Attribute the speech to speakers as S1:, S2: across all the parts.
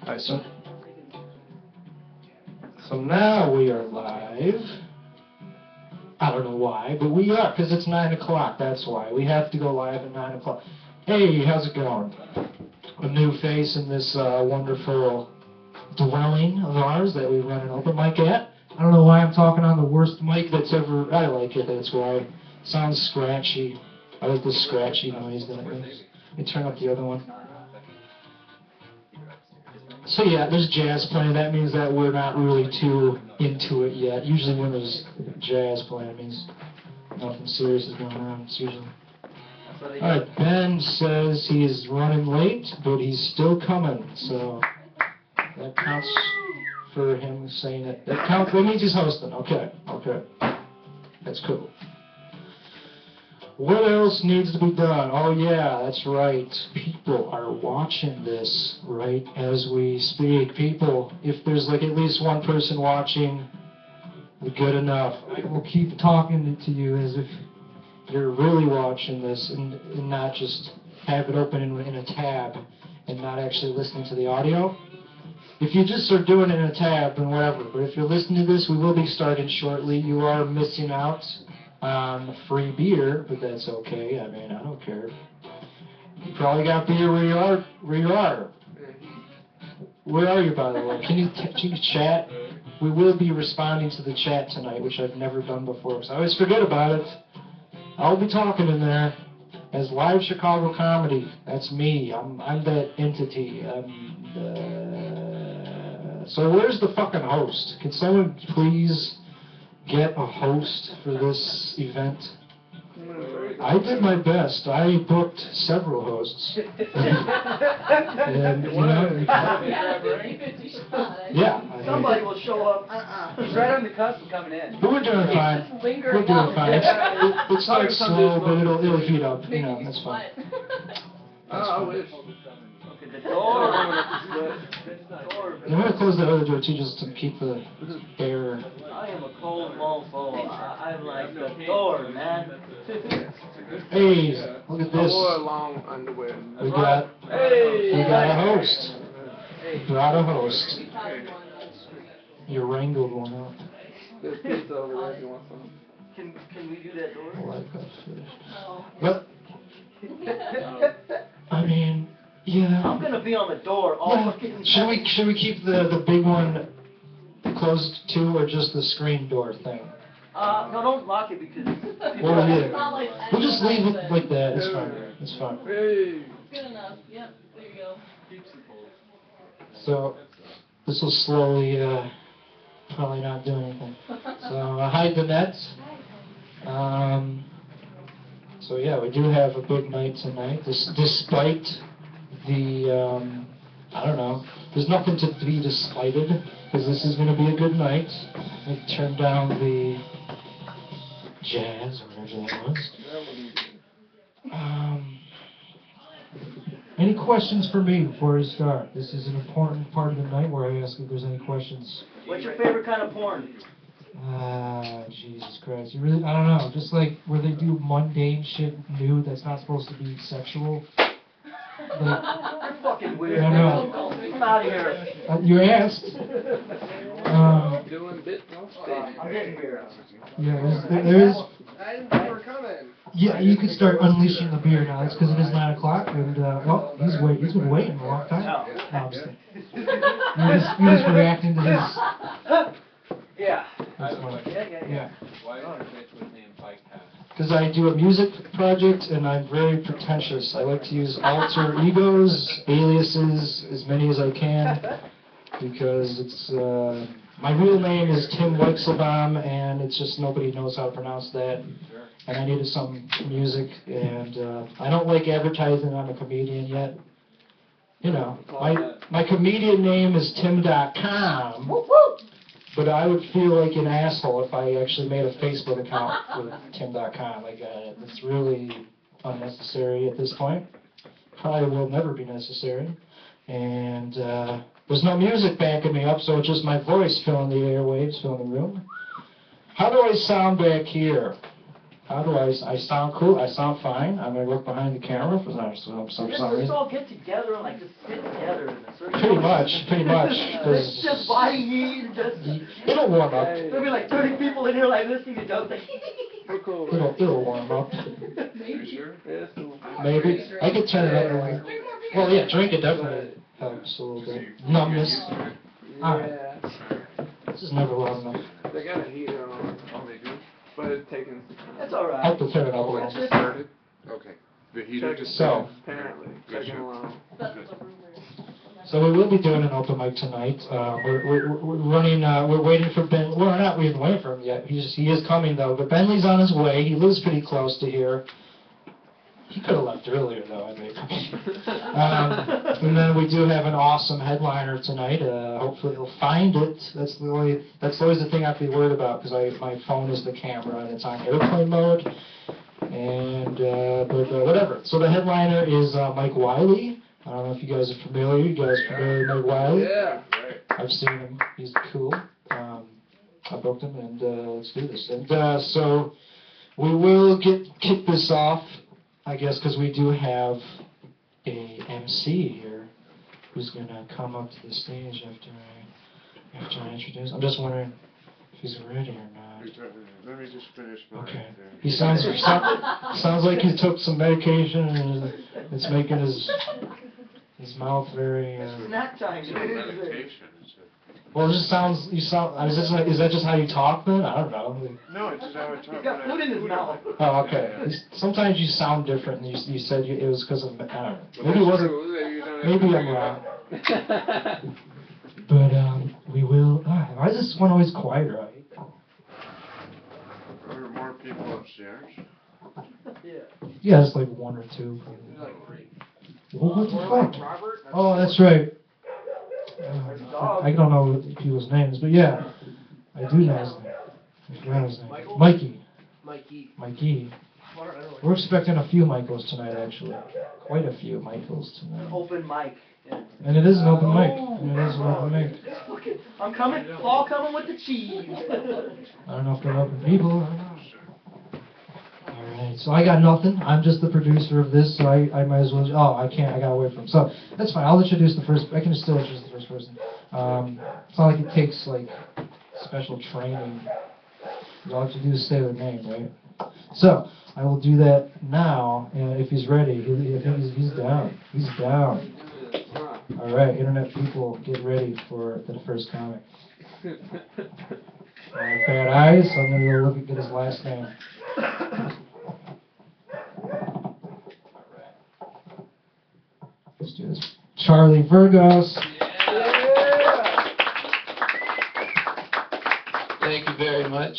S1: Alright, so now we are live. I don't know why, but we are, because it's 9 o'clock, that's why. We have to go live at 9 o'clock. Hey, how's it going? A new face in this wonderful dwelling of ours that we run an open mic at. I don't know why I'm talking on the worst mic that's ever... I like it, that's why. It sounds scratchy. I like the scratchy noise that it makes. Let me turn up the other one. So yeah, there's jazz playing. That means that we're not really too into it yet. Usually when there's jazz playing, it means nothing serious is going on. It's usually... Alright, Ben says he's running late, but he's still coming, so that counts for him saying it. That counts, that means he's hosting. Okay. That's cool. What else needs to be done? Oh yeah, that's right. People are watching this right as we speak. People, if there's like at least one person watching, good enough. I will keep talking to you as if you're really watching this and not just have it open in a tab and not actually listening to the audio. If you just are doing it in a tab, then whatever. But if you're listening to this, we will be starting shortly. You are missing out on free beer, but that's okay. I mean, I don't care. You probably got beer where you are. Where are you, by the way? Can you chat? We will be responding to the chat tonight, which I've never done before, because I always forget about it. I'll be talking in there as Live Chicago Comedy. That's me. I'm that entity. So where's the fucking host? Can someone please get a host for this event? I did my best. I booked several hosts. And, you know, yeah.
S2: Somebody will show up. He's right on the cusp of coming in.
S1: But we're doing fine. We're doing fine. It's like slow, but it'll heat up. You know, that's fine.
S2: I wish. Okay, the door.
S1: I'm going to close that other door too, just to keep the air.
S2: I am a cold mofo. I like the door, man.
S1: Hey, look at this.
S3: I wore long underwear.
S1: We got a host. We brought a host. Your wrangle going up.
S3: There's pizza over there if you want some.
S2: Can we do that door?
S1: I like that fish. But I mean, yeah.
S2: I'm gonna be on the door all fucking.
S1: Should we keep the big one closed too, or just the screen door thing?
S2: No, don't lock it because.
S1: Well, yeah. We'll just leave it like that. It's fine. It's fine.
S3: Hey.
S4: Good enough. Yep. There you go.
S1: So this will slowly, probably not do anything. So hide the nets. So yeah, we do have a big night tonight. Despite the, I don't know. There's nothing to be despited because this is going to be a good night. Let me turn down the jazz or whatever that was. Any questions for me before we start? This is an important part of the night where I ask if there's any questions.
S2: What's your favorite kind of porn?
S1: Jesus Christ. You really, I don't know. Just like where they do mundane shit nude that's not supposed to be sexual. Like,
S2: You're fucking weird.
S1: I know.
S2: I'm out of here.
S1: You asked.
S3: Doing bit.
S2: I'm getting beer.
S1: Yeah, there's
S3: I didn't think you were coming.
S1: yeah, you could start unleashing the beer now. It's because it is 9 o'clock, and well, he's been waiting a long time. No, I'm just kidding. You're just reacting to his.
S2: Yeah.
S1: That's funny. Yeah.
S5: Why don't you bitch with me in Podcast?
S1: Because I do a music project, and I'm very pretentious. I like to use alter egos, aliases, as many as I can, because it's my real name is Tim Weixelbaum, and it's just nobody knows how to pronounce that. And I needed some music, and I don't like advertising I'm a comedian yet. You know, my comedian name is Tim.com, but I would feel like an asshole if I actually made a Facebook account with Tim.com. Like, it's really unnecessary at this point. Probably will never be necessary. And there's no music backing me up, so it's just my voice filling the airwaves, filling the room. How do I sound back here? How do I sound cool? I sound fine. I'm gonna look behind the camera for some
S2: Let's
S1: reason.
S2: all get together and like just sit together in a circle.
S1: Pretty much.
S2: It's just body heat and just.
S1: It'll warm up.
S2: There'll be like 30 people in here like listening to jokes like.
S3: We're cool.
S1: It'll warm up.
S3: Yeah, it's cool.
S1: Maybe. I could turn it up a little. Well, yeah, drink it definitely helps a little bit. Numbness. Alright.
S3: Yeah.
S1: This is never loud enough.
S3: They got a heater on. Oh, they do? But it's taking.
S2: That's alright.
S1: I have to turn it up a
S3: It's
S1: little.
S3: just started.
S5: Okay. The heater just.
S1: So.
S3: Apparently. Taking along.
S1: So we will be doing an open mic tonight. We're running. We're waiting for Ben. Well, we're not even waiting for him yet. He is coming though. But Bentley's on his way. He lives pretty close to here. He could have left earlier though, I think. And then we do have an awesome headliner tonight. Hopefully he'll find it. That's always the thing I have to be worried about because my phone is the camera and it's on airplane mode. And but whatever. So the headliner is Mike Wiley. I don't know if you guys are familiar. You guys familiar with Mike Wiley?
S3: Yeah.
S1: I've seen him. He's cool. I booked him, and let's do this. And so we will kick this off, I guess, because we do have a MC here who's gonna come up to the stage after I introduce. I'm just wondering if he's ready or not.
S5: Let me just finish my.
S1: Okay. He sounds like he took some medication and it's making his mouth very.
S2: Snack time.
S5: Meditation.
S1: Well, it just sounds. Is that just how you talk then? I don't know.
S5: No, it's just how I talk.
S2: He's got food in his mouth.
S1: Oh, okay. Sometimes you sound different, and you said it was because of. I don't know. Maybe it wasn't. Maybe I'm wrong. But we will. Why is this one always quiet, right?
S5: Are there more people upstairs?
S1: Yeah, it's like one or two.
S5: Like three.
S1: Well, what the fuck?
S3: Robert?
S1: Oh, that's right. I don't know people's names, but yeah, I do know his name. I forgot his name. Mikey. Mikey. We're expecting a few Michaels tonight, actually. Quite a few Michaels tonight.
S2: Open mic. Yeah.
S1: And it is an open mic.
S2: I'm coming. All coming with the cheese.
S1: I don't know if they're open people. I don't know. Alright, so I got nothing. I'm just the producer of this, so I might as well. Oh, I can't. I got away from him. So that's fine. I'll introduce the first. I can still introduce the first person. It's not like it takes like special training. All I have to do is say their name, right? So I will do that now. If he's ready, I think he's down. He's down. All right, internet people, get ready for the first comic. Bad eyes. So I'm gonna go look at his last name. Let's do this. Charlie Virgos.
S3: Yeah.
S6: Thank you very much.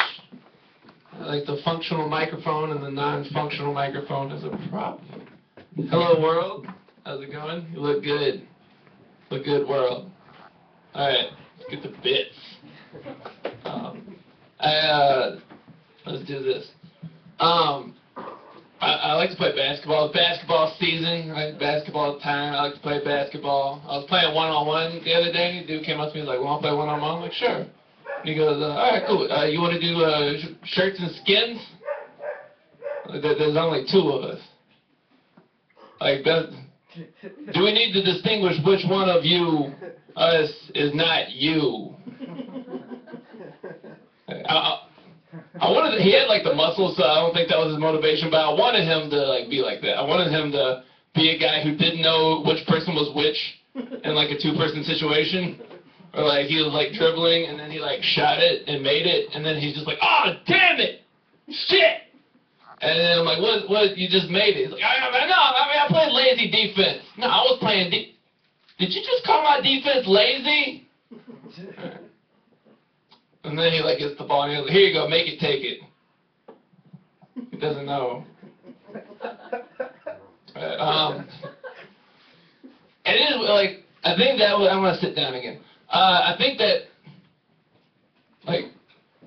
S6: I like the functional microphone and the non-functional microphone as a prop. Hello world, how's it going? You look good. Look good world. Alright, let's get the bits. Let's do this. I like to play basketball. It's basketball season. I like basketball time. I like to play basketball. I was playing one-on-one the other day. The dude came up to me and was like, "Want to play one-on-one?" I'm like, "Sure." And he goes, "All right, cool. You want to do shirts and skins?" There's only two of us. Like, do we need to distinguish which one of you, us, is not you? I wanted he had like the muscles, so I don't think that was his motivation, but I wanted him to like be like that. I wanted him to be a guy who didn't know which person was which in like a two-person situation. Or like he was like dribbling and then he like shot it and made it and then he's just like, "Oh, damn it! Shit!" And then I'm like, what, you just made it. He's like, I played lazy defense. No, I was playing Did you just call my defense lazy? And then he like gets the ball and he's like, "Here you go, make it, take it." He doesn't know. It is like, I think that I'm gonna sit down again. I think that like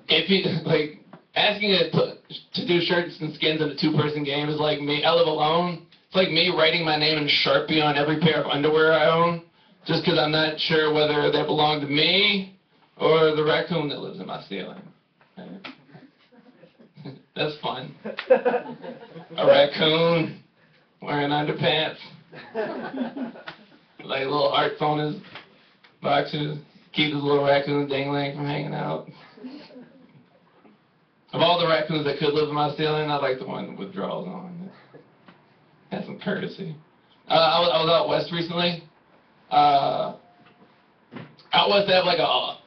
S6: if he like asking it to do shirts and skins in a two-person game is like me. I live alone. It's like me writing my name in Sharpie on every pair of underwear I own, just because I'm not sure whether they belong to me or the raccoon that lives in my ceiling. That's fun. A raccoon wearing underpants, like little hearts on his boxers. Keep his little raccoon dangling from hanging out. Of all the raccoons that could live in my ceiling, I like the one with drawers on. Has some courtesy. I was out west recently. Out west they have like a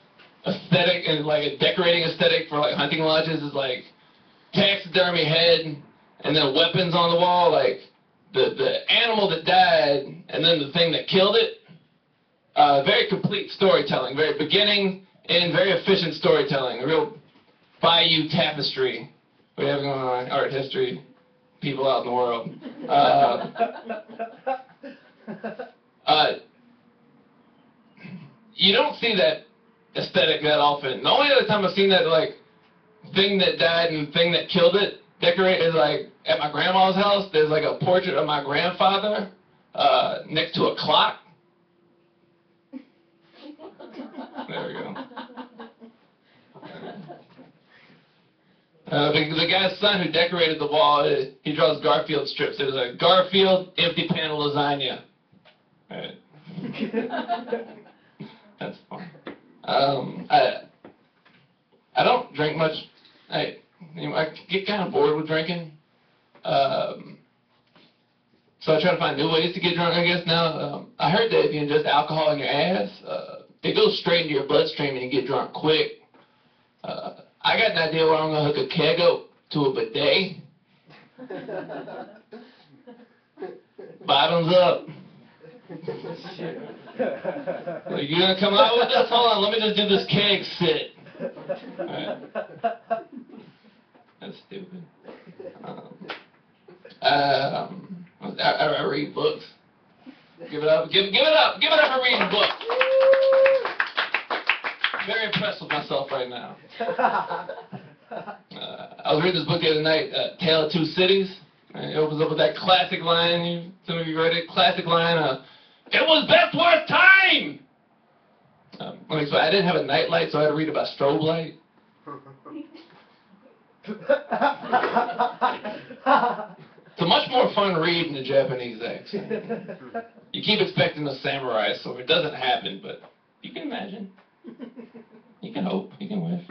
S6: aesthetic and like a decorating aesthetic for like hunting lodges is like taxidermy head and then weapons on the wall, like the animal that died and then the thing that killed it. Very complete storytelling, very beginning and very efficient storytelling. A real Bayou tapestry we have going on, art history, people out in the world. You don't see that aesthetic that often. The only other time I've seen that like thing that died and thing that killed it decorated is like at my grandma's house. There's like a portrait of my grandfather next to a clock. There we go. The guy's son who decorated the wall, he draws Garfield strips. It was a Garfield empty panel lasagna. Right. That's fun. I don't drink much. I get kind of bored with drinking. So I try to find new ways to get drunk, I guess, now. I heard that if you ingest alcohol in your ass, it goes straight into your bloodstream and you get drunk quick. I got an idea where I'm going to hook a keg up to a bidet. Bottoms up. Like, you going to come out with this? Hold on, let me just do this keg sit. Right. That's stupid. I read books. Give it up. Give it up. Give it up for reading books. Very impressed with myself right now. I was reading this book the other night, Tale of Two Cities. It opens up with that classic line. Some of you read it. Classic line. It was best worth time. So I didn't have a nightlight, so I had to read about strobe light. It's a much more fun read in the Japanese accent. You keep expecting a samurai sword. It doesn't happen, but you can imagine. You can hope. You can wish.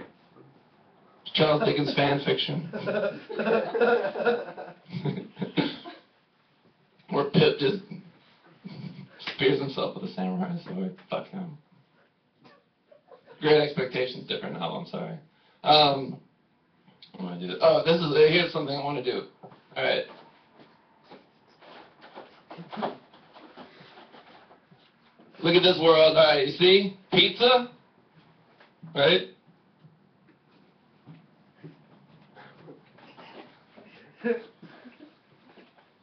S6: Charles Dickens fan fiction. Where Pip just spears himself with a samurai sword. Fuck him. Great Expectations, different now, I'm sorry. What do I do? Oh, here's something I want to do. Alright. Look at this world. Alright, you see? Pizza? Right?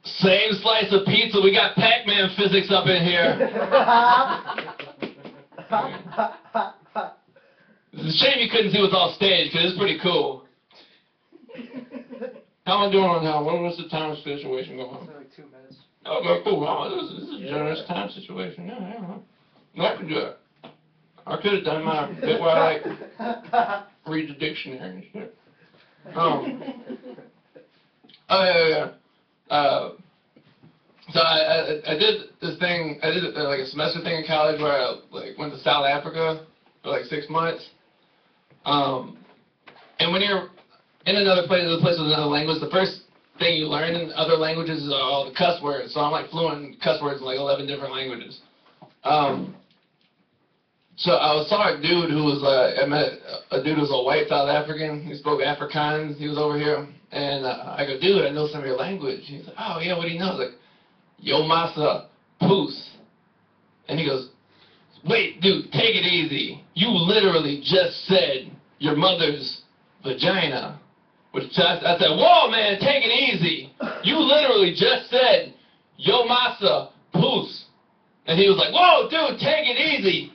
S6: Same slice of pizza. We got Pac-Man physics up in here. It's a shame you couldn't see what's off stage, because it's pretty cool. How am I doing on now? What's the time situation going on?
S3: Like 2 minutes.
S6: Okay, cool. Wow, this is a generous time situation. Yeah. No, I can do it. I could have done my bit where I, like, read the dictionary and shit. So I did this thing, I did like a semester thing in college where I like went to South Africa for like 6 months. And when you're in another place with another language, the first thing you learn in other languages is all the cuss words. So I'm like fluent in cuss words in like 11 different languages. So I saw a dude who was I met a dude who was a white South African. He spoke Afrikaans. He was over here, and I go, dude, I know some of your language. He's like, oh yeah, what do you know? I was like, yo massa poos. And he goes, wait, dude, take it easy. You literally just said your mother's vagina. Which I said, whoa, man, take it easy. You literally just said yo massa poos. And he was like, whoa, dude, take it easy.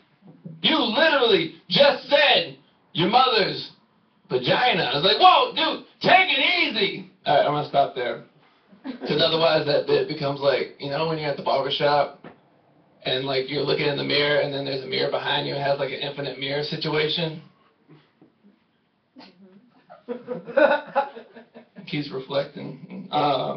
S6: You literally just said your mother's vagina. I was like, whoa, dude, take it easy. All right, I'm going to stop there. Because otherwise that bit becomes like, you know when you're at the barbershop and like you're looking in the mirror and then there's a mirror behind you and it has like an infinite mirror situation? keeps reflecting. I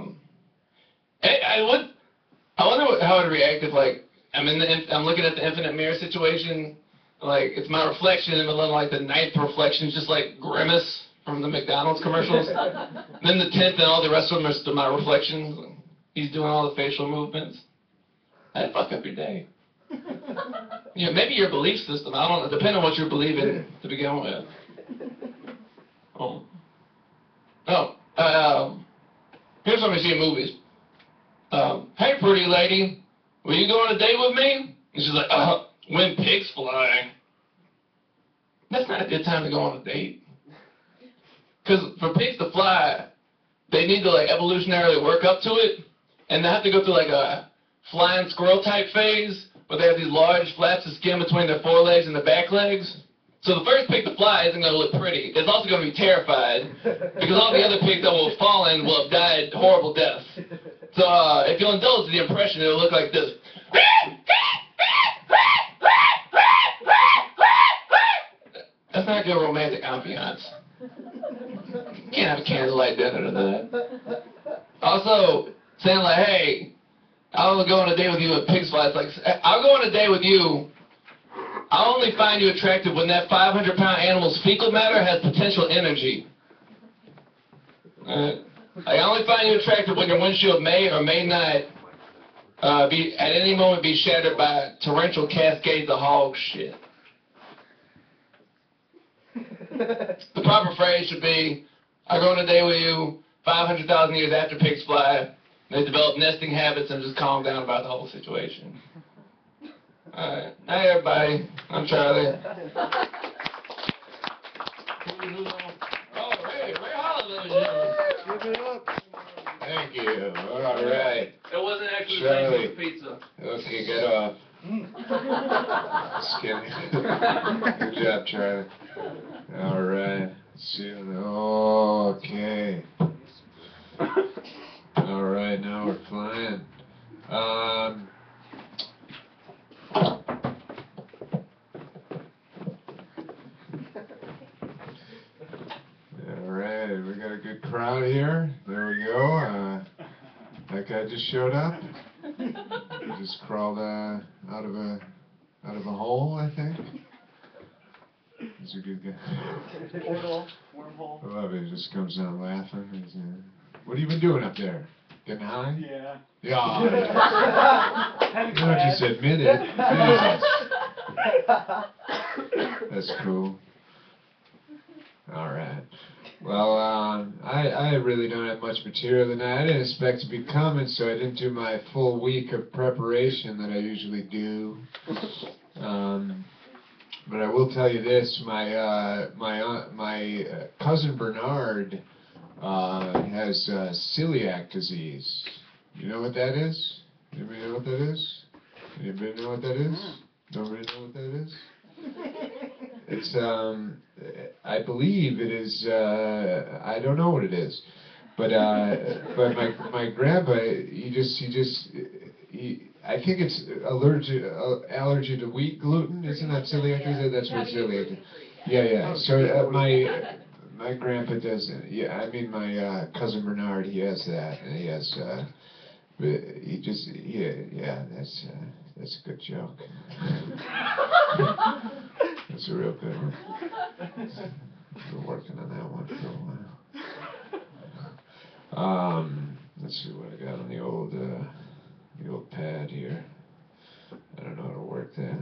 S6: wonder how I'd react if, like, I'm looking at the infinite mirror situation, like, it's my reflection, and then, like, the ninth reflection's just, like, Grimace from the McDonald's commercials. Then the 10th and all the rest of them are still my reflections. He's doing all the facial movements. That'd fuck up your day. Yeah, maybe your belief system. I don't know. Depending on what you're believing to begin with. Here's something you see in movies. Hey, pretty lady, will you go on a date with me? And she's like, when pigs fly. That's not a good time to go on a date. Because for pigs to fly, they need to, like, evolutionarily work up to it, and they have to go through, like, a flying squirrel type phase, where they have these large flaps of skin between their forelegs and their back legs. So the first pig to fly isn't going to look pretty. It's also going to be terrified, because all the other pigs that will have fallen will have died horrible deaths. So if you'll indulge the impression, it'll look like this. That's not good romantic ambiance. You can't have a candlelight dinner to that. Also, saying like, hey, I'll go on a date with you at Pigs Fly. It's like, I'll go on a date with you. I'll only find you attractive when that 500-pound animal's fecal matter has potential energy. Like, I only find you attractive when your windshield may or may not be at any moment be shattered by torrential cascades of hog shit. The proper phrase should be, I go on a date with you 500,000 years after pigs fly. They develop nesting habits and just calm down about the whole situation. Alright. Hey everybody, I'm Charlie. Oh, Ray Holliday.
S5: Give it up.
S7: Thank you. Alright.
S2: It wasn't actually
S7: Charlie.
S2: Thanksgiving pizza.
S7: Okay, get off. Just kidding. Good job, Charlie. Alright. Okay. Alright, now we're flying. Alright, we got a good crowd here. There we go. That guy just showed up. He just crawled out of a hole, I think. He's a good guy.
S3: Portal, wormhole.
S7: I love it. He just comes down laughing. What have you been doing up there? Getting high?
S3: Yeah.
S7: Yeah. You don't just admit it. Jesus. That's cool. All right. Well, I really don't have much material tonight. I didn't expect to be coming, so I didn't do my full week of preparation that I usually do. But I will tell you this: my cousin Bernard has celiac disease. You know what that is? Anybody know what that is? Anybody know what that is? Nobody know what that is? It's I believe it is. I don't know what it is, but my grandpa, I think it's allergy to wheat gluten. Isn't that celiac disease? That's what celiac is. Yeah. So my grandpa doesn't. Yeah, I mean my cousin Bernard, he has that, and he has. That's a good joke. That's a real good one. Been working on that one for a while. Let's see what I got on the old pad here. I don't know how to work that.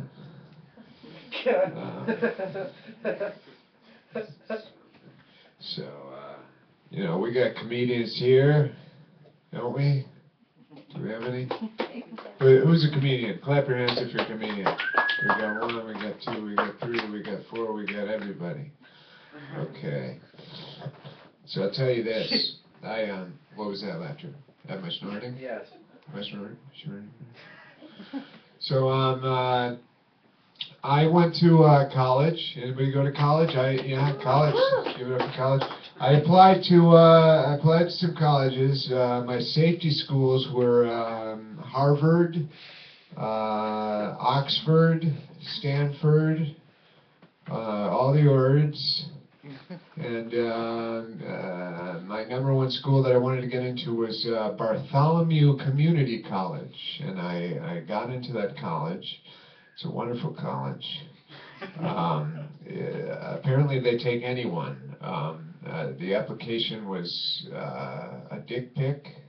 S7: So, we got comedians here, don't we? Do we have any? Who's a comedian? Clap your hands if you're a comedian. We got 1, we got 2, we got 3, we got 4, we got everybody. Okay. So I'll tell you this. What was that laughter? Am I snorting?
S3: Yes.
S7: Am I snorting? So, I went to college. Anybody go to college? College. Give it up for college. I applied to some colleges. My safety schools were Harvard, Oxford, Stanford, all the words, And my #1 school that I wanted to get into was Bartholomew Community College. And I got into that college. It's a wonderful college. Apparently they take anyone. The application was a dick pic.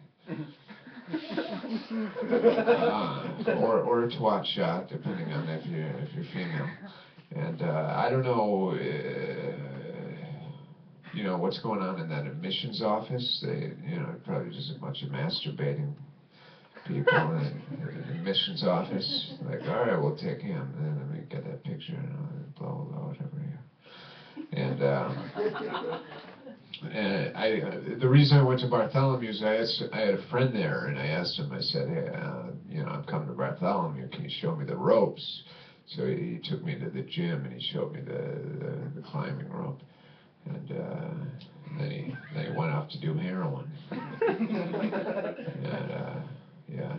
S7: Or a twat shot, depending on if you're female. And I don't know, what's going on in that admissions office. They, probably just a bunch of masturbating people in the admissions office. Like, all right, we'll take him. And then let me get that picture and blah blah blah, whatever. And the reason I went to Bartholomew is I had a friend there, and I asked him. I said, hey, I'm coming to Bartholomew. Can you show me the ropes? So he took me to the gym, and he showed me the climbing rope. And then he went off to do heroin. And yeah,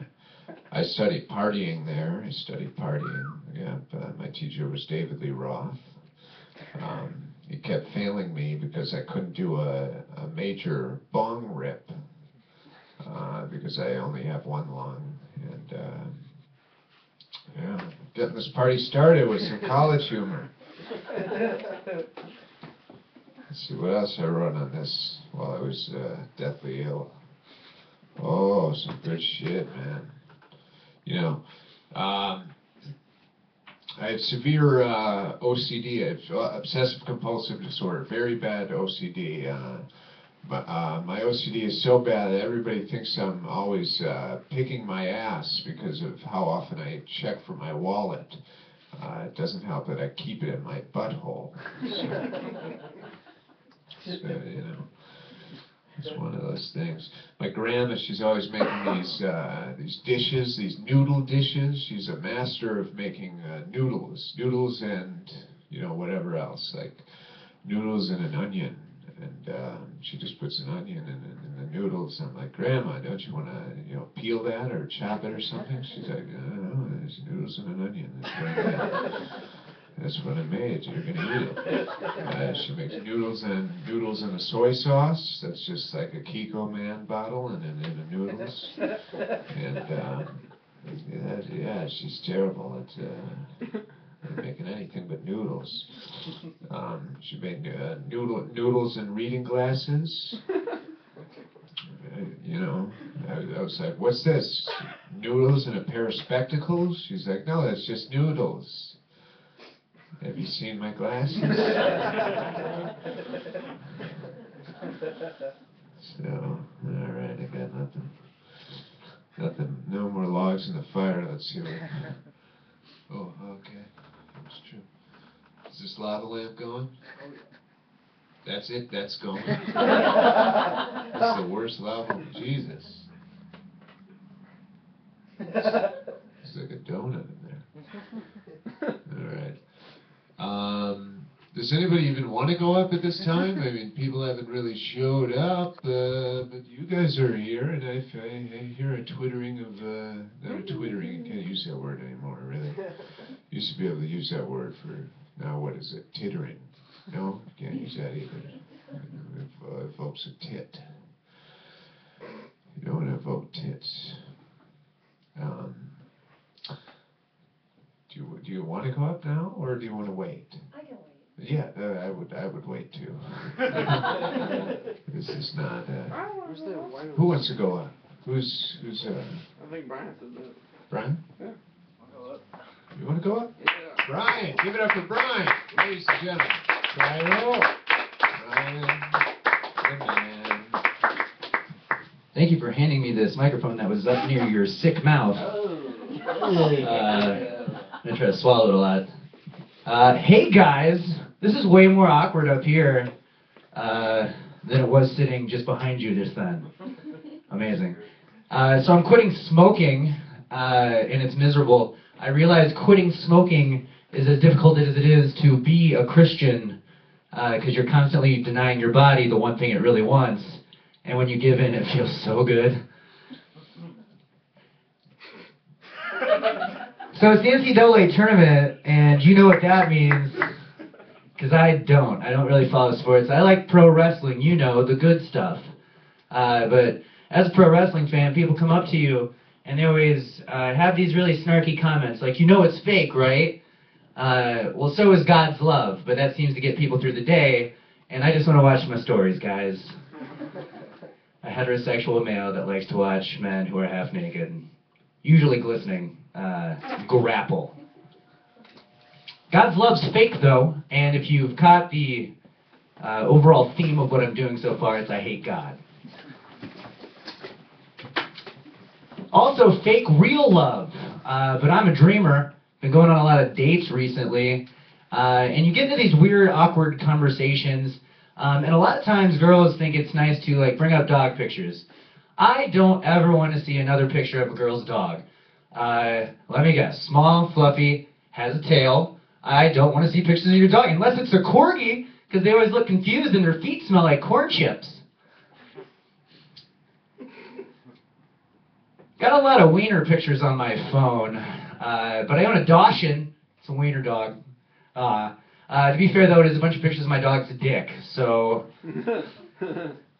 S7: I studied partying there. Yeah, my teacher was David Lee Roth. He kept failing me because I couldn't do a major bong rip because I only have one lung. And yeah, getting this party started with some college humor. Let's see what else I wrote on this while I was deathly ill. Oh, some good shit, man. I have severe OCD, I have obsessive compulsive disorder, very bad OCD. My OCD is so bad that everybody thinks I'm always picking my ass because of how often I check for my wallet. It doesn't help that I keep it in my butthole. So, it's one of those things. My grandma, she's always making these dishes, these noodle dishes. She's a master of making noodles and whatever else, like noodles and an onion. And she just puts an onion in the noodles. I'm like, Grandma, don't you want to peel that or chop it or something? She's like, no, there's noodles and an onion. That's what I made. You're gonna eat it. She makes noodles and a soy sauce. That's just like a Kiko Man bottle and then the noodles. And yeah, she's terrible at making anything but noodles. She made noodles and reading glasses. I was like, what's this? Noodles and a pair of spectacles? She's like, no, that's just noodles. Have you seen my glasses? So, alright, I got nothing, no more logs in the fire. Let's see what, oh, okay, that's true. Is this lava lamp going? That's it, that's going. That's the worst lava, Jesus. It's like a donut in there. Alright. Does anybody even want to go up at this time? I mean, people haven't really showed up, but you guys are here, and I hear a twittering of, not a twittering, you can't use that word anymore, really. Used to be able to use that word for, now what is it, tittering? No, can't use that either. It evokes a tit. You don't evoke tits. Do you want to go up now, or do you want to wait?
S4: I can wait.
S7: Yeah, I would wait too. This is not. Who wants to go up? Who's?
S3: I think Brian said that.
S7: Brian?
S3: Yeah.
S7: You want to go up?
S3: Yeah.
S7: Brian, give it up for Brian, ladies and gentlemen. Brian, good man.
S8: Thank you for handing me this microphone that was up near your sick mouth. I'm gonna try to swallow it a lot. Hey guys, this is way more awkward up here than it was sitting just behind you just then. Amazing. So I'm quitting smoking, and it's miserable. I realize quitting smoking is as difficult as it is to be a Christian, because you're constantly denying your body the one thing it really wants, and when you give in, it feels so good. So it's the NCAA tournament, and you know what that means. Because I don't really follow sports. I like pro wrestling, you know, the good stuff. But as a pro wrestling fan, people come up to you and they always have these really snarky comments, like, you know it's fake, right? Well, so is God's love, but that seems to get people through the day, and I just want to watch my stories, guys. A heterosexual male that likes to watch men who are half naked, usually glistening, grapple. God's love's fake, though, and if you've caught the overall theme of what I'm doing so far, it's I hate God. Also, fake real love, but I'm a dreamer. Been going on a lot of dates recently, and you get into these weird, awkward conversations, and a lot of times girls think it's nice to like bring up dog pictures. I don't ever want to see another picture of a girl's dog. Let me guess, small, fluffy, has a tail. I don't want to see pictures of your dog, unless it's a corgi, because they always look confused and their feet smell like corn chips. Got a lot of wiener pictures on my phone, but I own a Dachshund. It's a wiener dog. To be fair, though, it is a bunch of pictures of my dog's dick, so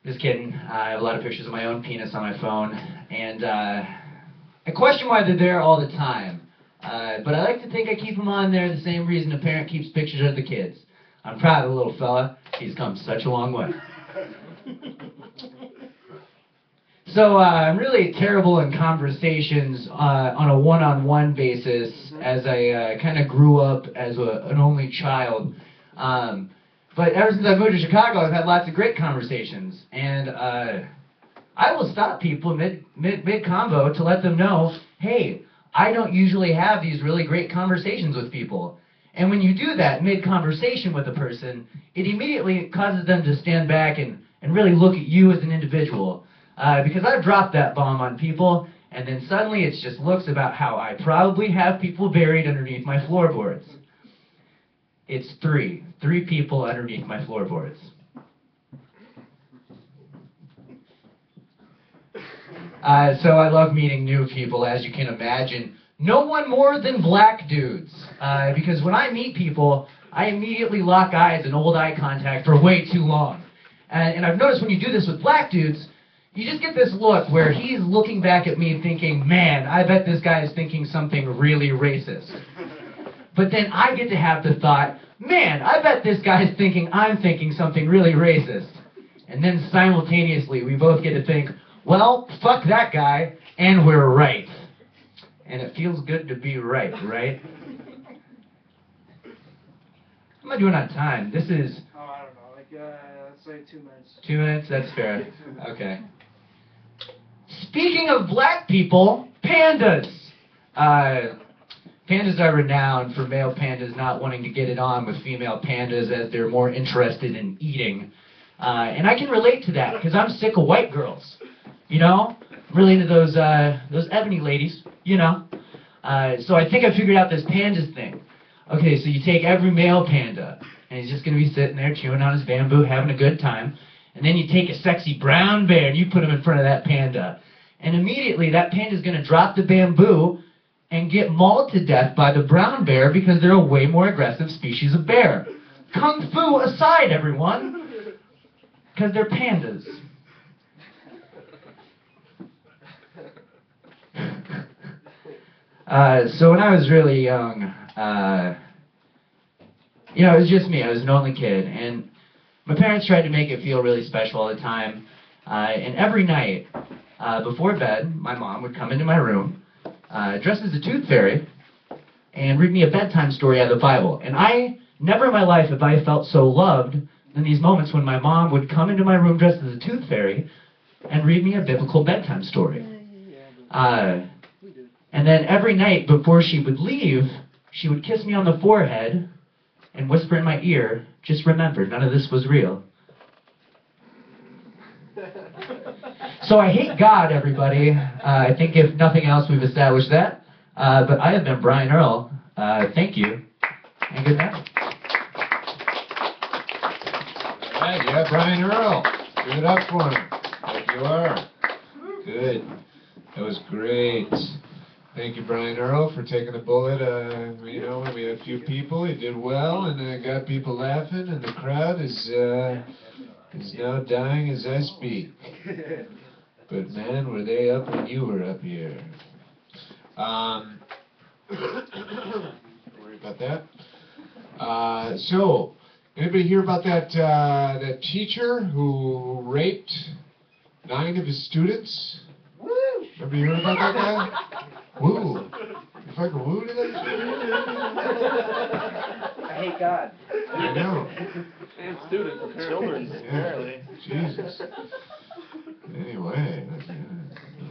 S8: just kidding. I have a lot of pictures of my own penis on my phone, and I question why they're there all the time. But I like to think I keep them on there the same reason a parent keeps pictures of the kids. I'm proud of the little fella. He's come such a long way. So I'm really terrible in conversations on a one-on-one basis as I kind of grew up as an only child. But ever since I moved to Chicago, I've had lots of great conversations. And I will stop people mid-convo to let them know, hey, I don't usually have these really great conversations with people. And when you do that mid-conversation with a person, it immediately causes them to stand back and really look at you as an individual. Because I've dropped that bomb on people, and then suddenly it's just looks about how I probably have people buried underneath my floorboards. It's three people underneath my floorboards. So I love meeting new people, as you can imagine. No one more than black dudes, because when I meet people, I immediately lock eyes and hold eye contact for way too long. And I've noticed when you do this with black dudes, you just get this look where he's looking back at me thinking, man, I bet this guy is thinking something really racist. But then I get to have the thought, man, I bet this guy is thinking I'm thinking something really racist. And then simultaneously we both get to think, well, fuck that guy, and we're right. And it feels good to be right, right? How am I doing on time? This is...
S2: Oh, I don't know, like, let's say 2 minutes.
S8: 2 minutes? That's fair. Okay. Speaking of black people, pandas. Pandas are renowned for male pandas not wanting to get it on with female pandas as they're more interested in eating. And I can relate to that because I'm sick of white girls. You know? I'm really into those ebony ladies, you know? So I think I figured out this pandas thing. Okay, so you take every male panda, and he's just going to be sitting there chewing on his bamboo, having a good time. And then you take a sexy brown bear and you put him in front of that panda. And immediately that panda's going to drop the bamboo and get mauled to death by the brown bear because they're a way more aggressive species of bear. Kung fu aside, everyone. Because they're pandas. So when I was really young, you know, it was just me. I was an only kid. And my parents tried to make it feel really special all the time. And every night, before bed, my mom would come into my room, dressed as a tooth fairy, and read me a bedtime story out of the Bible. And I, never in my life have I felt so loved than these moments when my mom would come into my room dressed as a tooth fairy and read me a biblical bedtime story. And then every night before she would leave, she would kiss me on the forehead and whisper in my ear, just remember, none of this was real. So I hate God, everybody. I think if nothing else, we've established that. But I have been Brian Earl. Thank you, and good night.
S7: Right, yeah, Brian Earl. Give it up for him. Like you are. Good. That was great. Thank you, Brian Earl, for taking the bullet. You know, when we had a few people, he did well, and got people laughing, and the crowd is now dying as I speak. But man, were they up when you were up here. Don't worry about that. So, anybody hear about that that teacher who raped 9 of his students? Woo! Remember you heard about that guy? Woo! You fucking woo to that?
S2: I hate God.
S7: I know.
S3: And students, apparently.
S2: Children,
S7: Yeah.
S2: apparently.
S7: Jesus. Anyway,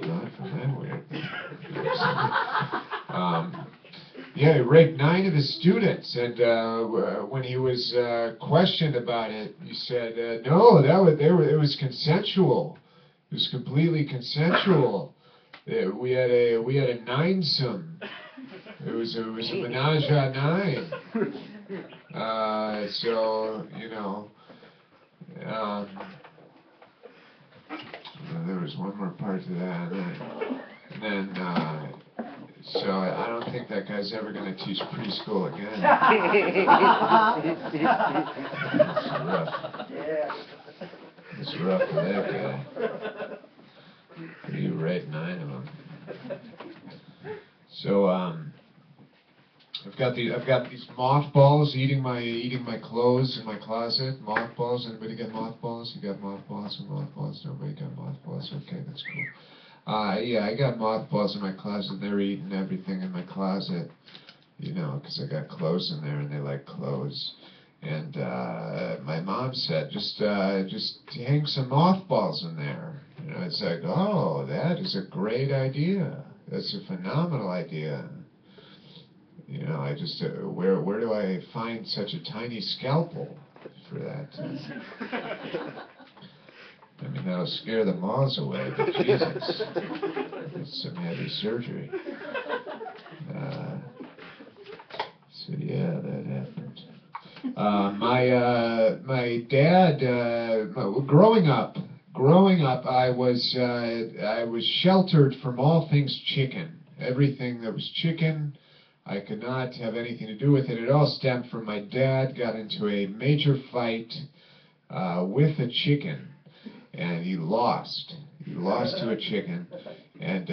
S7: not from that weird. Yeah, he raped 9 of his students, and when he was questioned about it, he said, "No, it was consensual. It was completely consensual. We had a 9-some. It was a menage a 9. So you know." There was one more part to that, and then so I don't think that guy's ever going to teach preschool again. It's rough for that guy. You raped 9 of them. So I've got these mothballs eating my clothes in my closet. Mothballs. Anybody got mothballs? You got mothballs and mothballs? Nobody got mothballs? Okay, that's cool. Yeah, I got mothballs in my closet. They're eating everything in my closet, you know, because I got clothes in there and they like clothes. And my mom said, just hang some mothballs in there. You know, it's like, oh, that is a great idea. That's a phenomenal idea. You know, I just, where do I find such a tiny scalpel for that? I mean, that'll scare the moths away, but Jesus, it's some heavy surgery. So yeah, that happened. My dad, growing up, I was sheltered from all things chicken. Everything that was chicken, I could not have anything to do with it. It all stemmed from my dad got into a major fight with a chicken, and he lost. He lost to a chicken, and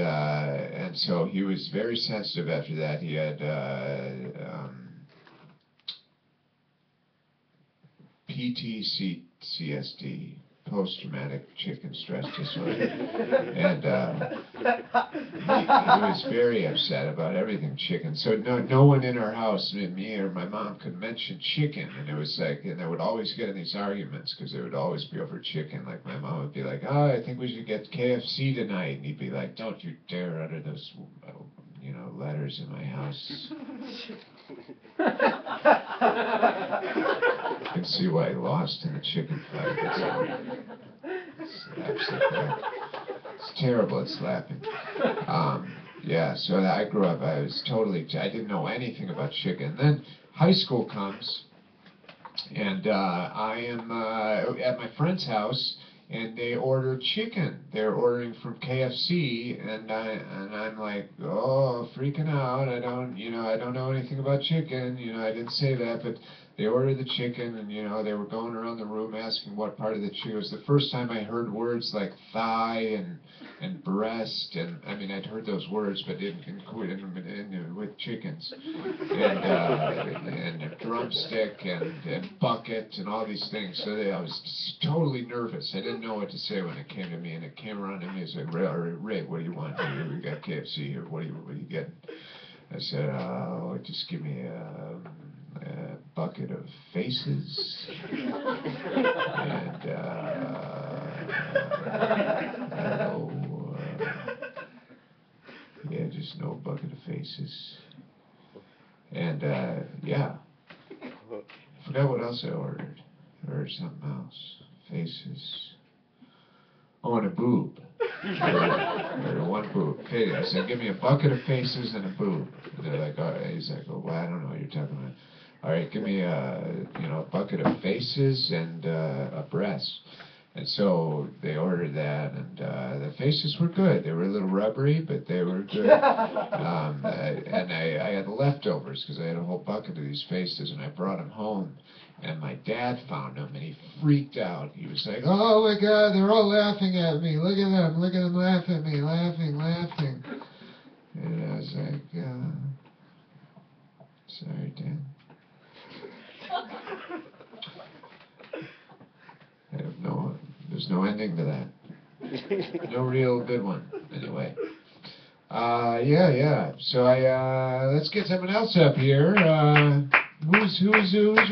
S7: so he was very sensitive after that. He had PTCSD, post-traumatic chicken stress disorder, and he was very upset about everything chicken. So no one in our house, me or my mom, could mention chicken, and it was like, and they would always get in these arguments because they would always be over chicken. Like my mom would be like, "Oh, I think we should get KFC tonight," and he'd be like, "Don't you dare utter those, you know, letters in my house." You can see why he lost in the chicken fight. It's absolutely, it's terrible. It's laughing. Yeah, so I grew up, I didn't know anything about chicken. Then high school comes, and I am at my friend's house, and they order chicken. They're ordering from KFC, and I'm like, oh, freaking out. I don't know anything about chicken. You know, I didn't say that, but they ordered the chicken, and you know, they were going around the room asking what part of the chicken. It was the first time I heard words like thigh and breast, and I mean, I'd heard those words, but with chickens, and a drumstick and bucket and all these things. So I was totally nervous. I didn't know what to say when it came to me, and it came around to me and said, Ray, what do you want? We got KFC here. What are you getting? I said, oh, just give me a bucket of faces, and yeah, just no bucket of faces, and yeah, I forgot what else I ordered. I ordered something else. Faces. Oh, and a boob. Or one boob. Okay, I said, give me a bucket of faces and a boob. And they're like, all right. He's like, oh, well, I don't know what you're talking about. All right, give me a bucket of faces and a breast. And so they ordered that, and the faces were good. They were a little rubbery, but they were good. And I had the leftovers because I had a whole bucket of these faces, and I brought them home. And my dad found them, and he freaked out. He was like, "Oh my God, they're all laughing at me. Look at them laughing at me, laughing. And I was like, sorry, Dad. There's no ending to that. No real good one, anyway. Yeah. So let's get someone else up here. Who's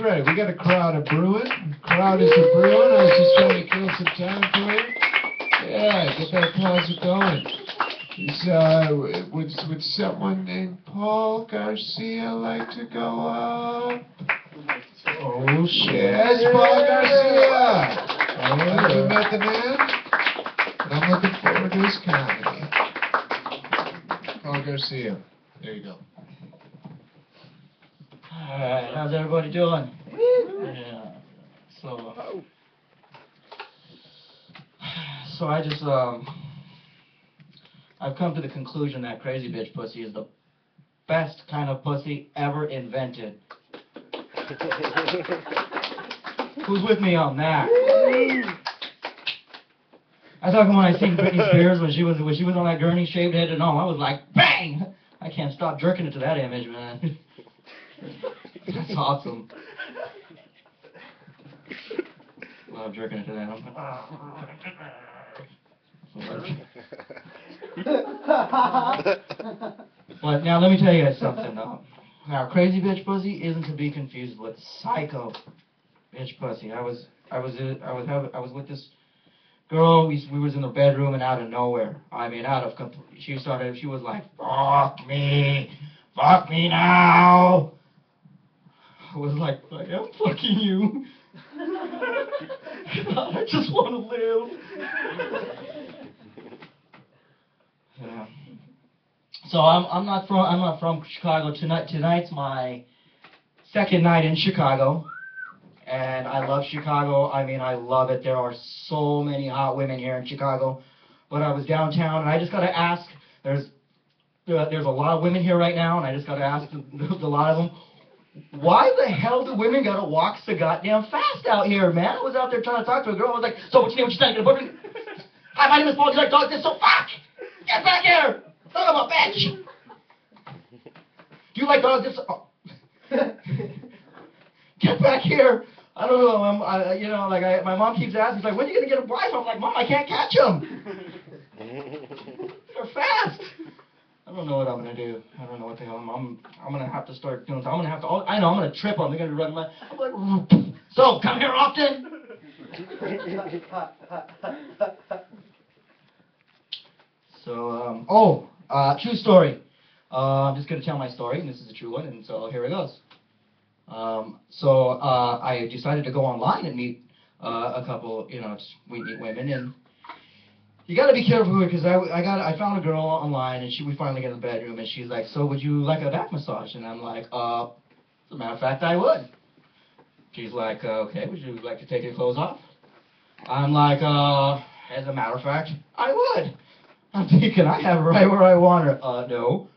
S7: ready? We got a crowd of brewing. Crowd is a brewing. I was just trying to kill some time for you. Yeah, get that closet going. Would someone named Paul Garcia like to go up?
S1: Oh shit.
S7: Yes, Paul Garcia. Have you met the man? I'm looking forward to his comedy. Paul Garcia. There you go.
S2: Alright, how's everybody doing? Yeah. So I just I've come to the conclusion that crazy bitch pussy is the best kind of pussy ever invented. Who's with me on that? I thought when I seen Britney Spears when she was on that gurney, shaved head and all, I was like, bang! I can't stop jerking it to that image, man. That's awesome. Love jerking it to that. But now let me tell you guys something though. Now crazy bitch pussy isn't to be confused with psycho bitch pussy. I was with this girl. We was in the bedroom, and out of nowhere, she was like, fuck me now. I was like, I am fucking you. I just want to live. Yeah. So I'm not from Chicago tonight. Tonight's my second night in Chicago, and I love Chicago. I mean, I love it. There are so many hot women here in Chicago. But I was downtown, and I just got to ask. There's a lot of women here right now, and I just got to ask a lot of them. Why the hell do women gotta walk so goddamn fast out here, man? I was out there trying to talk to a girl. I was like, so what's your name? What's your name? Boyfriend? Hi, my name is Paul. Do you like dogs? This so fuck! Get back here! Son of a bitch! Do you like dogs? This oh. Get back here! I don't know. My mom keeps asking, she's like, when are you gonna get a wife? I'm like, Mom, I can't catch them. They're fast. I don't know what I'm gonna do. I don't know what the hell I'm gonna have to start doing. I'm gonna trip on. They're gonna run my. I'm like, so come here often. So true story. I'm just gonna tell my story, and this is a true one, and so here it goes. I decided to go online and meet a couple. We meet women and. You gotta be careful because I found a girl online and we finally get in the bedroom and she's like, so would you like a back massage? And I'm like, as a matter of fact, I would. She's like, okay, would you like to take your clothes off? I'm like, as a matter of fact, I would. I'm thinking, I have her right where I want her. No.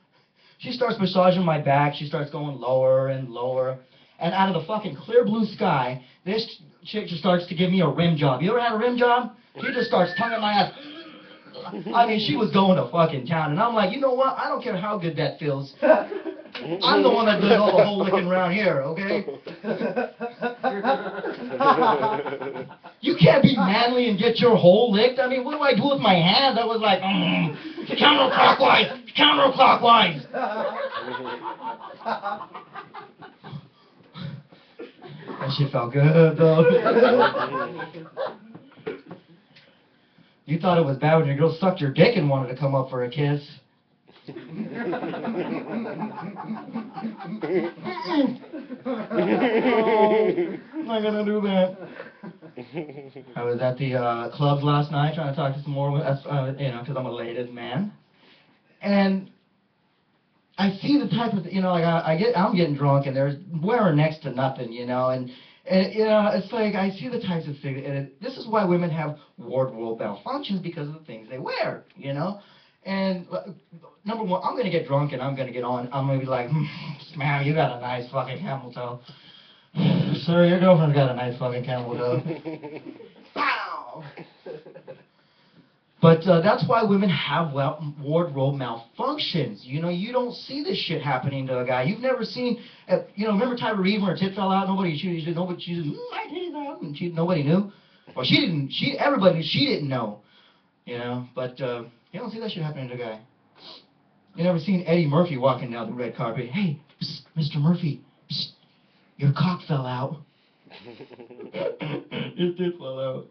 S2: She starts massaging my back. She starts going lower and lower. And out of the fucking clear blue sky, this chick just starts to give me a rim job. You ever had a rim job? She just starts tonguing my ass. I mean, she was going to fucking town, and I'm like, you know what? I don't care how good that feels. I'm the one that does all the whole licking around here, okay? You can't be manly and get your hole licked. I mean, what do I do with my hands? I was like, counterclockwise. That shit felt good, though. You thought it was bad when your girl sucked your dick and wanted to come up for a kiss. No, I'm not gonna do that. I was at the clubs last night trying to talk to some more, because I'm a ladies man. And I see the type of, I'm getting drunk and they're wearing next to nothing, and And, you know, it's like, I see the types of things, and this is why women have wardrobe malfunctions, because of the things they wear, you know? And, number one, I'm going to get drunk and I'm going to get on, I'm going to be like, man, you got a nice fucking camel toe. Sir, your girlfriend's got a nice fucking camel toe. Pow! But that's why women have wardrobe malfunctions. You know, you don't see this shit happening to a guy. You've never seen, you know, remember Tyra Reid when her tit fell out? Nobody, nobody, my titties out, and nobody knew. Well, she didn't. Everybody, she didn't know. You know, but you don't see that shit happening to a guy. You never seen Eddie Murphy walking down the red carpet. Hey, psst, Mr. Murphy, psst, your cock fell out. Your tit fell out.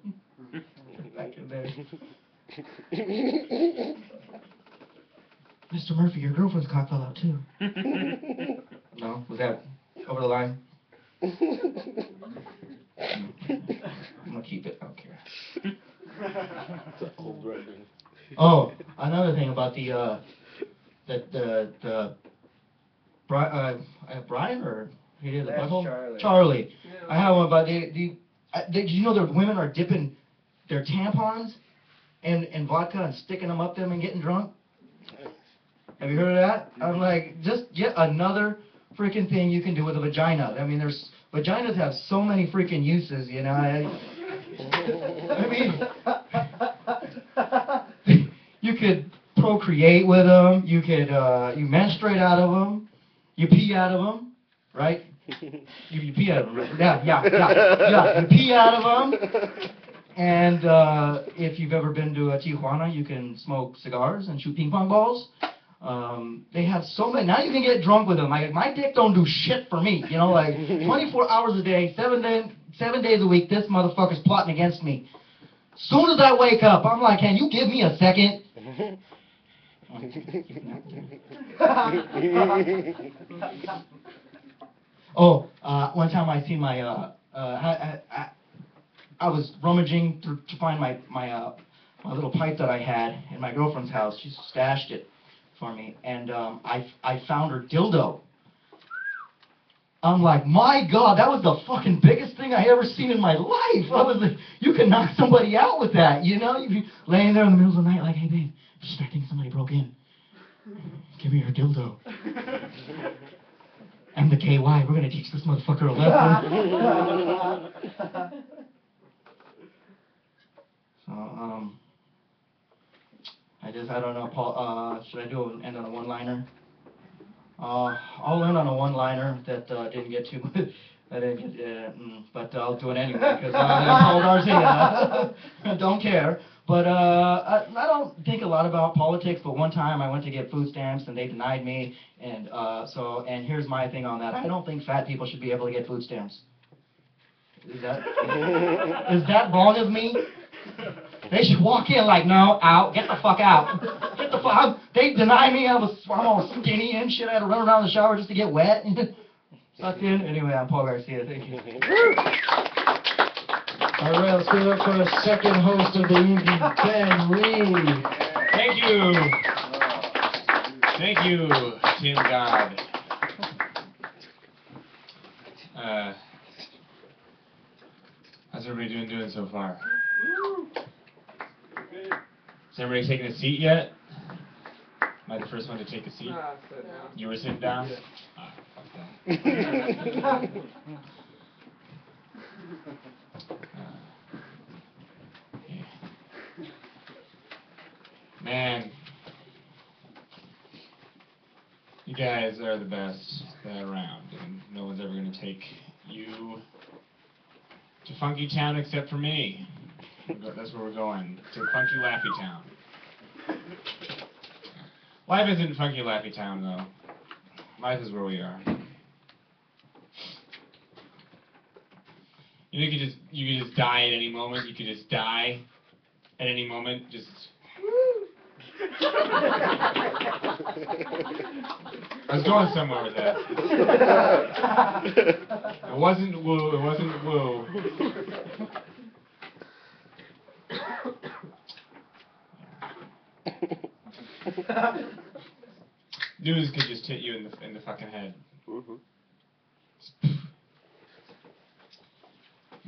S2: Back in there. Mr. Murphy, your girlfriend's cock fell out too. No? Was that over the line? I'm gonna keep it. I don't care. Oh, another thing about Brian, or he did the butthole? Charlie.
S3: Yeah.
S2: I have one about did you know that women are dipping their tampons in vodka and sticking them up them and getting drunk? Have you heard of that? I'm like, just yet another freaking thing you can do with a vagina. I mean, vaginas have so many freaking uses, you know. I mean, you could procreate with them. You could you menstruate out of them. You pee out of them, right? You pee out of them, right? Yeah. You pee out of them. And if you've ever been to Tijuana, you can smoke cigars and shoot ping pong balls. They have so many. Now you can get drunk with them. My dick don't do shit for me. You know, like 24 hours a day, 7 days a week, this motherfucker's plotting against me. Soon as I wake up, I'm like, can you give me a second? Oh, one time I see my, I was rummaging to find my little pipe that I had in my girlfriend's house. She stashed it for me, and I found her dildo. I'm like, my God, that was the fucking biggest thing I ever seen in my life. I was like, you can knock somebody out with that, you know? You'd be laying there in the middle of the night like, hey, babe, I think somebody broke in. Give me your dildo. And the KY, we're going to teach this motherfucker a lesson. So, I don't know, Paul, should I end on a one-liner? I'll end on a one-liner that didn't get too much. But I'll do it anyway because Paul Garcia. Don't care. But I don't think a lot about politics. But one time I went to get food stamps and they denied me. And and here's my thing on that. I don't think fat people should be able to get food stamps. Is that wrong of me? They should walk in like, no, out, get the fuck out. Get the fuck. They deny me. I'm all skinny and shit. I had to run around the shower just to get wet. Sucked in. Anyway, I'm Paul Garcia. Thank you.
S1: All right, let's give it up for our second host of the evening, Ben Lee.
S7: Thank you. Thank you, Tim God. How's everybody doing so far? Has everybody taken a seat yet? Am I the first one to take a seat?
S3: Nah, sit down.
S7: You were sitting down?
S3: Yeah.
S7: Ah, fuck that. Yeah. Man, you guys are the best around, and no one's ever going to take you to Funky Town except for me. That's where we're going, to Funky Laffy Town. Life isn't Funky Laffy Town, though. Life is where we are. You know, you could just die at any moment. You could just die at any moment. Just. I was going somewhere with that. It wasn't woo. It wasn't woo. News could just hit you in the fucking head.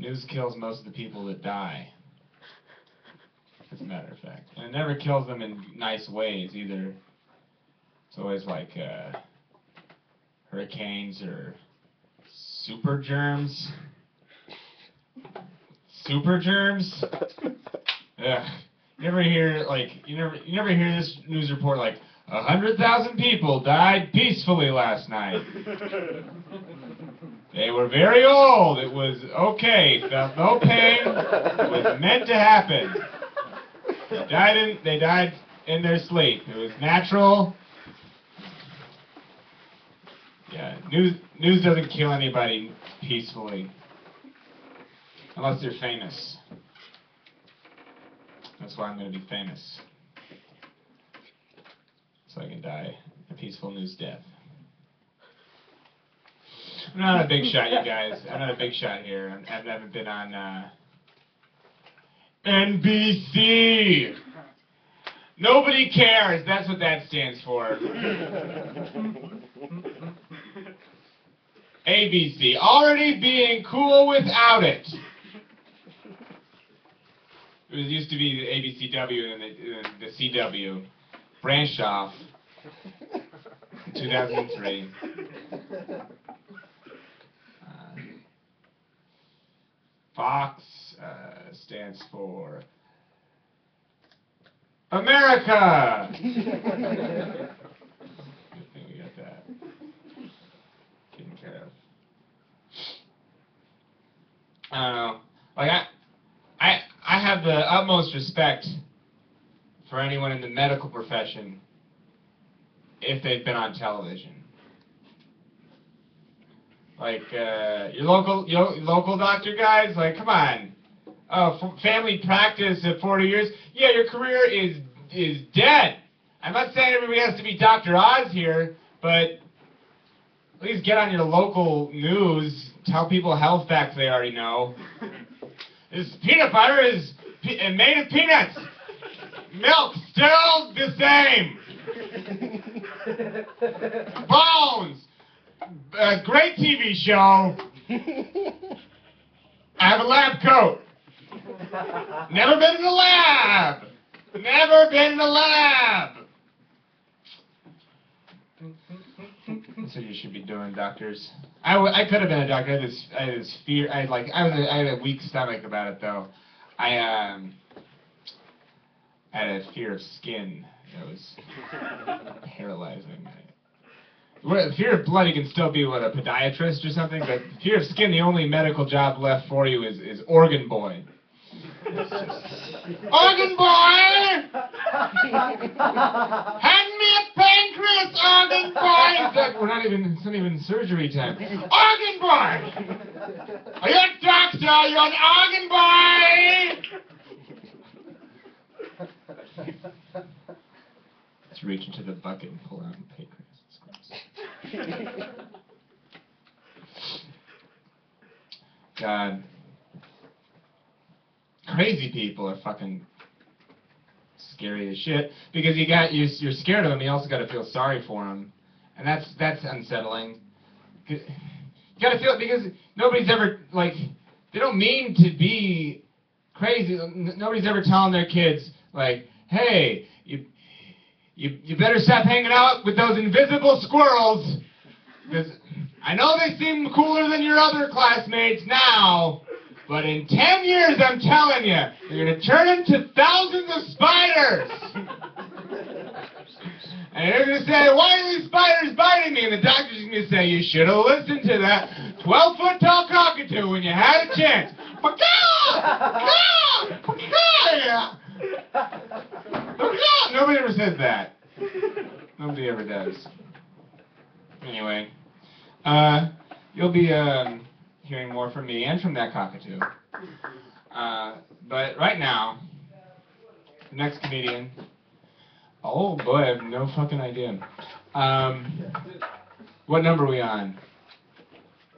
S7: News kills most of the people that die. As a matter of fact. And it never kills them in nice ways either. It's always like hurricanes or super germs. Super germs? Ugh. You never hear this news report like 100,000 people died peacefully last night. They were very old. It was okay. Felt no pain. It was meant to happen. They died in their sleep. It was natural. Yeah, news doesn't kill anybody peacefully. Unless they're famous. That's why I'm going to be famous. So I can die a peaceful news death. I'm not a big shot, you guys. I'm not a big shot here. I haven't been on NBC. Nobody cares. That's what that stands for. ABC. Already being cool without it. It used to be the ABCW and then the CW branched off in 2003. Fox stands for America. Good thing we got that taken care of. I don't know. Like I have the utmost respect for anyone in the medical profession if they've been on television. Like your local doctor guys, like come on, family practice at 40 years. Yeah, your career is dead. I'm not saying everybody has to be Dr. Oz here, but at least get on your local news. Tell people health facts they already know. This peanut butter is made of peanuts. Milk still the same. Bones. A great TV show. I have a lab coat. Never been in the lab. Never been in the lab. That's what you should be doing, doctors. I could have been a doctor. I had this fear. I had a weak stomach about it though. I had a fear of skin that was paralyzing. Fear of blood, you can still be a podiatrist or something, but fear of skin, the only medical job left for you is organ boy. Organ boy! Hand me a pancreas, organ boy! It's not even surgery time. Organ boy! Are you a doctor? You're an organ boy! Let's reach into the bucket and pull out a pancreas. God. Crazy people are fucking scary as shit because you're scared of them. You also got to feel sorry for them, and that's unsettling. You got to feel it because nobody's ever they don't mean to be crazy. Nobody's ever telling their kids like, hey, you better stop hanging out with those invisible squirrels because I know they seem cooler than your other classmates now. But in 10 years, I'm telling you, you're going to turn into thousands of spiders. And you're going to say, why are these spiders biting me? And the doctor's going to say, you should have listened to that 12-foot tall cockatoo when you had a chance. Nobody ever says that. Nobody ever does. Anyway, you'll be hearing more from me and from that cockatoo. But right now, the next comedian, oh boy, I have no fucking idea. What number are we on?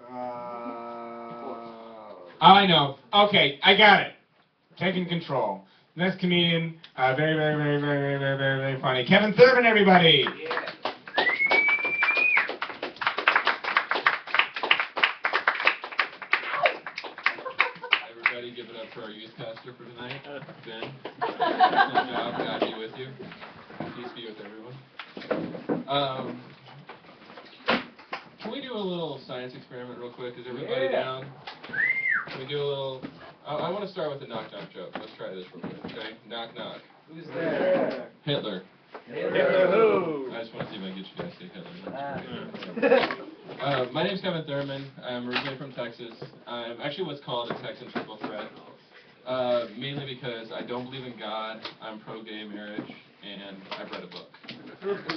S7: Oh, I know. Okay, I got it. Taking control. Next comedian, very, very, very, very, very, very, very, very funny. Kevin Thurman, everybody. Yeah.
S9: everybody give it up for our youth pastor for tonight, Ben. Excellent job. God be with you. Peace be with everyone. Can we do a little science experiment real quick? Is everybody down? Can we do a little... I want to start with a knock-knock joke. Let's try this real quick, okay? Knock-knock.
S3: Who's there?
S9: Hitler.
S3: Hitler who?
S9: I just want to see if I can get you guys to say Hitler. My name's Kevin Thurman. I'm originally from Texas. I'm actually what's called a Texan triple threat. Mainly because I don't believe in God, I'm pro-gay marriage, and I've read a book.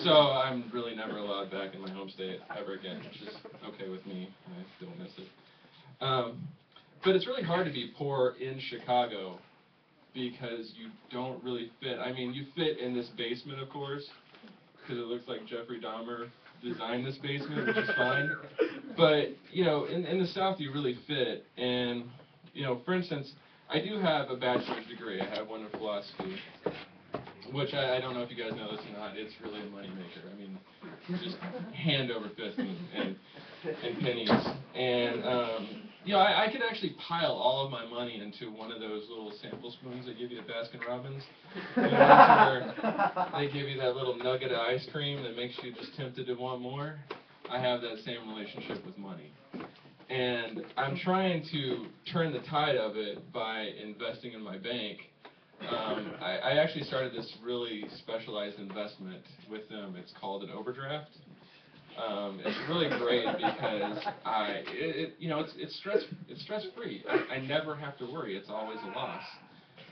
S9: So I'm really never allowed back in my home state ever again, which is okay with me. I don't miss it. But it's really hard to be poor in Chicago because you don't really fit. I mean, you fit in this basement, of course, because it looks like Jeffrey Dahmer designed this basement, which is fine. But, you know, in the South, you really fit. And, you know, for instance, I do have a bachelor's degree. I have one in philosophy, which I don't know if you guys know this or not. It's really a moneymaker. I mean, just hand over fist and pennies. And, you know, I could actually pile all of my money into one of those little sample spoons they give you at Baskin-Robbins. You know, where they give you that little nugget of ice cream that makes you just tempted to want more. I have that same relationship with money. And I'm trying to turn the tide of it by investing in my bank. I actually started this really specialized investment with them. It's called an overdraft. It's really great because you know, it's stress free. I never have to worry. It's always a loss,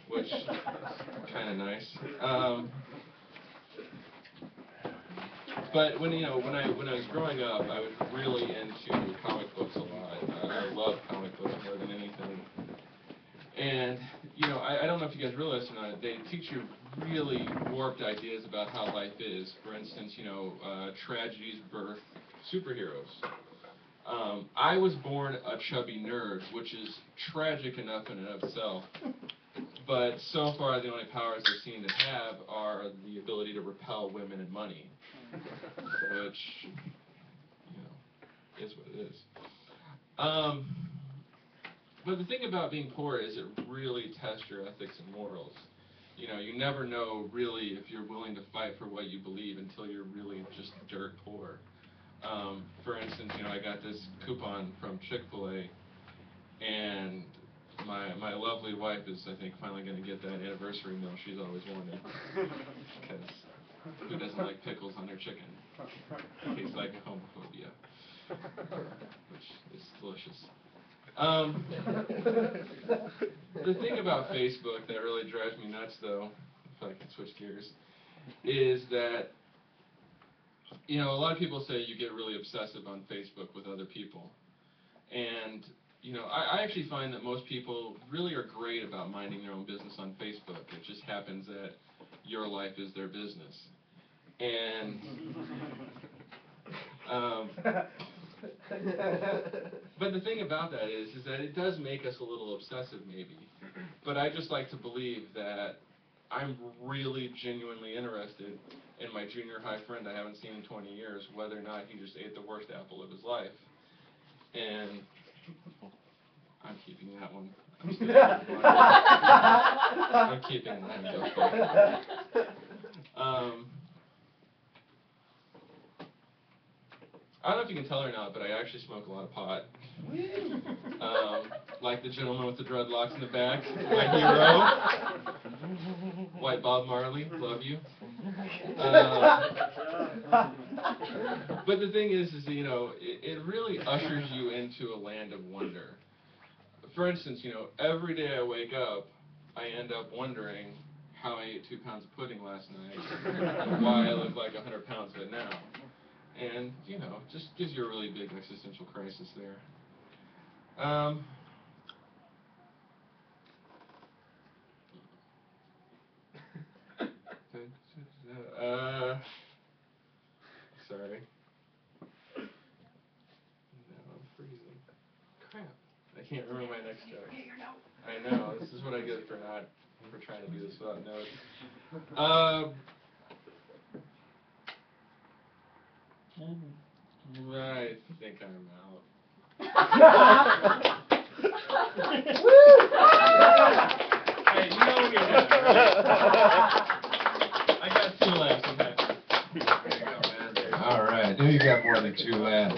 S9: which is kind of nice. But when I was growing up, I was really into comic books a lot. I love comic books more than anything. And, you know, I don't know if you guys realize or not, they teach you really warped ideas about how life is. For instance, you know, tragedies birth superheroes. I was born a chubby nerd, which is tragic enough in and of itself. But so far, the only powers they seem to have are the ability to repel women and money, which, you know, is what it is. But the thing about being poor is it really tests your ethics and morals. You know, you never know really if you're willing to fight for what you believe until you're really just dirt poor. For instance, you know, I got this coupon from Chick-fil-A, and my lovely wife is, I think, finally going to get that anniversary meal she's always wanted. Because who doesn't like pickles on their chicken? It tastes like homophobia, which is delicious. The thing about Facebook that really drives me nuts, though, if I can switch gears, is that, you know, a lot of people say you get really obsessive on Facebook with other people. And, you know, I actually find that most people really are great about minding their own business on Facebook. It just happens that your life is their business. And, but the thing about that is that it does make us a little obsessive, maybe. But I just like to believe that I'm really genuinely interested in my junior high friend I haven't seen in 20 years, whether or not he just ate the worst apple of his life. And I'm keeping that one. I'm keeping that one. I don't know if you can tell or not, but I actually smoke a lot of pot. Like the gentleman with the dreadlocks in the back, my hero. White Bob Marley, love you. But the thing is you know, it really ushers you into a land of wonder. For instance, you know, every day I wake up, I end up wondering how I ate 2 pounds of pudding last night and why I look like 100 pounds of it now. And, you know, just gives you a really big existential crisis there. Sorry. Now I'm freezing. Crap. I can't remember my next joke. I know. This is what I get for trying to do this without notes. I think I'm out.
S7: two lads.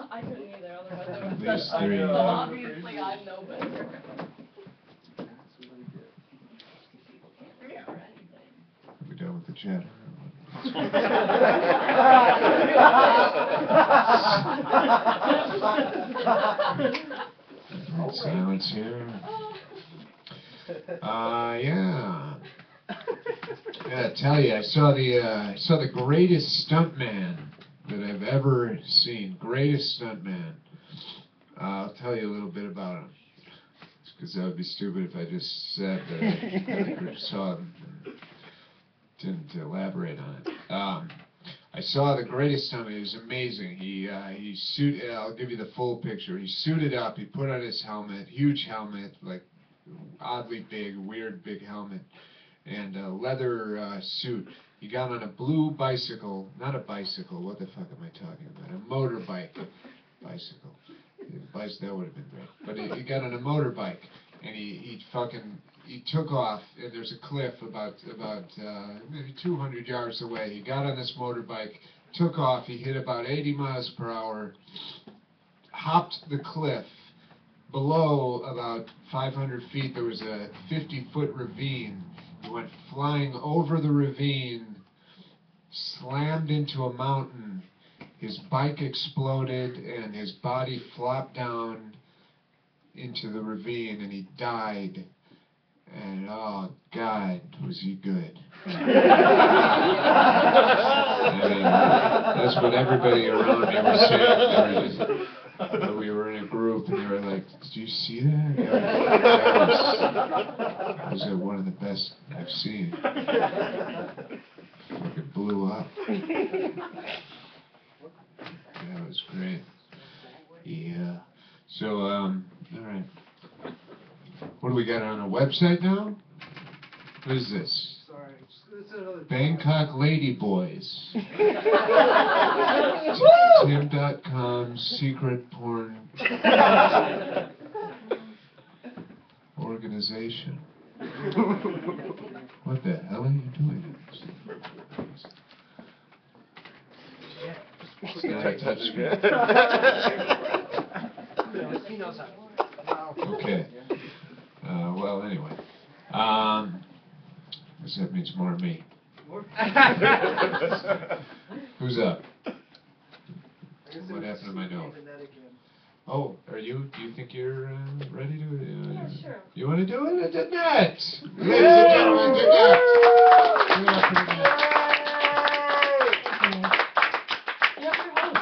S4: I couldn't either, otherwise I would
S7: These
S4: have
S7: three.
S4: said, so obviously I know better.
S7: Are we done with the chatter? Silence here. Yeah. I gotta tell you, I saw the greatest stuntman that I've ever seen. Greatest stuntman. I'll tell you a little bit about him. Because that would be stupid if I just said that I saw him and didn't elaborate on it. I saw the greatest stuntman. He was amazing. He suited. I'll give you the full picture. He suited up. He put on his helmet, huge helmet, like oddly big, weird big helmet, and a leather suit. He got on a blue bicycle, not a bicycle. What the fuck am I talking about? A motorbike, bicycle. That would have been great. But he got on a motorbike, and he took off. And there's a cliff about maybe 200 yards away. He got on this motorbike, took off. He hit about 80 miles per hour, hopped the cliff. Below about 500 feet, there was a 50-foot ravine. He went flying over the ravine, slammed into a mountain. His bike exploded, and his body flopped down into the ravine, and he died. And oh, God, was he good. I mean, that's what everybody around me was saying. We were in a group, and they were like, "Did you see that? That was one of the best I've seen." It blew up. That was great. Yeah. So, all right. What do we got on a website now? What is this? Bangkok Ladyboys. Tim.com secret porn organization. What the hell are you doing? It's not a touch screen. Okay. Well, anyway. I guess that means more of me. Who's up? What happened to my note? Oh, are you? Do you think you're ready to?
S4: Yeah, sure.
S7: You want to do it? Annette! Ladies and gentlemen, Annette!
S10: You're your host.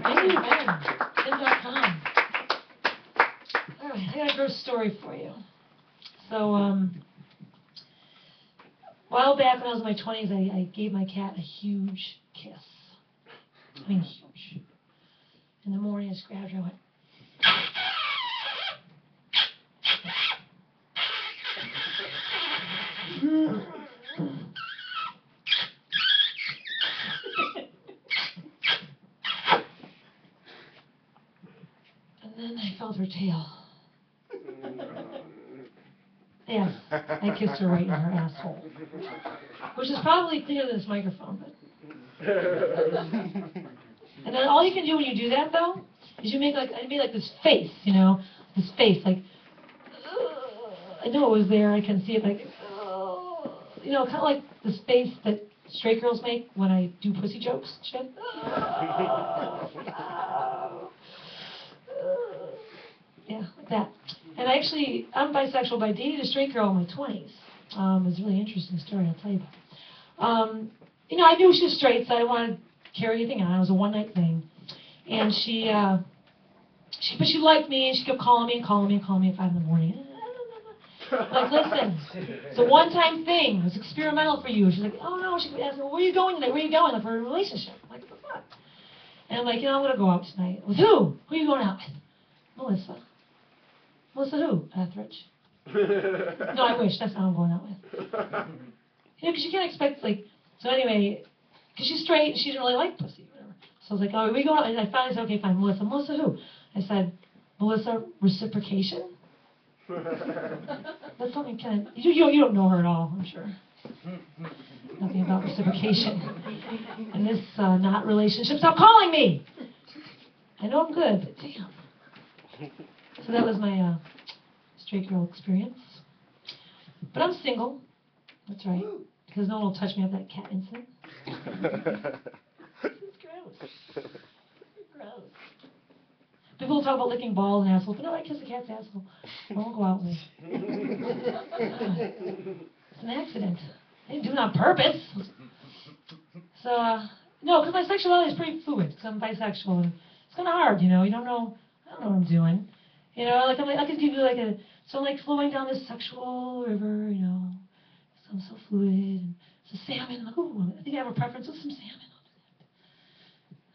S10: E11, Tim.com. All right, I got a gross story for you. So, a while back when I was in my 20s, I gave my cat a huge kiss. I mean, huge. In the morning, I just grabbed her and went. And then I felt her tail. Yes, I kissed her right in her asshole. Which is probably clearer than this microphone, but. And then all you can do when you do that, though, is you make like, I made like this face, you know, this face, like, I know it was there, I can see it, like, you know, kind of like this face that straight girls make when I do pussy jokes, shit. Yeah, like that. And actually, I'm bisexual, but I dated a straight girl in my 20s. It's a really interesting story, I'll tell you about. You know, I knew she was straight, so I didn't want to carry anything on. It was a one-night thing. And but she liked me, and she kept calling me at 5 in the morning. Like, listen, it's a one-time thing. It was experimental for you. She's like, oh, no. She asked me, well, where are you going today? Where are you going? Like, for a relationship. I'm like, what the fuck? And I'm like, you know, I'm going to go out tonight. With who? Who are you going out with? Melissa. Melissa who? Etheridge. No, I wish. That's not who I'm going out with. You know, because you can't expect, like, so anyway, because she's straight, and she didn't really like pussy, whatever. So I was like, oh, are we going out? And I finally said, okay, fine, Melissa. Melissa who? I said, Melissa Reciprocation. That's something kind of, you don't know her at all, I'm sure. Nothing about reciprocation. And this not relationship, stop calling me! I know I'm good, but damn. So that was my straight girl experience. But I'm single. That's right. Because no one will touch me after that cat incident. It's gross. Gross. People talk about licking balls and assholes, but no, I kiss a cat's asshole. I won't go out with it. It's an accident. I didn't do it on purpose. So, no, because my sexuality is pretty fluid, because I'm bisexual, and it's kind of hard, you know, I don't know what I'm doing. You know, like, I could give you like so I'm like flowing down this sexual river, you know, so I'm so fluid, and it's a salmon, I'm like, ooh, I think I have a preference with some salmon.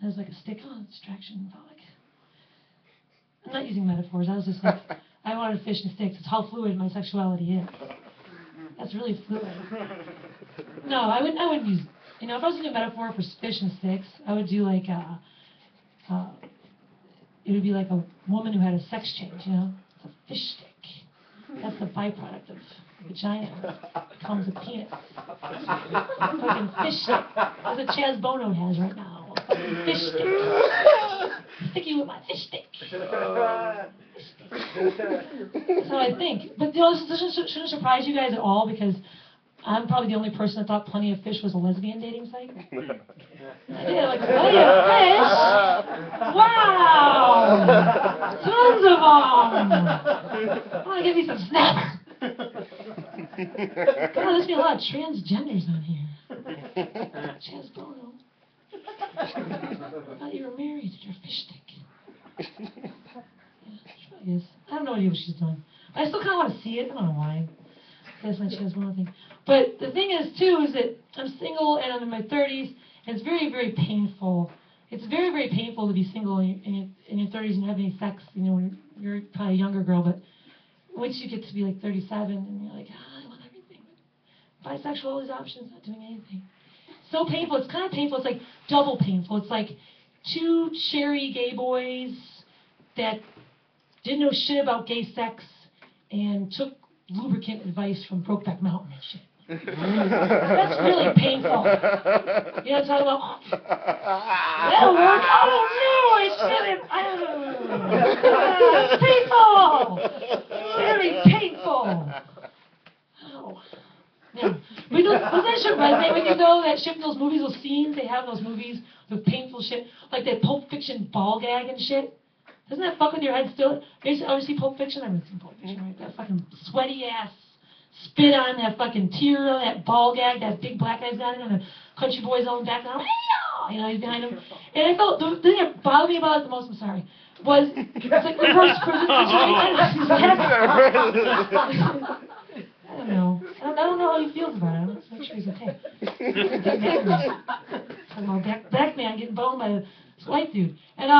S10: There's like a stick, distraction, like, I'm not using metaphors, I was just like, I wanted fish and sticks, it's how fluid my sexuality is. That's really fluid. No, I wouldn't use, you know, if I was using a metaphor for fish and sticks, I would do like, it would be like a woman who had a sex change, you know? It's a fish stick. That's the byproduct of vagina. It becomes a penis. Fucking fish stick. That's what Chaz Bono has right now. A fucking fish stick. Stick you with my fish stick. That's how I think. But you know, this shouldn't surprise you guys at all, because I'm probably the only person that thought Plenty of Fish was a lesbian dating site. I did, like, Plenty of Fish? Wow! Tons of them! I want to give me some snapper. God, there's been a lot of transgenders on here. Chaz Bono. I thought you were married to your fish stick. Yeah, she probably is. I have no idea what she's doing. I still kind of want to see it. I don't know why. That's not Chaz Bono thing. But the thing is, too, is that I'm single and I'm in my 30s, and it's very, very painful. It's very, very painful to be single in your 30s and not have any sex, you know, when you're probably a younger girl, but once you get to be like 37 and you're like, I want everything. Bisexual, all these options, not doing anything. So painful. It's kind of painful. It's like double painful. It's like two cherry gay boys that didn't know shit about gay sex and took lubricant advice from Brokeback Mountain and shit. That's really painful. You know what I'm talking about? That'll work. Oh no, I shouldn't. That's painful. Very painful. Oh. Yeah. But doesn't that shit resonate with you though? That shit, those movies, those scenes, they have those movies with painful shit, like that Pulp Fiction ball gag and shit. Doesn't that fuck with your head still? You ever see Pulp Fiction? I haven't seen Pulp Fiction, right? That fucking sweaty ass spit on that fucking tear on that ball gag, that big black guy's got it, and the country boys all in the background, you know, he's behind him. And I felt, the thing that bothered me about it the most, I'm sorry, was, it's like reverse prison situation. I don't know. I don't know how he feels about it. Let's make sure he's okay. Talking about black man getting boned by this white dude. And,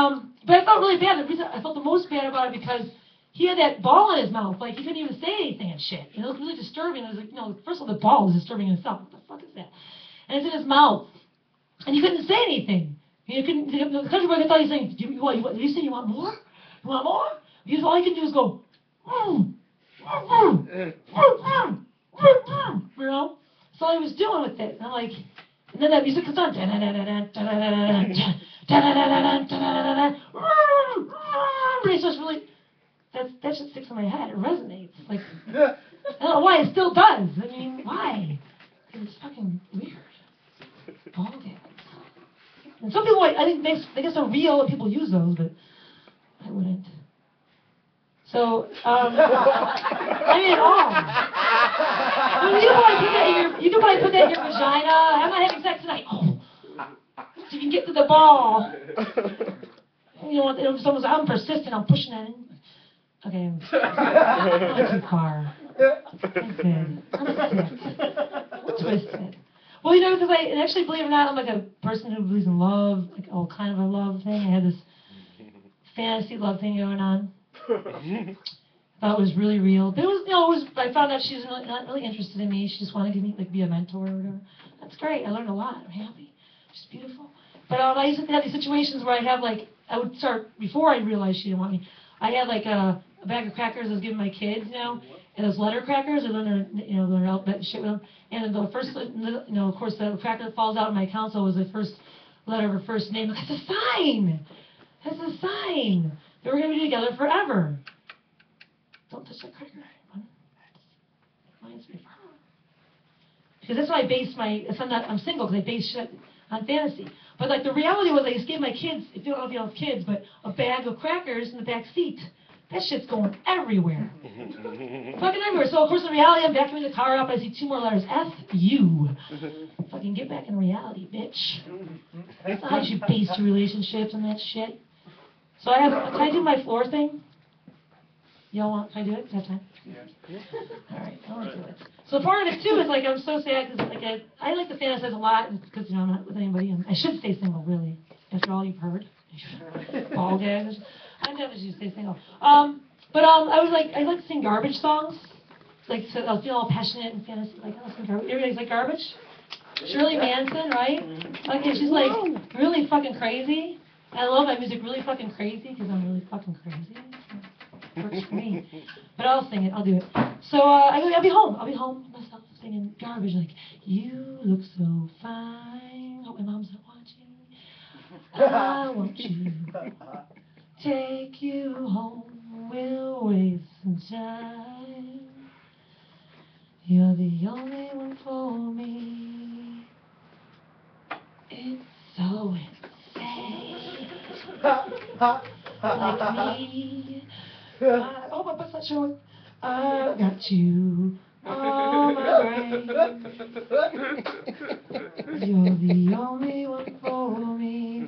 S10: but I felt really bad. The reason I felt the most bad about it because he had that ball in his mouth. Like, he couldn't even say anything and shit. It was really disturbing. It was like, you know, first of all, the ball was disturbing in itself. What the fuck is that? And it's in his mouth. And he couldn't say anything. He couldn't, the country boy thought he was saying, did you say you want more? You want more? Because all he could do was go, you know? That's all he was doing with it. And I'm like, and then that music comes on. And it's just really, that just sticks in my head. It resonates. Like, I don't know why it still does. I mean, why? Because it's fucking weird. Ball gags. And some people, I think, they guess they're real and people use those, but I wouldn't. So, I mean, at all. I mean, you can probably put that in your vagina. I'm not having sex tonight. Oh. So you can get to the ball. You know, if someone's, I'm persistent, I'm pushing that in. Okay, not too far. I'm good. I'm sick. Twisted. Well, you know, because and actually, believe it or not, I'm like a person who believes in love, like, oh, kind of a love thing. I had this fantasy love thing going on. Thought it was really real. But it was, you know, I found out she was not really interested in me. She just wanted to be a mentor or whatever. That's great. I learned a lot. I'm happy. She's beautiful. But I used to have these situations where I would start, before I realized she didn't want me, I had like a bag of crackers I was giving my kids, and those letter crackers, and then they're alphabet and shit with them. And the first, of course, the cracker that falls out of my console was the first letter of her first name. That's a sign. That's a sign that we're gonna be together forever. Don't touch that cracker, anyone. That reminds me of her. Because that's why I base I'm single because I base shit on fantasy. But like the reality was I just gave my kids, if you don't know if you have kids, but a bag of crackers in the back seat. That shit's going everywhere. Fucking everywhere. So of course in reality I'm backing the car up, I see 2 more letters. F you. Fucking get back in reality, bitch. That's not how you should base your relationships and that shit. So can I do my floor thing? Y'all want, can I do it? Do I have time? Yeah. Alright, I want to do it. So part of it too is like I'm so sad because like I like to fantasize a lot because I'm not with anybody and I should stay single really after all you've heard. Ball gags. I never should stay single. But I was like I like to sing garbage songs. Like so I was feeling all passionate and fantasy like I listen to garbage. Everybody's like garbage. Shirley Manson, right? Okay, she's like really fucking crazy. I love my music really fucking crazy because I'm really fucking crazy. Works for me. But I'll sing it. I'll do it. So I'll be home. I'll be home myself singing garbage like, you look so fine. Hope my mom's not watching. I want you. Take you home. We'll waste some time. You're the only one for me. It's so insane. Like me. Oh, my butt's not showing. I've got you on my brain. You're the only one for me,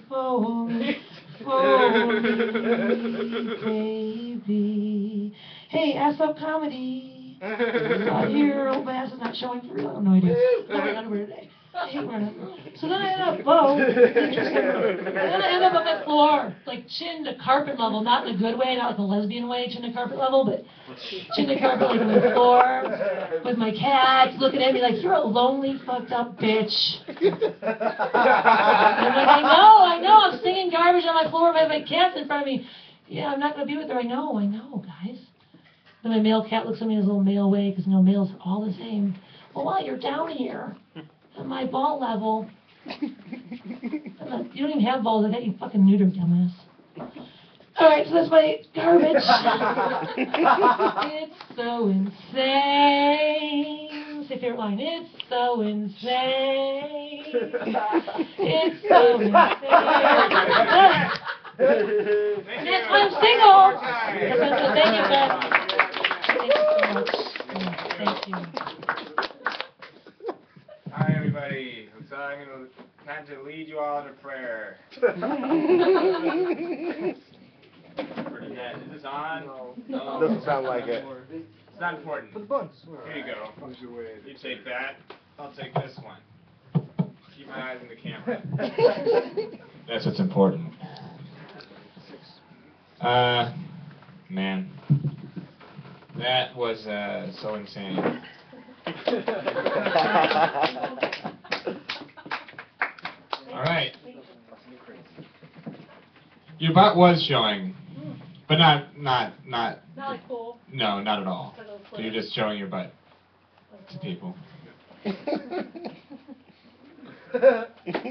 S10: baby. Hey, ass up comedy. Here, old ass is not showing for real. I have no idea. I'm wearing underwear today. I hate wearing underwear. So then I end up, then I end up on my floor, like chin to carpet level, not in a good way, not like a lesbian way, chin to carpet level, but chin to carpet like on the floor, with my cats looking at me like, you're a lonely, fucked up bitch. And I'm like, I know, I'm singing garbage on my floor with my cats in front of me. Yeah, I'm not going to be with her, I know, guys. Then my male cat looks at me in his little male way, because males are all the same. Well, while you're down here, at my ball level, you don't even have balls, I got you fucking neutered, dumbass. Alright, so that's my garbage. It's so insane. Say favorite line. It's so insane. It's so insane. That's why I'm single. Thank you, guys. Thank you so much. Thank you.
S11: Hi, everybody. So I'm going to time to lead you all in a prayer. Is this on? No.
S3: Doesn't sound like it.
S11: It's not important. Here you go. You take that. I'll take this one. Keep my eyes on the camera.
S7: That's what's important. Man. That was so insane. All right. Your butt was showing, but not.
S10: Not like cool.
S7: No, not at all. You're just showing your butt to people.
S10: I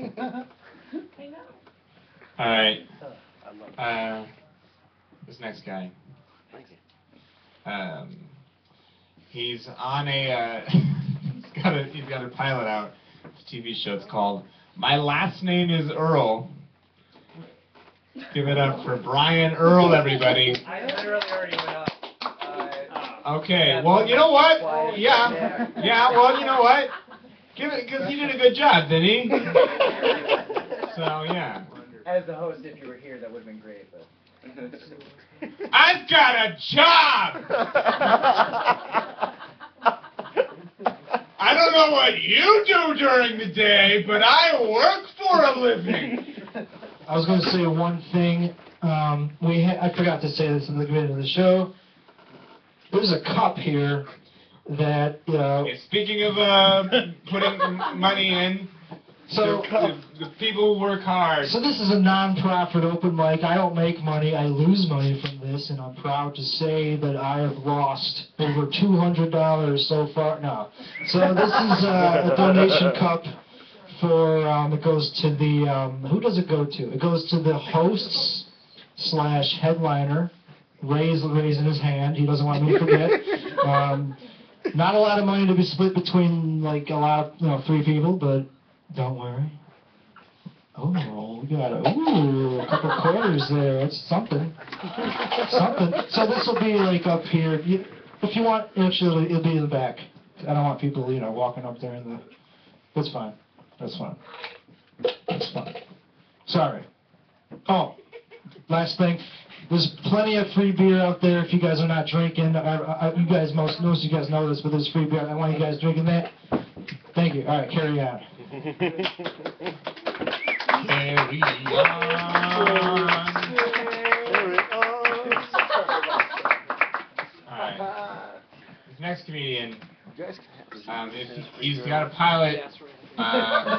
S10: know.
S7: All right. This next guy. He's on a. He's got a pilot out. It's a TV show. It's called My Last Name Is Earl. Give it up for Brian Earl, everybody.
S11: I literally already went up.
S7: Okay, well, you know what? Yeah, well, you know what? Give it, because he did a good job, didn't he? So, yeah.
S12: As the host, if you were here, that would have been great, but...
S7: I've got a job! I don't know what you do during the day, but I work for a living.
S1: I was going to say one thing. I forgot to say this in the beginning of the show. There's a cup here that,
S7: Speaking of putting money in,
S1: So,
S11: the people who work hard.
S1: So this is a non-profit open mic. I don't make money. I lose money from this, and I'm proud to say that I have lost over $200 so far. No. So this is a donation cup for, it goes to the, who does it go to? It goes to the hosts / headliner. Ray's raising his hand. He doesn't want me to forget. Not a lot of money to be split between, like, a lot of, 3 people, but don't worry. Oh, we got a couple quarters there. That's something. Something. So this will be like up here. If you want, actually, it'll be in the back. I don't want people, walking up there in the. That's fine. That's fine. That's fine. Sorry. Oh, last thing. There's plenty of free beer out there if you guys are not drinking. You guys, most of you guys know this, but there's free beer. I want you guys drinking that. Thank you. All right, carry on.
S11: Carry Alright. This next comedian, he's got a pilot on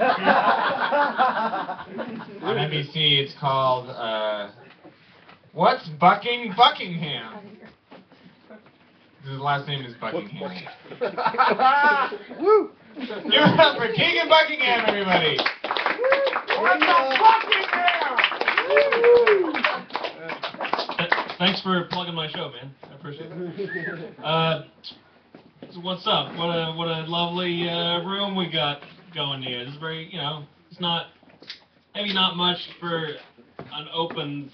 S11: NBC. It's called What's Bucking Buckingham? His last name is Buckingham. Woo! Give it up for Keegan Buckingham, everybody! What's up, Buckingham?
S9: Thanks for plugging my show, man. I appreciate it. So what's up? What a lovely room we got going here. This is very, it's not maybe not much for an open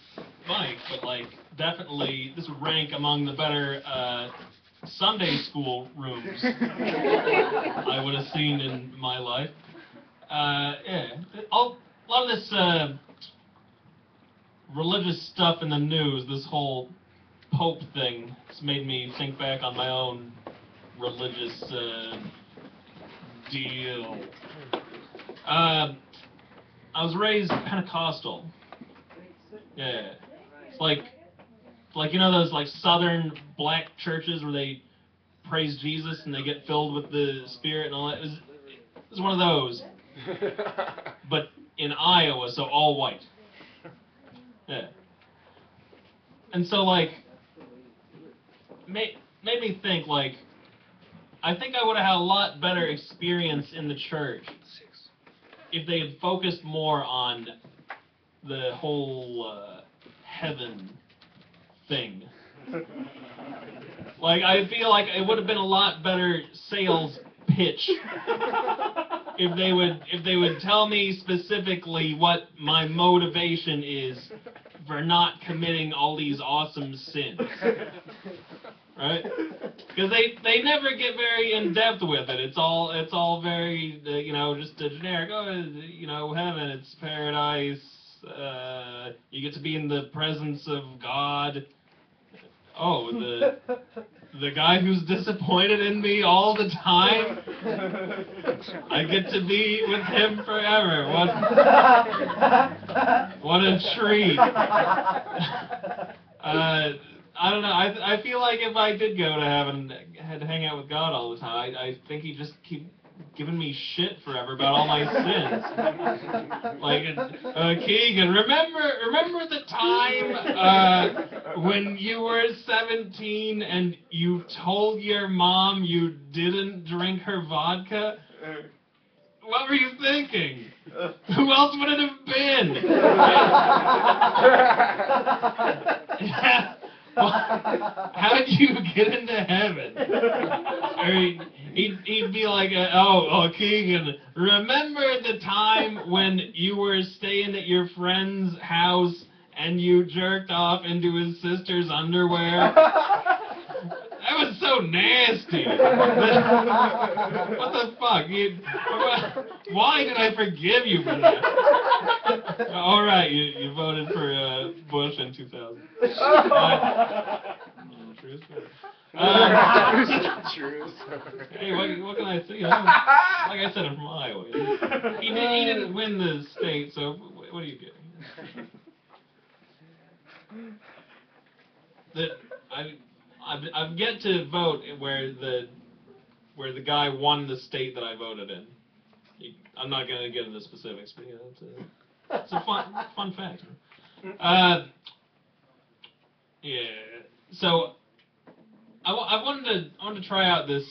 S9: mic, but like definitely this would rank among the better Sunday school rooms I would have seen in my life. Yeah, a lot of this religious stuff in the news, this whole Pope thing, has made me think back on my own religious deal. I was raised Pentecostal. Yeah, it's like those like southern black churches where they praise Jesus and they get filled with the Spirit and all that. It was one of those, but in Iowa, so all white. Yeah. And so, like, made me think, like, I think I would have had a lot better experience in the church if they had focused more on the whole heaven thing. Like, I feel like it would have been a lot better sales pitch if they would tell me specifically what my motivation is for not committing all these awesome sins, right? Because they never get very in depth with it. It's all very just a generic. Oh, heaven, it's paradise. You get to be in the presence of God. Oh, the guy who's disappointed in me all the time, I get to be with him forever. What a treat. I don't know. I feel like if I did go to heaven and had to hang out with God all the time, I think he'd just keep giving me shit forever about all my sins. Like, Keegan, remember the time when you were 17 and you told your mom you didn't drink her vodka? What were you thinking? Who else would it have been? How did you get into heaven? Or he'd be like, oh, Keegan, remember the time when you were staying at your friend's house and you jerked off into his sister's underwear? That was so nasty. What the fuck? Why did I forgive you for that? All right, you voted for Bush in 2000. True story.
S3: True story.
S9: Hey, what can I say? Like I said, I'm from Iowa. He didn't win the state, so what are you getting? I've yet to vote where the guy won the state that I voted in. I'm not gonna get into specifics, but yeah, it's a fun fact. Yeah. So I wanted to try out this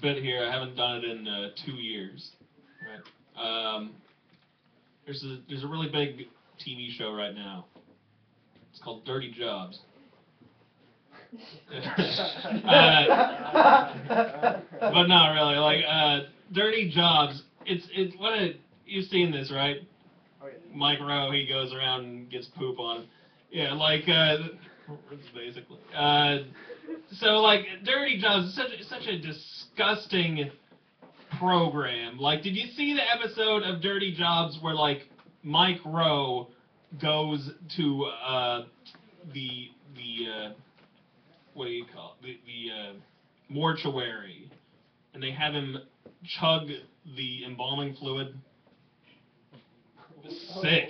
S9: bit here. I haven't done it in 2 years. Right. There's a really big TV show right now. It's called Dirty Jobs. But not really. Like Dirty Jobs. It's you've seen this, right?
S12: Oh, yeah.
S9: Mike Rowe, he goes around and gets poop on him. Yeah, like it's basically. So like Dirty Jobs is such a disgusting program. Like, did you see the episode of Dirty Jobs where like Mike Rowe goes to the what do you call it? the mortuary, and they have him chug the embalming fluid? Sick.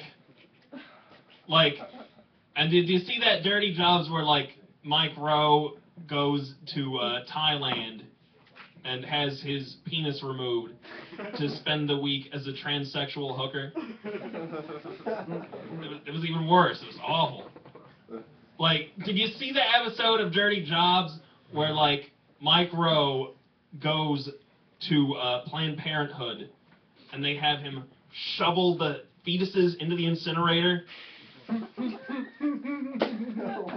S9: Like, and did you see that Dirty Jobs where like Mike Rowe goes to Thailand and has his penis removed to spend the week as a transsexual hooker? It was even worse. It was awful. Like, did you see the episode of Dirty Jobs where like Mike Rowe goes to Planned Parenthood and they have him shovel the fetuses into the incinerator?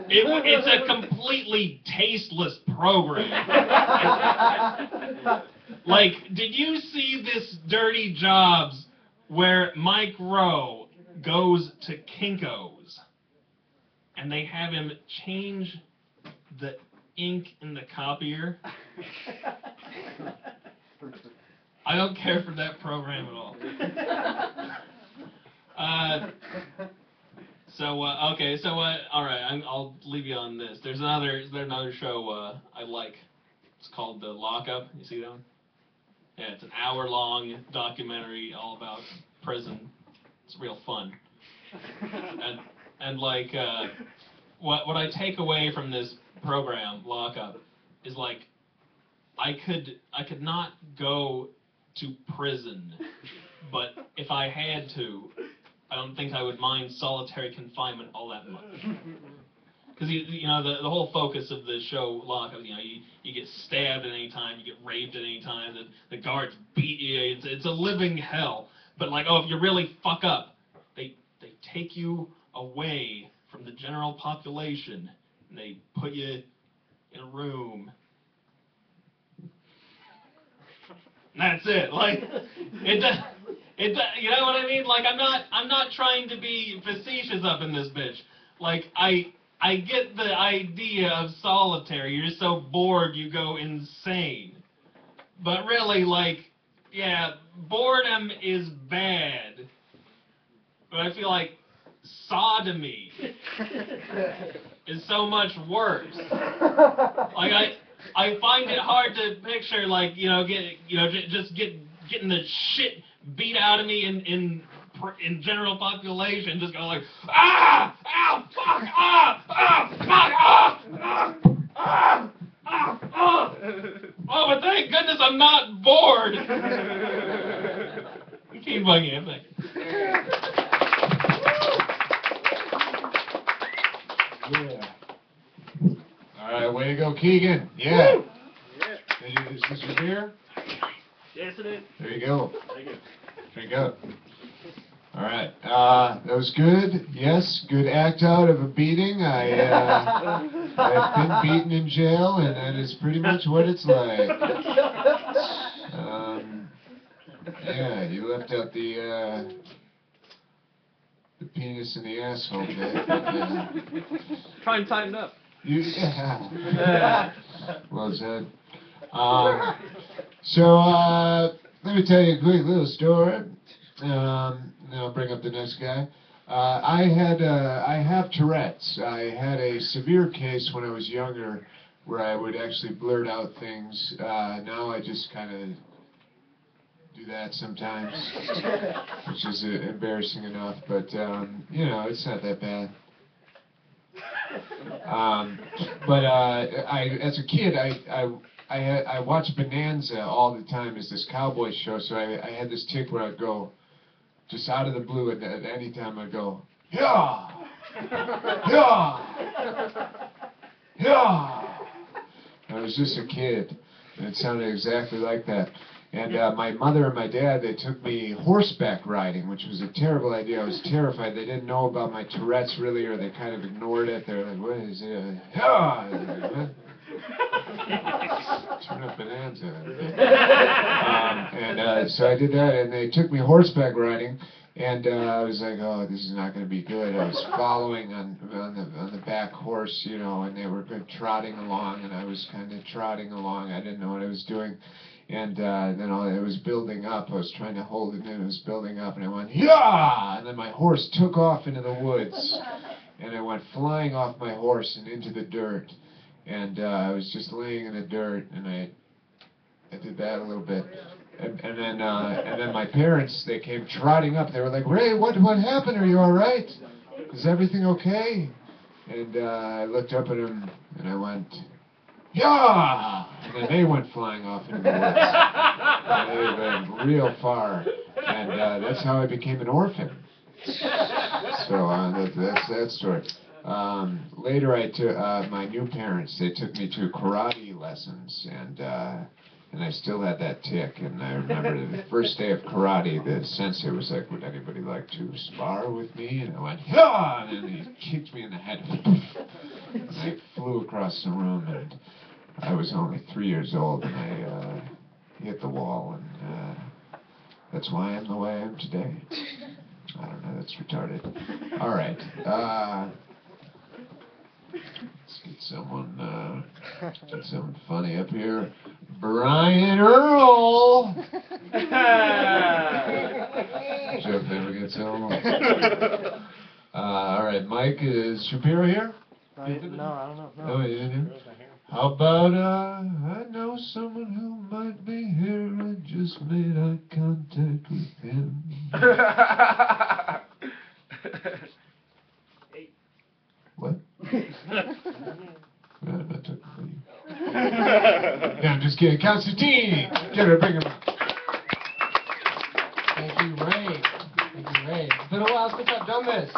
S9: It's a completely tasteless program. Like, did you see this Dirty Jobs where Mike Rowe goes to Kinko's and they have him change the ink in the copier? I don't care for that program at all. Okay, so all right, I'll leave you on this. There's another show I like. It's called The Lockup. You see that one? Yeah, it's an hour-long documentary all about prison. It's real fun. And like what I take away from this program, Lockup, is like I could not go to prison, but if I had to, I don't think I would mind solitary confinement all that much. Because you know the whole focus of the show Lockup, you know, you get stabbed at any time, you get raped at any time, the guards beat you, it's a living hell. But like, oh, if you really fuck up, they take you away from the general population and they put you in a room. And that's it. Like you know what I mean? Like I'm not trying to be facetious up in this bitch. Like I get the idea of solitary. You're so bored you go insane. But really, like, yeah, boredom is bad. But I feel like sodomy is so much worse. Like I find it hard to picture, like, just getting the shit beat out of me in general population, just going like, ah, ow, fuck, ah, fuck, ah, ah, ah, ah, ah. Oh, but thank goodness I'm not bored. Keep bugging it, thank you.
S7: Yeah. All right, way to go, Keegan. Yeah. Is this your beer?
S11: Yes, it is.
S7: There you go.
S11: Thank you.
S7: Drink up. All right. That was good. Yes, good act out of a beating. I've been beaten in jail, and that is pretty much what it's like. Yeah, you left out the penis and the asshole bit.
S11: Try and tighten up.
S7: Yeah. Well said. Let me tell you a quick little story. Then I'll bring up the next guy. I have Tourette's. I had a severe case when I was younger where I would actually blurt out things. Now I just kind of do that sometimes, which is embarrassing enough, but it's not that bad. As a kid, I watched Bonanza all the time as this cowboy show, so I had this tick where I'd go, just out of the blue at any time I'd go, yeah, yeah, yeah. I was just a kid, and it sounded exactly like that. And my mother and my dad, they took me horseback riding, which was a terrible idea. I was terrified. They didn't know about my Tourette's really, or they kind of ignored it. They were like, what is it? Yeah! Turn up Bonanza. So I did that, and they took me horseback riding, and I was like, oh, this is not going to be good. I was following on the back horse, you know, and they were good trotting along, and I was kind of trotting along. I didn't know what I was doing. And then it was building up. I was trying to hold it in. It was building up, and I went, yeah! And then my horse took off into the woods, and I went flying off my horse and into the dirt. And I was just laying in the dirt, and I did that a little bit. And then my parents, they came trotting up. They were like, Ray, what happened? Are you all right? Is everything okay? And I looked up at him, and I went, yeah! And then they went flying off into the woods. And they went real far. And that's how I became an orphan. So that's that story. Later, I took my new parents. They took me to karate lessons, and I still had that tick. And I remember the first day of karate, the sensei was like, "Would anybody like to spar with me?" And I went, "Yeah!" And then he kicked me in the head. And I flew across the room, and I was only 3 years old, and I hit the wall, and that's why I'm the way I am today. I don't know, that's retarded. All right. Let's get someone funny up here. Brian Earl! Joke never gets old. All right, Mike, is Shapiro here?
S12: No, I don't know.
S7: No, he didn't. How about, I know someone who might be here. I just made eye contact with him. What? No, I'm not talking about you. Yeah, I'm just kidding. Constantine! Get her, bring him up.
S13: Thank you, Ray. Thank you, Ray. It's been a while since I've done this.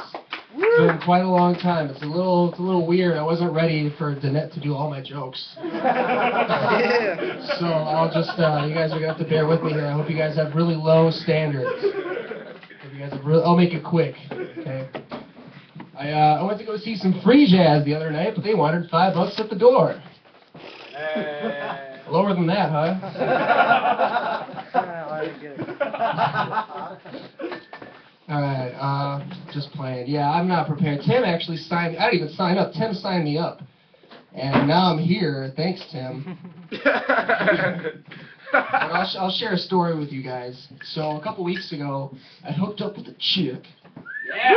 S13: It's been quite a long time. It's a little weird. I wasn't ready for Danette to do all my jokes. So I'll just, you guys are going to have to bear with me here. I hope you guys have really low standards. Hope you guys have I'll make it quick, okay? I went to go see some free jazz the other night, but they wanted $5 at the door. Lower than that, huh? Alright, just playing. Yeah, I'm not prepared. Tim actually signed me. I didn't even sign up. Tim signed me up. And now I'm here. Thanks, Tim. I'll share a story with you guys. So a couple weeks ago, I hooked up with a chick. Yeah!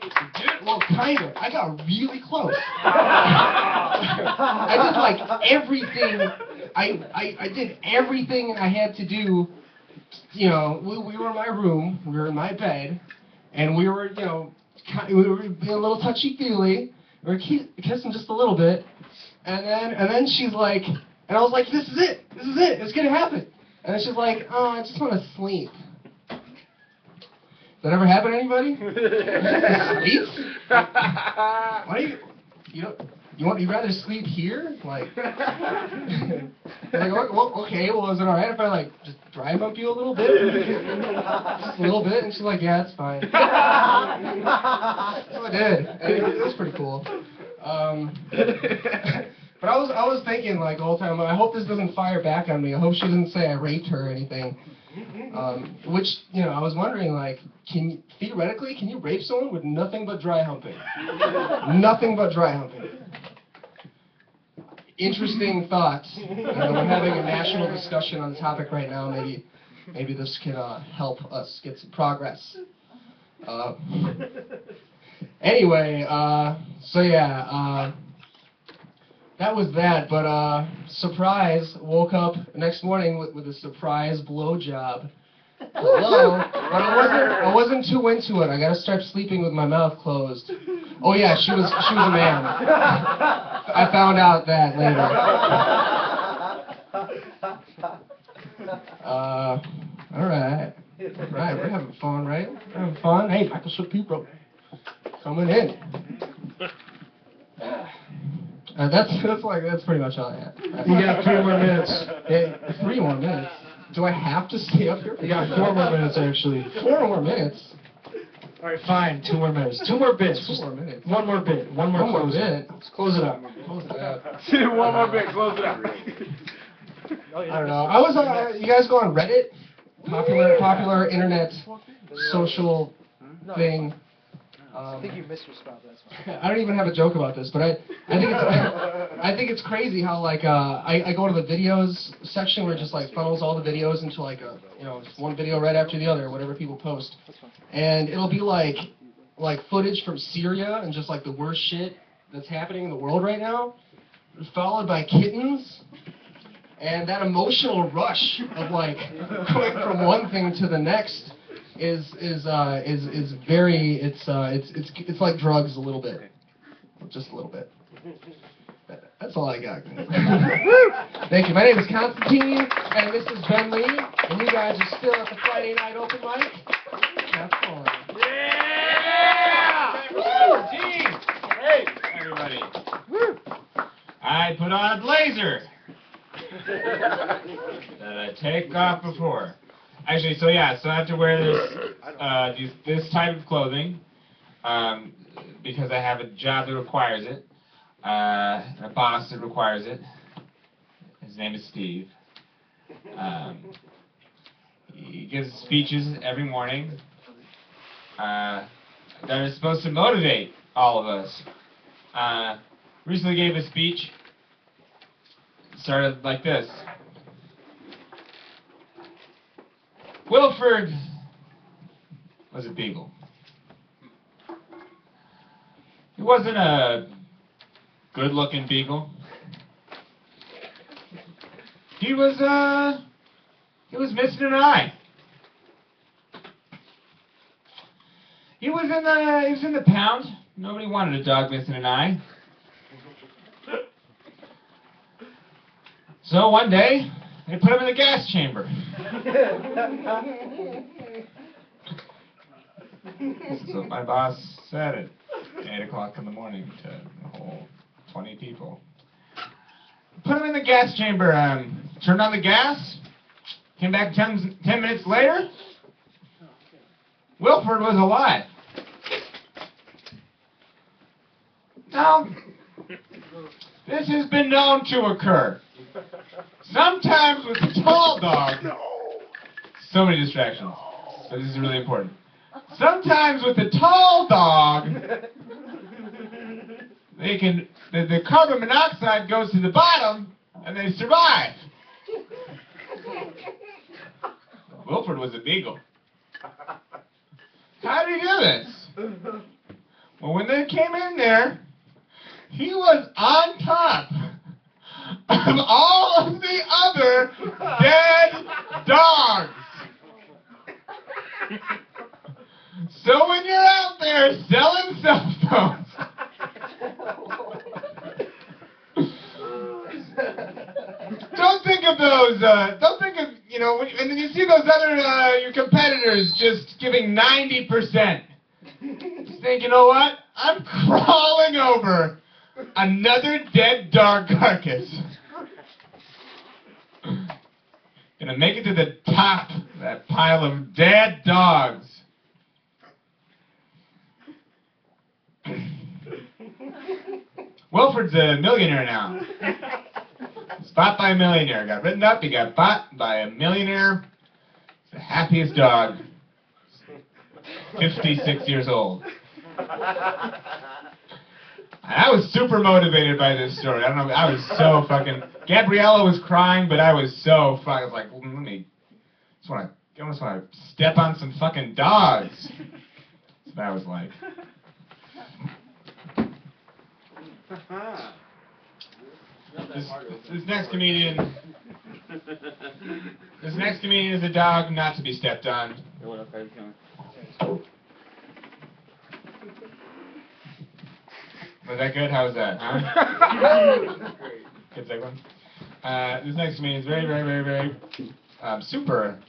S13: Dude, well, kind of. I got really close. I did like everything. I did everything I had to do. You know, we were in my room, we were in my bed, and we were, you know, we were being a little touchy-feely. We were kissing just a little bit, and then she's like, and I was like, this is it, it's gonna happen. And then she's like, oh, I just want to sleep. Does that ever happen to anybody? Sleep? Why you'd rather sleep here? Like, like, okay, well, is it alright if I, like, just dry bump you a little bit? Just a little bit? And she's like, yeah, it's fine. So I did. And it was pretty cool. But I was thinking, like, the whole time, I hope this doesn't fire back on me. I hope she doesn't say I raped her or anything. Which, you know, I was wondering, like, theoretically, can you rape someone with nothing but dry humping? Nothing but dry humping. Interesting thoughts. We're having a national discussion on the topic right now. Maybe this can help us get some progress. Anyway, so yeah, that was that. But surprise, woke up next morning with a surprise blowjob. Hello, but I wasn't too into it. I gotta start sleeping with my mouth closed. Oh yeah, she was a man. I found out that later. Alright. Right, we're having fun, right? We're having fun. Hey, Michael Shapiro. Coming in. That's pretty much all I have.
S1: You got 3 more minutes.
S13: Hey, 3 more minutes? Do I have to stay up here?
S1: You got 4 more minutes, actually.
S13: 4 more minutes?
S1: All right, fine. 2 more minutes. 2 more bits.
S13: 2 more minutes.
S1: 1 more bit. One more close
S13: bit.
S1: Let's close it out.
S13: Close it out.
S3: One more bit, close it out.
S13: I don't know. I was you guys go on Reddit? Popular internet social thing.
S12: I think you missed your spot, that's why.
S13: I don't even have a joke about this, but I think it's crazy how like I go to the videos section where it just like funnels all the videos into like a just one video right after the other, whatever people post, and it'll be like footage from Syria and just like the worst shit that's happening in the world right now, followed by kittens. And that emotional rush of like going from one thing to the next is very it's like drugs a little bit, just a little bit. That's all I got. Thank you. My name is Constantine, and this is Ben Lee, and you guys are still at the Friday night open mic. Have fun.
S11: Yeah! Team! Hey, everybody. I put on a blazer that I take off before. Actually, so I have to wear this type of clothing because I have a job that requires it, a boss that requires it. His name is Steve. He gives speeches every morning that are supposed to motivate all of us. Recently gave a speech. Started like this. Wilford was a beagle. He wasn't a good-looking beagle. He was missing an eye. He was in the pound. Nobody wanted a dog missing an eye. So one day, they put him in the gas chamber. So my boss said at 8 o'clock in the morning to the whole 20 people. Put him in the gas chamber, turned on the gas, came back 10 minutes later. Wilford was alive. Now, this has been known to occur. Sometimes with the tall dog, so many distractions, but this is really important. Sometimes with the tall dog, the carbon monoxide goes to the bottom and they survive. Wilford was a beagle. How did he do this? Well, when they came in there, he was on top of all of the other dead dogs. So when you're out there selling cell phones, don't think of those, and then you see those other, your competitors just giving 90%. Just think, you know what? I'm crawling over another dead dog carcass. Gonna make it to the top of that pile of dead dogs. Wilford's a millionaire now. He's bought by a millionaire. Got written up, he got bought by a millionaire. He's the happiest dog. 56 years old. I was super motivated by this story. I don't know, I was so fucking... Gabriella was crying, but I was so fucking... I was like, well, I almost want to step on some fucking dogs. That's what I was like. This next comedian is a dog not to be stepped on. Was that good? How was that? Huh? Good second one. This next comedian is very, very, very, very super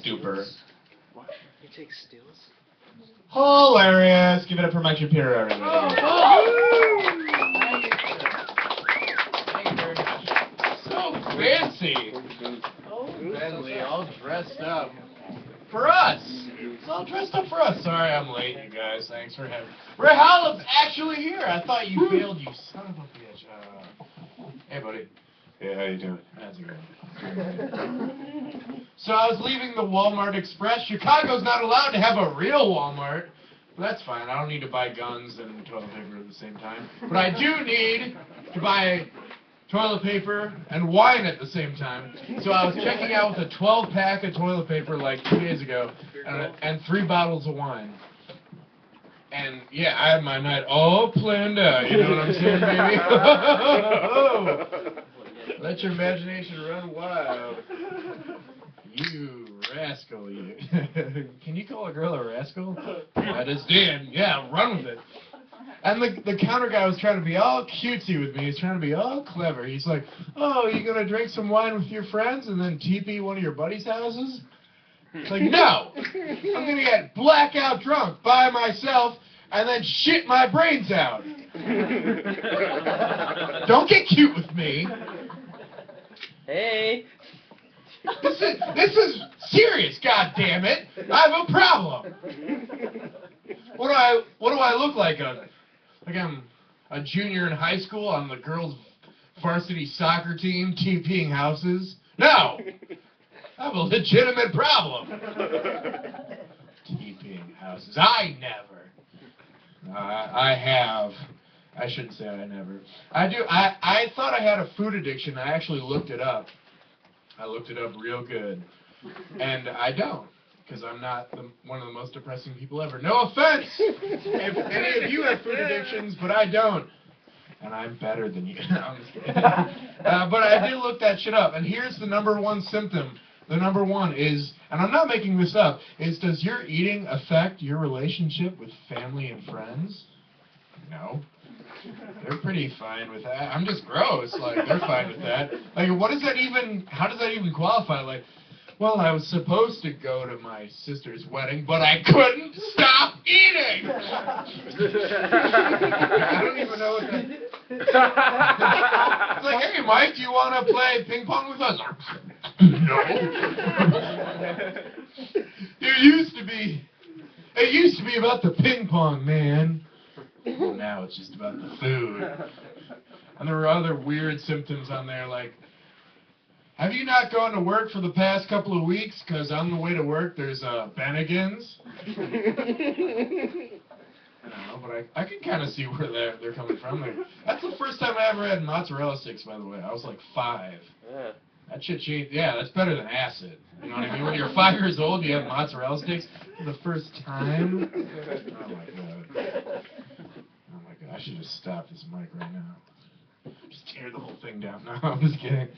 S11: duper
S12: He takes stills.
S11: hilarious. Give it up for Mike Shapiro, everybody. So fancy.
S5: Bentley, all dressed up.
S11: For us. It's all dressed up for us. Sorry I'm late, you guys. Thanks for having me. Rahal's actually here. I thought you failed, you son of a bitch. Hey, buddy. Hey, how you doing? How's it going? So I was leaving the Walmart Express. Chicago's not allowed to have a real Walmart. But that's fine. I don't need to buy guns and toilet paper at the same time. But I do need to buy toilet paper and wine at the same time. So I was checking out with a 12-pack of toilet paper like 2 days ago and 3 bottles of wine. And yeah, I had my night all planned out. You know what I'm saying, baby? Let your imagination run wild. You rascal, you. Can you call a girl a rascal? That is Dan. Yeah, run with it. And the counter guy was trying to be all cutesy with me. He's trying to be all clever. He's like, oh, you gonna drink some wine with your friends and then TP one of your buddies' houses? It's like, no! I'm gonna get blackout drunk by myself and then shit my brains out. Don't get cute with me.
S12: Hey.
S11: This is serious, goddammit. I have a problem. What do I look like? Like I'm a junior in high school on the girls' varsity soccer team, TPing houses? No! I have a legitimate problem. TPing houses. I never. I have. I shouldn't say I never. I do. I thought I had a food addiction. I actually looked it up. I looked it up real good. And I don't. Because I'm not one of the most depressing people ever. No offense if any of you have food addictions, but I don't. And I'm better than you. No, I'm just kidding. But I did look that shit up. And here's the #1 symptom. The #1 is, and I'm not making this up, is does your eating affect your relationship with family and friends? No. They're pretty fine with that. I'm just gross. Like, they're fine with that. Like, what does that even, how does that even qualify? Like, well, I was supposed to go to my sister's wedding, but I couldn't stop eating! I don't even know what that... It's like, hey, Mike, do you want to play ping pong with us? No. It used to be about the ping pong, man. Well, now it's just about the food. And there were other weird symptoms on there, like, have you not gone to work for the past couple of weeks? Because on the way to work, there's Bennigan's. I don't know, but I can kind of see where they're coming from. Like, that's the first time I ever had mozzarella sticks, by the way. I was like 5.
S12: Yeah.
S11: That shit changed. Yeah, that's better than acid. You know what I mean? When you're 5 years old, you have mozzarella sticks for the first time. Oh my god. Oh my god. I should just stop this mic right now. Just tear the whole thing down. No, I'm just kidding.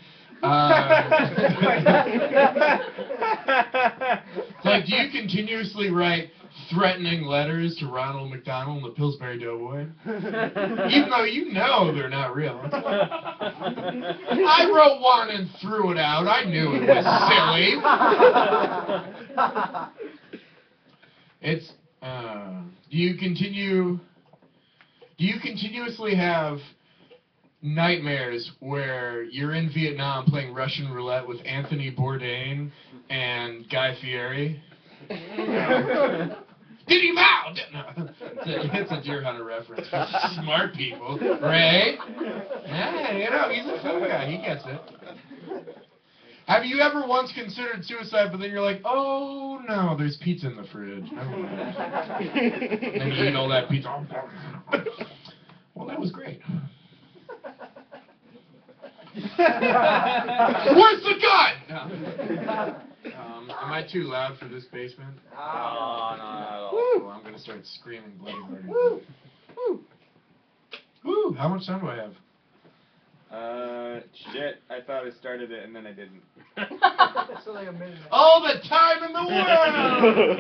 S11: Like, do you continuously write threatening letters to Ronald McDonald and the Pillsbury Doughboy? Even though you know they're not real. I wrote one and threw it out. I knew it was silly. It's, do you continuously have nightmares where you're in Vietnam playing Russian roulette with Anthony Bourdain and Guy Fieri? Did he Mao? No. It's a Deer Hunter reference for smart people. Ray? Yeah, you know, he's a film guy. He gets it. Have you ever once considered suicide, but then you're like, oh, no, there's pizza in the fridge. Never mind. And you eat all that pizza. Well, that was great. Where's the gun? No. Am I too loud for this basement?
S12: No.
S11: Well, I'm gonna start screaming bloody murder. Woo! Woo! How much time do I have?
S3: Shit. I thought I started it and then I didn't.
S12: So like a minute.
S11: All the time in the world!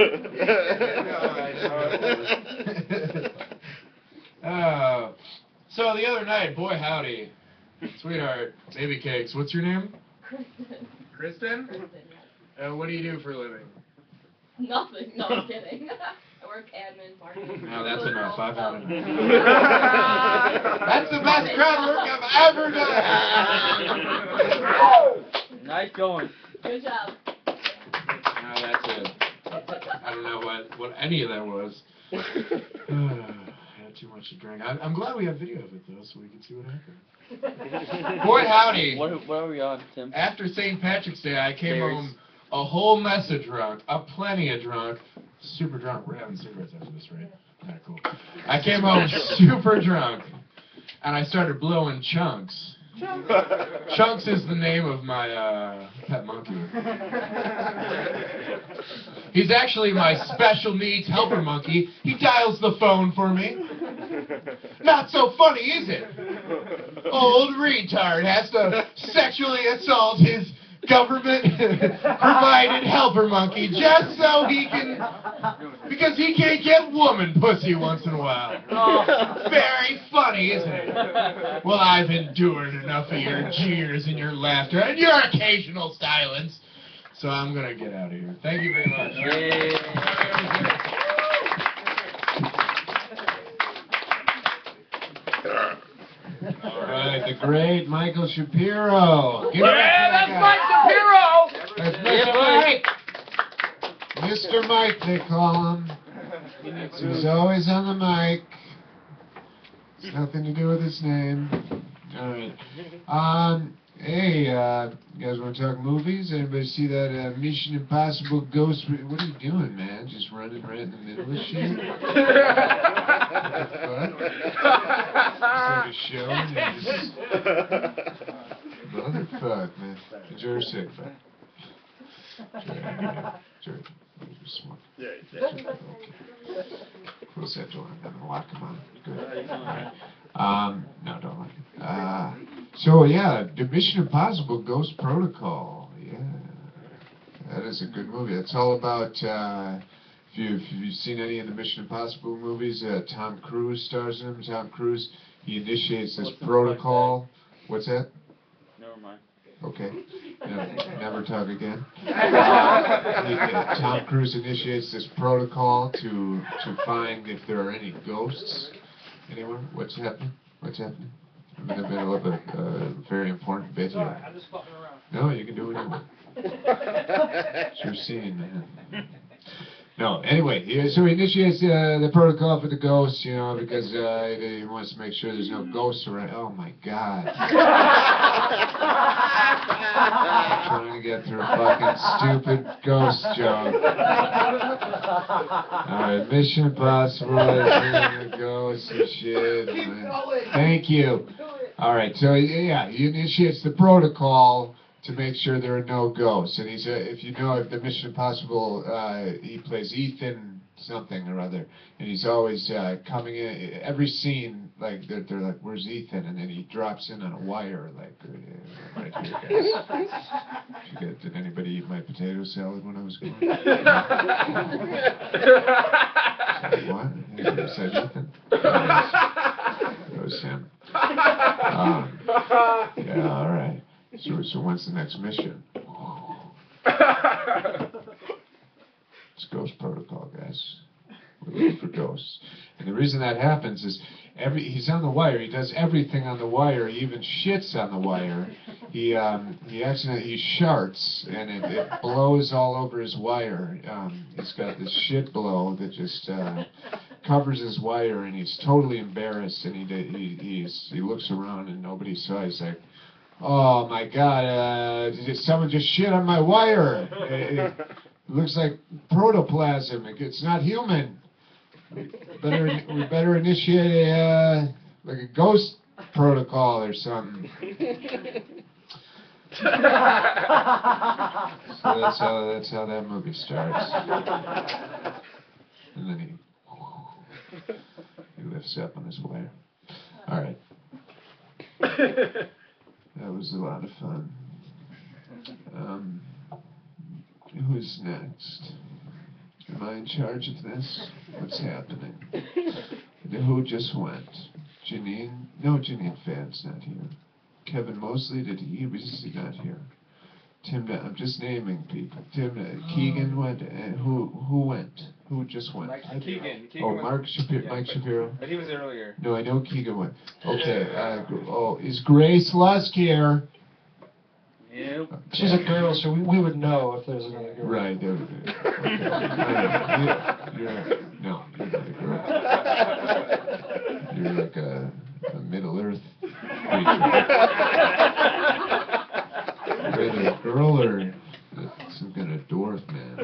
S11: So the other night, boy howdy,
S7: Sweetheart, baby cakes, what's your name?
S3: Kristen?
S7: What do you do for a living?
S4: Nothing. No, I'm kidding. I work admin, marketing.
S7: No, that's enough. I've had enough.
S11: That's the best crowd work I've ever done.
S12: Nice going.
S4: Good job.
S7: No, that's it. I don't know what any of that was. I had too much to drink. I'm glad we have video of it, though, so we can see what happened. Boy, howdy.
S12: What are we on, Tim?
S7: After St. Patrick's Day, I came
S12: Berries.
S7: home a whole mess of drunk, plenty of drunk, super drunk. We're having cigarettes after this, right? Alright, cool. I came home super drunk, and I started blowing chunks. Chunks is the name of my pet monkey. He's actually my special needs helper monkey. He dials the phone for me. Not so funny, is it? Old retard has to sexually assault his government-provided helper monkey just so he can... Because he can't get woman pussy once in a while. Very funny, isn't it? Well, I've endured enough of your jeers and your laughter and your occasional silence, so I'm gonna get out of here. Thank you very much. All right, the great Michael Shapiro. Give it up for
S5: that's
S7: that
S5: Mike
S7: guy.
S5: Shapiro!
S7: That's Mr. Mike. Mr. Mike, they call him. He's always on the mic. It's nothing to do with his name. All right. Hey, you guys want to talk movies? Anybody see that Mission Impossible Ghost? What are you doing, man? Just running right in the middle of shit? What the fuck? It's like a show and you just... Motherfuck, man. Enjoy your cig, man. Enjoy it. Smoke. Close that door and then lock him on. Good. No, don't lock it. So yeah, the Mission Impossible Ghost Protocol. Yeah, that is a good movie. It's all about if you've seen any of the Mission Impossible movies, Tom Cruise stars in them. Tom Cruise, he initiates this protocol. What's that?
S12: Never mind.
S7: Okay. Never talk again. Tom Cruise initiates this protocol to find if there are any ghosts. Anyone? What's happening? What's happening? I'm in the middle of a very important bit here.
S12: I'm just fucking around.
S7: No, you can do what you want. It's your scene, man. No, anyway, so he initiates the protocol for the ghosts, you know, because he wants to make sure there's no ghosts around. Oh my God. Trying to get through a fucking stupid ghost joke. Alright, Mission Impossible is ghosts and shit. Thank you. Alright, so yeah, he initiates the protocol to make sure there are no ghosts. And he's, if you know the Mission Impossible, he plays Ethan something or other. And he's always coming in, every scene, like, they're like, where's Ethan? And then he drops in on a wire, like, right here, guys. Did anybody eat my potato salad when I was gone? What? You said Ethan? That was him. Yeah, alright. So when's the next mission? It's Ghost Protocol, guys. We're looking for ghosts. And the reason that happens is he's on the wire. He does everything on the wire. He even shits on the wire. He sharts, and it blows all over his wire. He's got this shit blow that just covers his wire, and he's totally embarrassed. And he looks around, and nobody saw. He's like, oh my God, someone just shit on my wire. It looks like protoplasm. It's not human. We better initiate like a ghost protocol or something. So that's how that movie starts. And then he lifts up on his wire. All right. That was a lot of fun. Who's next? Am I in charge of this? What's happening? Who just went? Janine? No, Janine Fann's not here. Kevin Mosley, did he was he not here? Tim, I'm just naming people. Tim, Keegan went. Who went? Who just went?
S3: Keegan.
S7: Oh,
S3: Went.
S7: Mark Shapiro.
S3: Yeah,
S7: Mike Shapiro.
S3: But he was earlier.
S7: No, I know Keegan went. Okay. Is Grace Lusk here?
S12: Yep.
S1: She's a girl, so we would know if there's another girl.
S7: Right. There we go. Okay. No, you're not a girl. You're like a Middle Earth creature. Either a girl or some kind of dwarf man.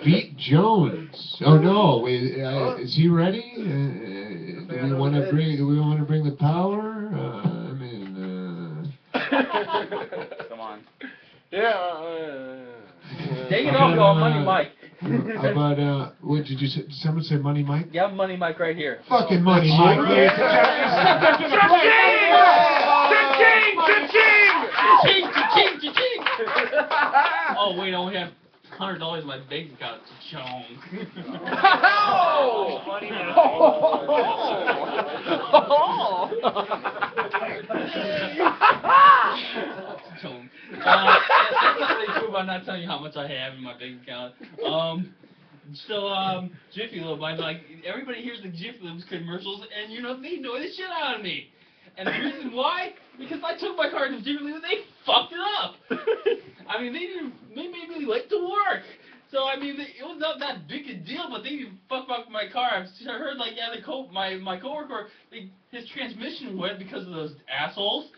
S7: Pete Jones. Oh no, is he ready? Do we want to bring the power?
S12: Come on.
S3: Yeah.
S12: Take it off, go Money Mike.
S7: How about, what did you say? Did someone say Money Mike?
S12: Yeah, Money Mike right here.
S7: Fucking Money Mike.
S14: Oh wait, I only have $100 in my bank account. Chong.
S3: Oh! Money Mike.
S14: Chong. That's not really true, but I'm not telling you how much I have in my bank account. Jiffy Lube, I'm like, everybody hears the Jiffy Lube's commercials, and they annoy the shit out of me. And the reason why? Because I took my car to Jiffy Lube and they fucked it up. I mean, they made me late to work. So, I mean, it was not that big a deal, but they fucked up my car. I heard, like, yeah, my coworker, his transmission went because of those assholes.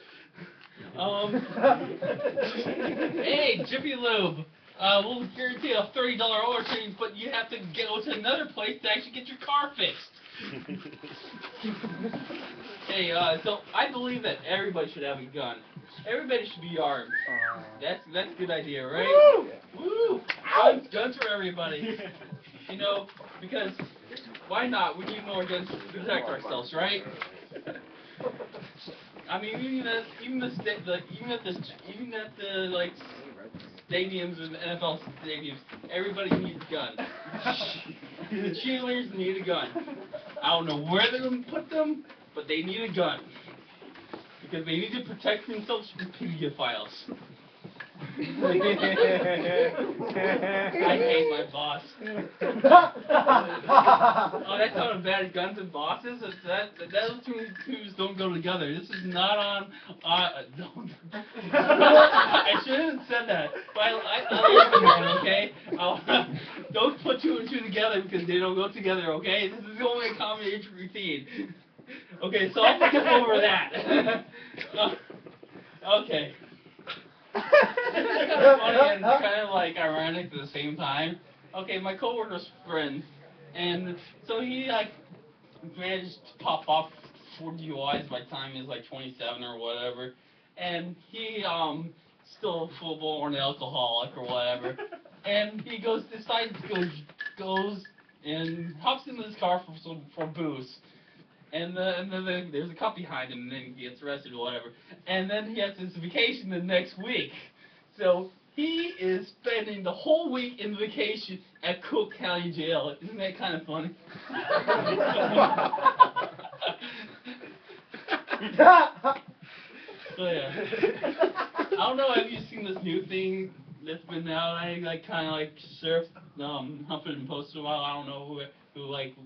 S14: Hey, Jiffy Lube. We'll guarantee a $30 oil change, but you have to go to another place to actually get your car fixed. Hey, so I believe that everybody should have a gun. Everybody should be armed. That's a good idea, right? Woo! Guns for everybody. Because why not? We need more guns to protect ourselves, right? I mean, even at the stadiums and NFL stadiums, everybody needs a gun. The cheerleaders need a gun. I don't know where they're going to put them, but they need a gun. Because they need to protect themselves from pedophiles. I hate my boss. Oh, that sounded bad. Guns and bosses? Those two don't go together. This is not on. Don't. I shouldn't have said that. But I like the man, okay? Don't put two and two together because they don't go together, okay? This is only a comedy routine. Okay, so I'll skip over that. Okay. It's kind of funny and kind of like ironic at the same time. Okay, my coworker's friend, and so he managed to pop off 4 DUIs by the time he was 27 or whatever, and he still full-blown alcoholic or whatever, and he goes and hops into his car for booze. And then there's a cop behind him, and then he gets arrested or whatever. And then he has his vacation the next week. So he is spending the whole week in vacation at Cook County Jail. Isn't that kind of funny? So yeah. I don't know, have you seen this new thing that's been out? I kind of surfed Huffington Post a while. I don't know who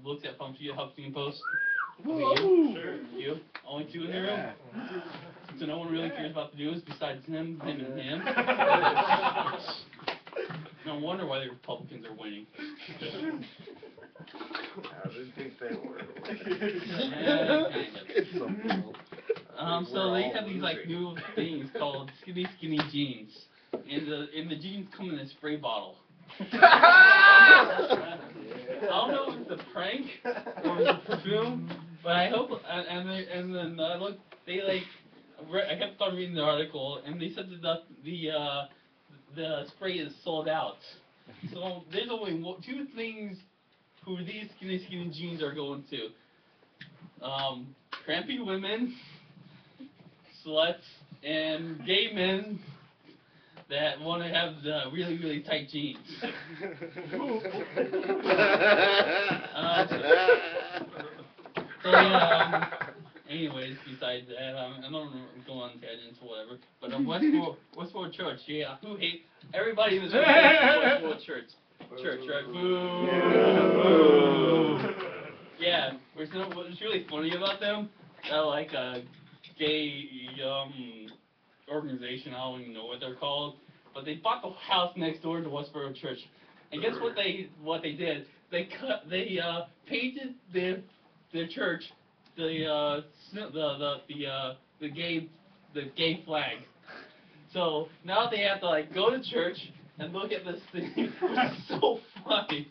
S14: looks at Huffington Post. You? Sure. You? Only 2 in the room? So no one really cares about the news besides him, and him? No wonder why the Republicans are winning.
S3: I didn't think they were.
S14: Yeah, kind of. So they have these new things called skinny jeans. And the jeans come in a spray bottle. I don't know if it's a prank or it's a perfume, but I hope. And then I looked. I kept on reading the article, and they said that the spray is sold out. So there's only 2 things who these skinny jeans are going to. Crampy women, sluts, and gay men that want to have the really, really tight jeans. anyways, besides that, I don't go on tangents or whatever. But Westport Church, yeah. Who hates everybody in this room hates Westport Church? Church, right? Boo! Yeah. What's really funny about them? They're like a gay organization. I don't even know what they're called. But they bought the house next door to Westboro Church, and guess what they did? They painted their church the gay flag. So now they have to like go to church and look at this thing. It's so funny.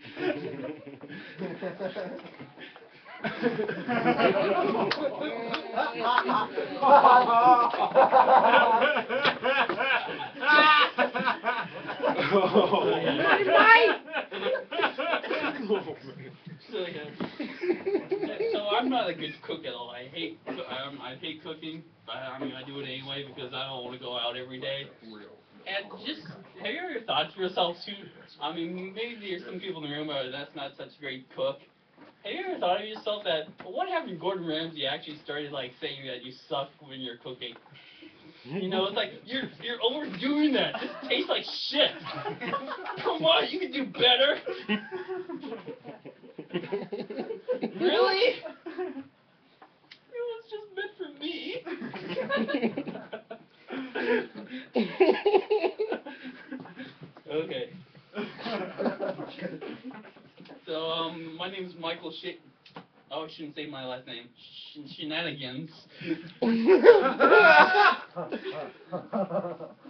S14: So I'm not a good cook at all. I hate cooking, but I mean I do it anyway because I don't want to go out every day. And just have you ever thought to yourself too? I mean maybe there's some people in the room where that's not such a great cook. Have you ever thought of yourself that what happened to Gordon Ramsay actually started like saying that you suck when you're cooking? You know, it's like you're overdoing that. This tastes like shit. Come on, you can do better. Really? It was just meant for me. Okay. So, my name is Michael Oh, I shouldn't say my last name. Shenanigans.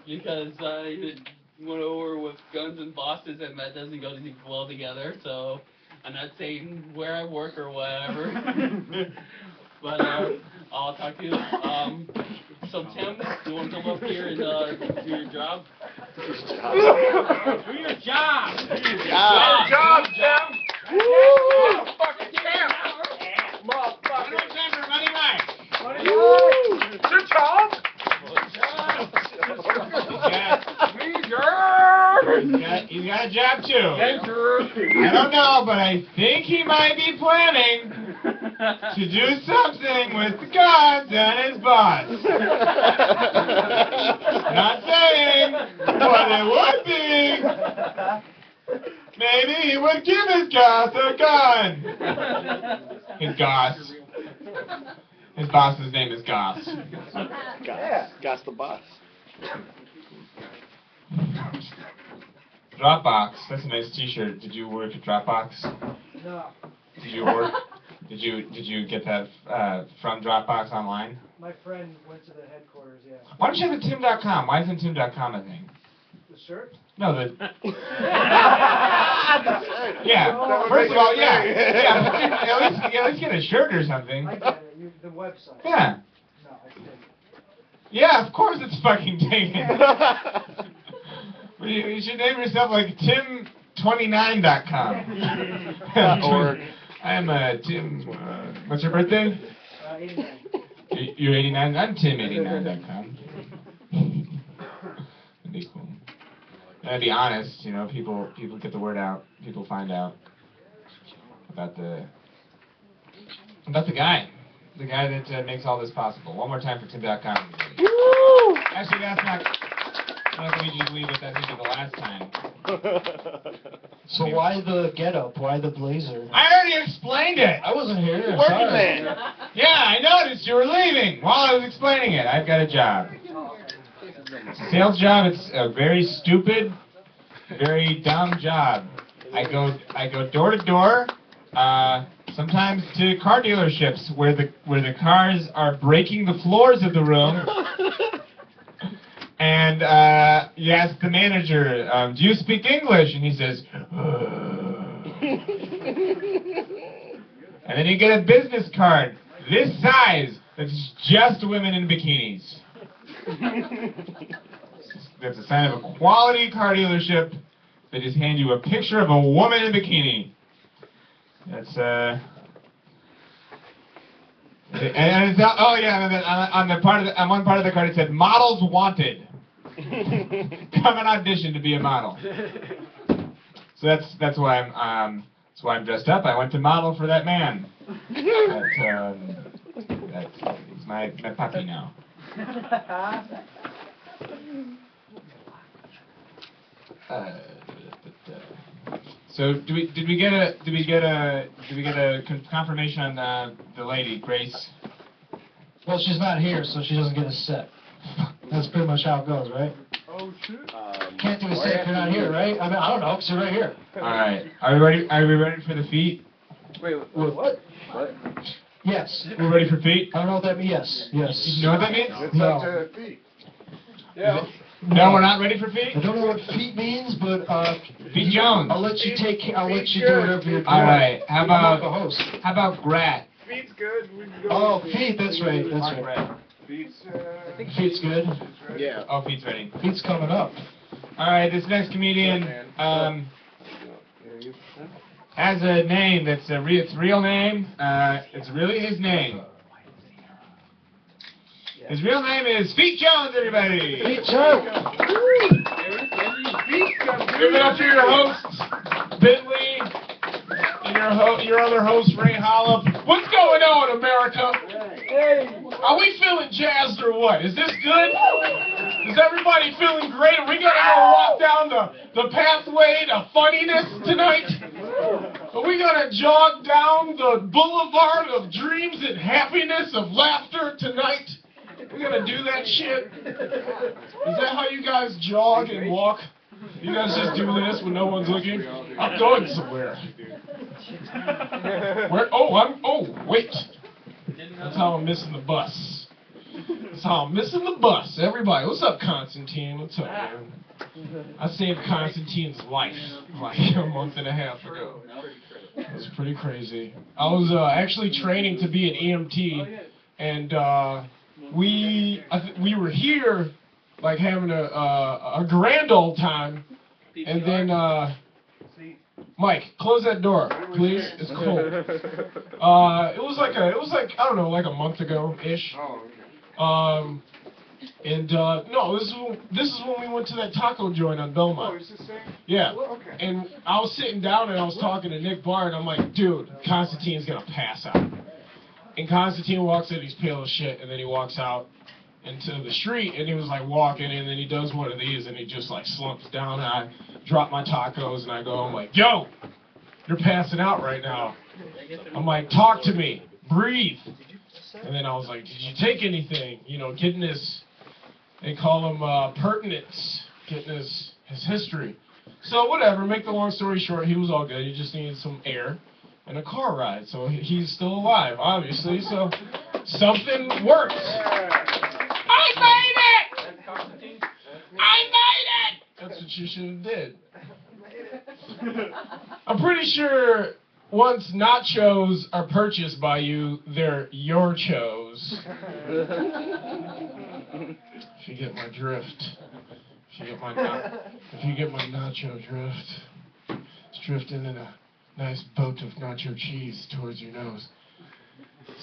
S14: Because I went over with guns and bosses, and that doesn't go well together. So I'm not saying where I work or whatever. But I'll talk to you. So Tim, you want to come up here and do your job? Do your job. Do your job. Tim. Woo! Fucking Tim. Motherfucker. No time for money, Mike. Good job.
S11: He's got a job too. I don't know, but I think he might be planning to do something with the guns and his boss. Not saying what it would be. Maybe he would give his boss a gun. His boss. His boss's name is Goss.
S3: Yeah. Goss the boss.
S11: Dropbox. That's a nice T-shirt. Did you work at Dropbox?
S1: No.
S11: Did you work? Did you get that from Dropbox online?
S1: My friend went to the headquarters, yeah.
S11: Why don't you have a Tim.com? Why isn't Tim.com a thing?
S1: The shirt?
S11: No, the... Yeah. First of all, yeah. At least get a shirt or something.
S1: I get it. The website.
S11: Yeah.
S1: No, I didn't.
S11: Yeah, of course it's fucking taken. You should name yourself like Tim29.com.
S3: Or
S11: I'm Tim. What's your birthday?
S1: 89.
S11: You're 89. I'm Tim89.com. That'd be cool. And to be honest, you know, people get the word out. People find out about the guy that makes all this possible. One more time for Tim.com. Actually, that's not. I'm not going to leave it. That's going to be the last time.
S1: So why the getup? Why the blazer?
S11: I already explained it.
S1: I wasn't here. I'm
S3: Working
S1: sorry.
S3: man.
S11: Yeah, I noticed you were leaving while I was explaining it. I've got a job. It's a sales job. It's a very stupid, very dumb job. I go door to door. Sometimes to car dealerships where the cars are breaking the floors of the room. And you ask the manager, do you speak English? And he says, and then you get a business card this size that's just women in bikinis. That's a sign of a quality car dealership. They just hand you a picture of a woman in a bikini. That's and it's oh yeah, on one part of the card it said models wanted. Come and audition to be a model. So that's why I'm dressed up. I went to model for that man He's my puppy now. So did we get a confirmation on the lady, Grace?
S1: Well, she's not here, so she doesn't get a set. That's pretty much how it goes, right?
S3: Oh shit.
S1: Can't do a set if you're not here, right? I mean, I don't know, 'cause you're right here.
S11: All right. Are we ready? Are we ready for the feet?
S12: Wait, what? What?
S1: Yes.
S11: We're ready for feet.
S1: I don't know what that means. Yes. Yes.
S11: You know what that means?
S3: It's
S1: No.
S3: up to feet. Yeah.
S11: No, we're not ready for feet.
S1: I don't know what feet means, but
S11: Feet Jones.
S1: I'll let you take. I'll let you
S3: Feet
S1: do
S3: good.
S1: whatever you're doing.
S11: All right. How
S1: I'm not the
S11: about
S1: host?
S11: Grat?
S3: Feet's good. We can go
S1: Oh,
S3: with
S1: feet. That's right. That's right.
S11: Grat.
S3: Feet's,
S1: Feet's good.
S3: yeah.
S11: Oh, feet's ready.
S1: Feet's coming up.
S11: All right. This next comedian has a name that's its real name. It's really his name. His real name is Feet Jones, everybody.
S1: Feet Jones.
S11: Give it up to your host, Bentley, and your other host, Ray Hollop. What's going on, America? Are we feeling jazzed or what? Is this good? Is everybody feeling great? Are we gonna go walk down the pathway to funniness tonight? Are we gonna jog down the boulevard of dreams and happiness of laughter tonight? We're gonna do that shit? Is that how you guys jog and walk? You guys just do this when no one's looking? I'm going somewhere. Where? Oh, wait. That's how I'm missing the bus. That's how I'm missing the bus. Everybody, what's up, Constantine? What's up, man? I saved Constantine's life like a month and a half ago. It was pretty crazy. I was actually training to be an EMT, and we were here, like having a grand old time, and then Mike, close that door, please. It's cold. It was like I don't know, like a month ago ish.
S3: Oh, okay.
S11: No, this is when we went to that taco joint on Belmont.
S3: Oh, is this thing?
S11: Yeah.
S3: Okay.
S11: And I was sitting down and I was talking to Nick Barr, and I'm like, dude, Constantine's gonna pass out. And Constantine walks in, he's pale as shit, and then he walks out into the street, and he was like walking, and then he does one of these, and he just like slumps down, and I drop my tacos, and I go, I'm like, yo, you're passing out right now. I'm like, talk to me, breathe. And then I was like, did you take anything? You know, getting his, they call him pertinence, getting his history. So whatever, make the long story short, he was all good, he just needed some air and a car ride, so he's still alive, obviously, so something worked. I made it! I made it! That's what you should have did. I'm pretty sure once nachos are purchased by you, they're your chose. If you get my drift. If you get my nacho drift. It's drifting in a nice boat of nacho cheese towards your nose.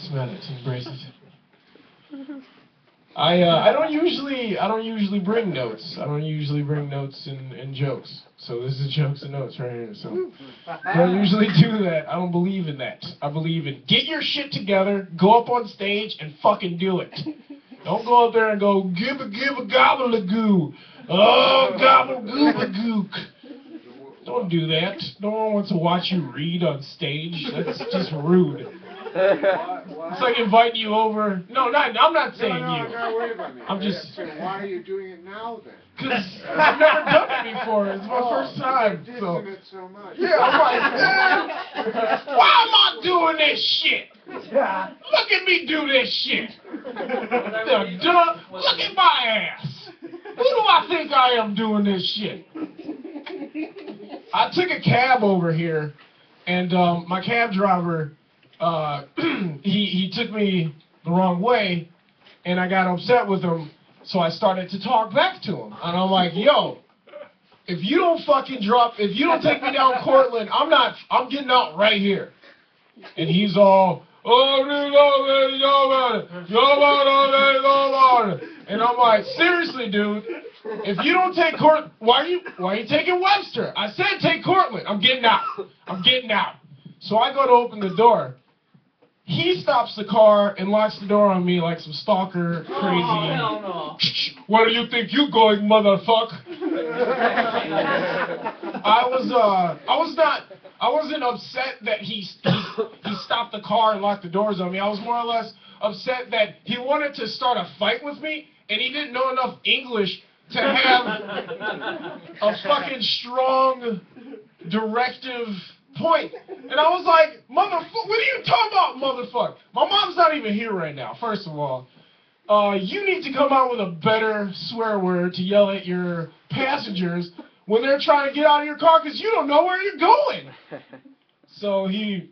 S11: Smell it, embrace it. I don't usually bring notes. I don't usually bring notes and jokes. So this is jokes and notes right here. So I don't usually do that. I don't believe in that. I believe in get your shit together, go up on stage and fucking do it. Don't go up there and go give a gobble a goo. Oh, gobble gooba gook. Don't do that. No one wants to watch you read on stage. That's just rude. It's like inviting you over. No, I'm not saying you. I'm just.
S3: Why are you doing it now then?
S11: Because I've never done it before. It's my first time. So.
S3: It so much.
S11: Yeah, I'm like, why am I doing this shit? Look at me do this shit. Look at my ass. Who do I think I am doing this shit? I took a cab over here, and my cab driver, he took me the wrong way, and I got upset with him, so I started to talk back to him. And I'm like, yo, if you don't take me down Cortland, I'm getting out right here. And he's all, and I'm like, seriously, dude, if you don't take why are you taking Webster? I said take Cortland. I'm getting out. So I go to open the door, He stops the car and locks the door on me like some stalker crazy.
S14: Oh, hell no.
S11: Where do you think you going, motherfucker? I wasn't upset that he stopped the car and locked the doors on me. I was more or less upset that he wanted to start a fight with me and he didn't know enough English to have a fucking strong directive point. And I was like, motherfucker, what are you talking about, motherfucker? My mom's not even here right now, first of all. You need to come out with a better swear word to yell at your passengers when they're trying to get out of your car because you don't know where you're going. So he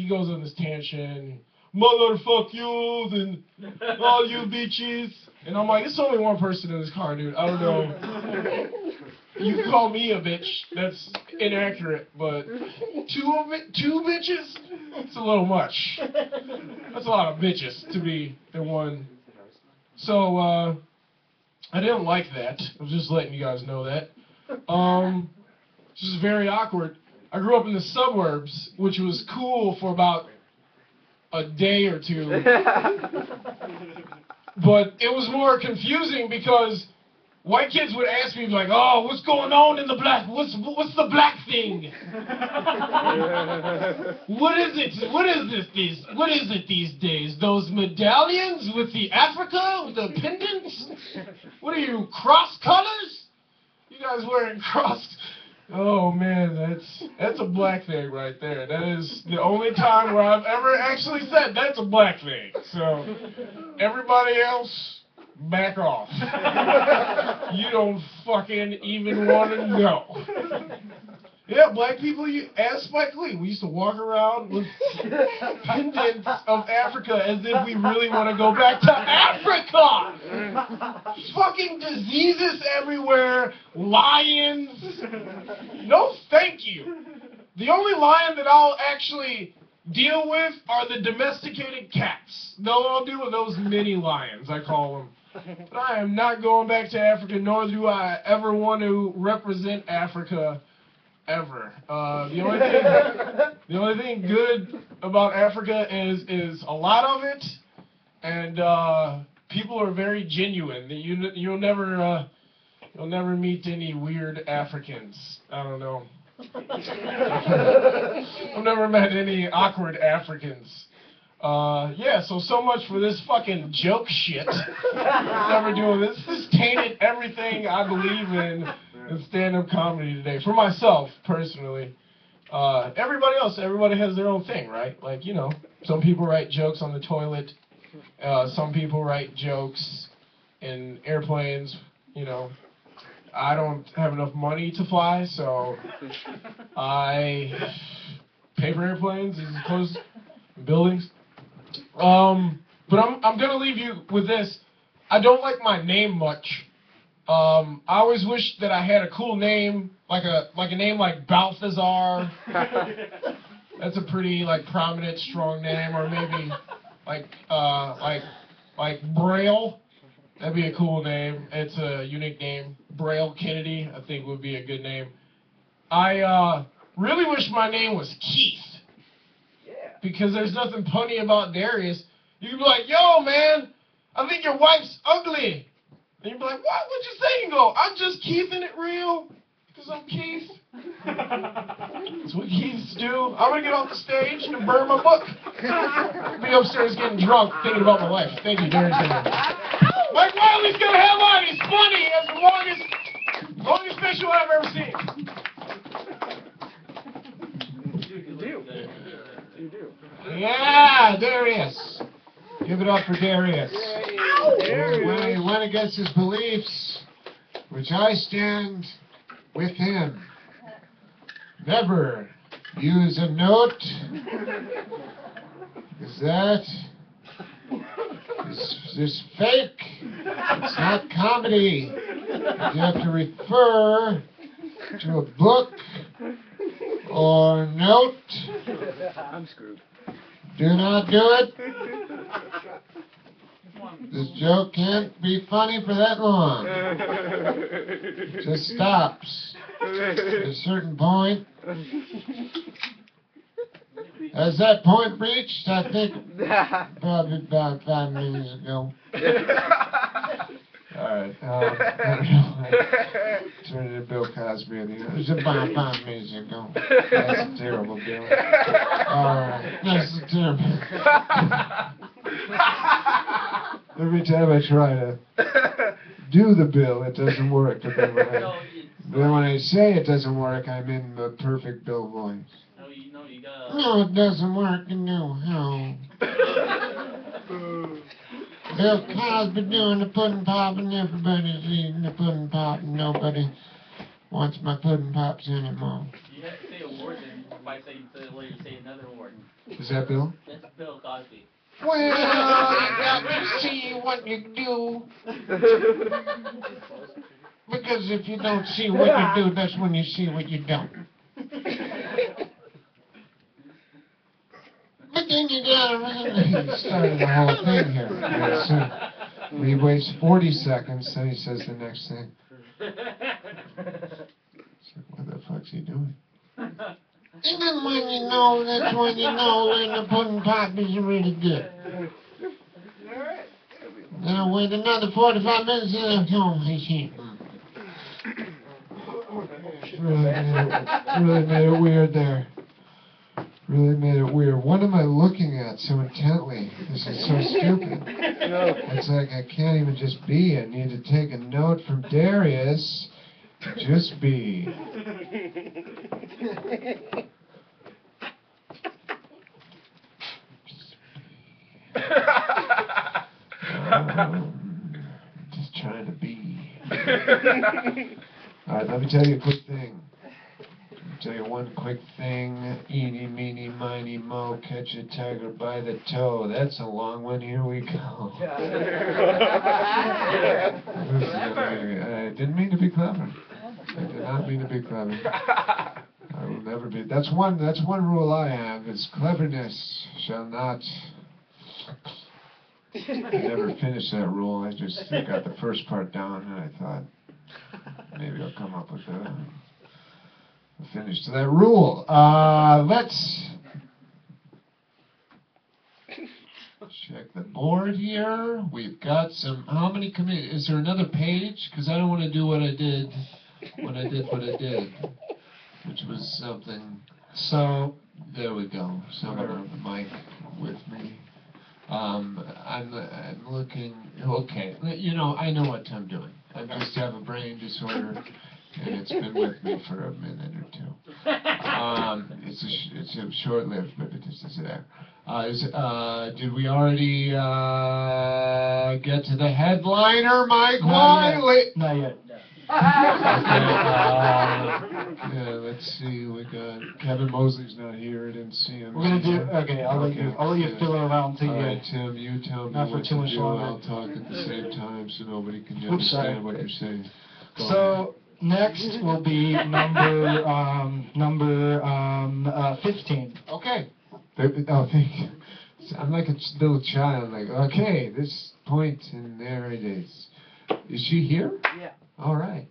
S11: goes on this tangent, motherfuck you, and all you bitches. And I'm like, it's only one person in this car, dude. I don't know. You can call me a bitch. That's inaccurate, but two bitches? It's a little much. That's a lot of bitches to be the one. So, I didn't like that. I'm just letting you guys know that. It's just very awkward. I grew up in the suburbs, which was cool for about a day or two. But it was more confusing because white kids would ask me like, "Oh, what's going on in the black? What's the black thing? What is it? What is it these days? Those medallions with the Africa, with the pendants? What are you, cross colors? You guys wearing cross? Oh man, that's a black thing right there. That is the only time where I've ever actually said that's a black thing. So everybody else, back off. You don't fucking even want to know. Yeah, black people, as Spike Lee, we used to walk around with pendants of Africa as if we really want to go back to Africa. Fucking diseases everywhere, lions. No, thank you. The only lion that I'll actually deal with are the domesticated cats. I'll deal with those mini lions, I call them. But I am not going back to Africa, nor do I ever want to represent Africa ever. The only thing good about Africa is a lot of it, and people are very genuine. You'll never meet any weird Africans. I don't know. I've never met any awkward Africans. Yeah, so much for this fucking joke shit. Never doing this. This tainted everything I believe in stand-up comedy today. For myself, personally. Everybody has their own thing, right? Like, some people write jokes on the toilet. Some people write jokes in airplanes, I don't have enough money to fly, so I pay for airplanes as opposed to buildings. But I'm gonna leave you with this. I don't like my name much. I always wish that I had a cool name, like a name like Balthazar. That's a pretty prominent, strong name, or maybe like Braille. That'd be a cool name. It's a unique name. Braille Kennedy, I think, would be a good name. I really wish my name was Keith. Because there's nothing punny about Darius. You can be like, "Yo, man, I think your wife's ugly." And you'd be like, "What? What'd you say?" And go, "I'm just Keithing it real. Because I'm Keith." That's what Keiths do. I'm going to get off the stage and burn my book. I'll be upstairs getting drunk, thinking about my life. Thank you, Darius. Mike Wiley's going to headline. He's funny. He has the longest special I've ever seen.
S3: You do.
S7: Yeah, Darius. Give it up for Darius. When he went against his beliefs, which I stand with him. Never use a note, because that is fake. It's not comedy. You have to refer to a book or note.
S12: I'm screwed.
S7: Do not do it. This joke can't be funny for that long. It just stops at a certain point. Has that point reached? I think probably about 5 minutes ago. Alright, I don't know. Turn it to Bill Cosby. It was about 5 minutes ago. That's terrible, Bill. Alright, that's terrible. Every time I try to do the Bill, it doesn't work. But then when I say it doesn't work, I'm in the perfect Bill voice.
S14: You gotta...
S7: No, it doesn't work. No, no. Bill Cosby doing the pudding pop and everybody's eating the pudding pop and nobody wants my pudding pops anymore.
S14: You have to say a word and if I say another word.
S7: Is that Bill?
S14: That's Bill Cosby.
S7: Well, you got to see what you do. Because if you don't see what you do, that's when you see what you don't. But then you gotta he started the whole thing here. So he waits 40 seconds, then he says the next thing. So what the fuck's he doing? And then when you know, that's when you know when the pudding pop is really good. Then I wait another 45 minutes and I come home. Really made it weird there. Really made it weird. What am I looking at so intently? This is so stupid. It's like I can't even just be. I need to take a note from Darius. Just be. Just trying to be. Alright, let me tell you a quick thing. Tell you one quick thing. Eeny, meeny, miny, mo, catch a tiger by the toe. That's a long one. Here we go. I didn't mean to be clever. I did not mean to be clever. I will never be. That's one rule I have, is cleverness shall not. I never finished that rule. I just got the first part down and I thought maybe I'll come up with a finish to that rule. Let's check the board here. We've got some, how many is there another page? Because I don't want to do what I did when I did what I did, which was something. So, there we go. Someone on the mic with me. I'm looking, okay, you know, I know what I'm doing. I just have a brain disorder. And it's been with me for a minute or two. It's short-lived, but it is there. Did we already get to the headliner, Mike?
S1: Not yet.
S7: Yeah, let's see. We got Kevin Mosley's not here. I didn't see him.
S1: We're gonna do. Okay, I'll let you fill it around till you.
S7: All right, Tim, you tell me
S1: not for
S7: what
S1: too
S7: to
S1: much
S7: do.
S1: longer.
S7: I'll talk at the same time so nobody can
S1: Oops,
S7: understand
S1: sorry.
S7: what you're saying. Go
S1: So
S7: ahead.
S1: next will be number 15.
S7: Okay. Oh, thank you. I'm like a little child. Like, okay, this point and there it is. Is she here?
S3: Yeah.
S7: All right.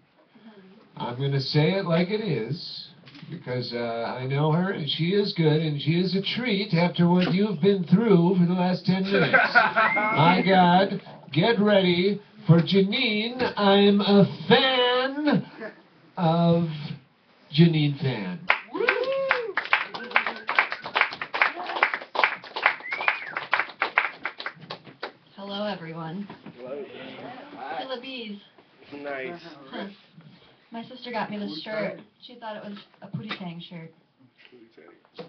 S7: I'm going to say it like it is, because I know her, and she is good, and she is a treat after what you've been through for the last 10 minutes. My God, get ready for Janine. I'm a fan of Janine Fan.
S4: Hello, everyone.
S3: Hello.
S4: Kill the bees.
S3: Nice.
S4: Huh. My sister got me this shirt. She thought it was a Pootie Tang shirt. So.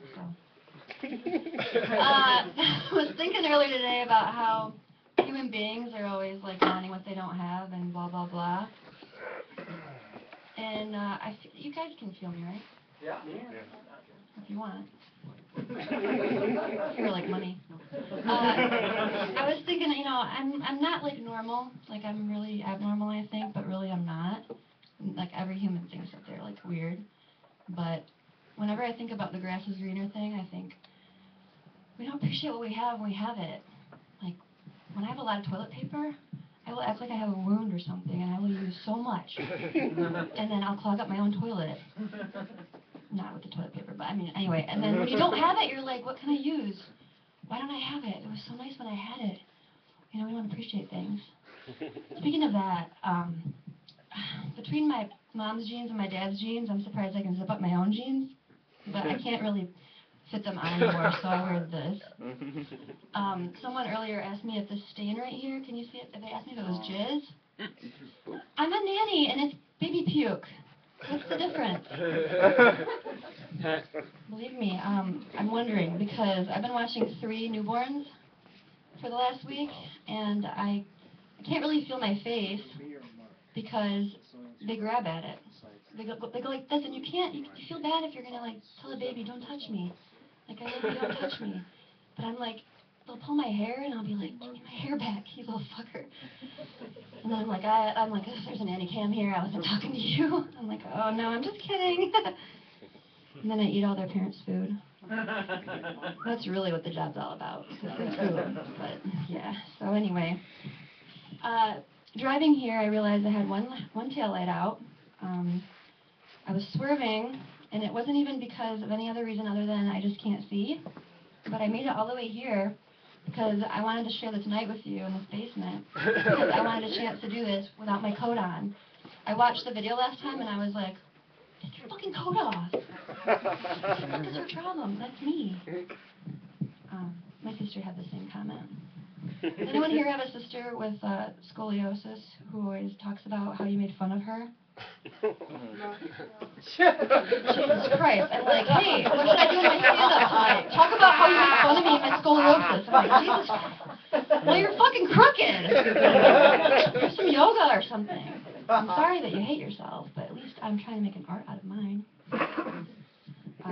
S4: I was thinking earlier today about how human beings are always like wanting what they don't have and blah blah blah. And you guys can feel me, right?
S3: Yeah.
S4: If you want. For like money. I was thinking, you know, I'm not like normal. Like I'm really abnormal, I think, but really I'm not. Like every human thinks that they're like weird. But whenever I think about the grass is greener thing, I think we don't appreciate what we have when we have it. Like when I have a lot of toilet paper, I will act like I have a wound or something, and I will use so much, and then I'll clog up my own toilet. not with the toilet paper, but I mean, anyway. And then when you don't have it, you're like, what can I use? Why don't I have it? It was so nice when I had it. You know, we don't appreciate things. Speaking of that, between my mom's jeans and my dad's jeans, I'm surprised I can zip up my own jeans, but I can't really fit them on anymore, so I wear this. Someone earlier asked me if this stain right here, can you see it? They asked me if it was jizz. I'm a nanny, and it's baby puke. What's the difference? Believe me, I'm wondering, because I've been watching 3 newborns for the last week, and I can't really feel my face because they grab at it. They go like this, and you feel bad if you're going to, like, tell a baby, don't touch me. Like, I love you, don't touch me. But I'm like, they'll pull my hair, and I'll be like, give me my hair back, you little fucker. And then I'm like, there's an nanny cam here, I wasn't talking to you. I'm like, oh no, I'm just kidding. And then I eat all their parents' food. That's really what the job's all about, the food. But yeah, so anyway. Driving here, I realized I had one tail light out. I was swerving, and it wasn't even because of any other reason other than I just can't see. But I made it all the way here because I wanted to share this night with you in this basement. Because I wanted a chance to do this without my coat on. I watched the video last time, and I was like, take your fucking coat off. What is your problem? That's me. My sister had the same comment. Does anyone here have a sister with scoliosis who always talks about how you made fun of her? Jesus Christ. I'm like, hey, what should I do in my stand-up tonight? Talk about how you made fun of me and my scoliosis. I'm like, Jesus Christ. Well, you're fucking crooked. Do some yoga or something. I'm sorry that you hate yourself, but at least I'm trying to make an art out of mine.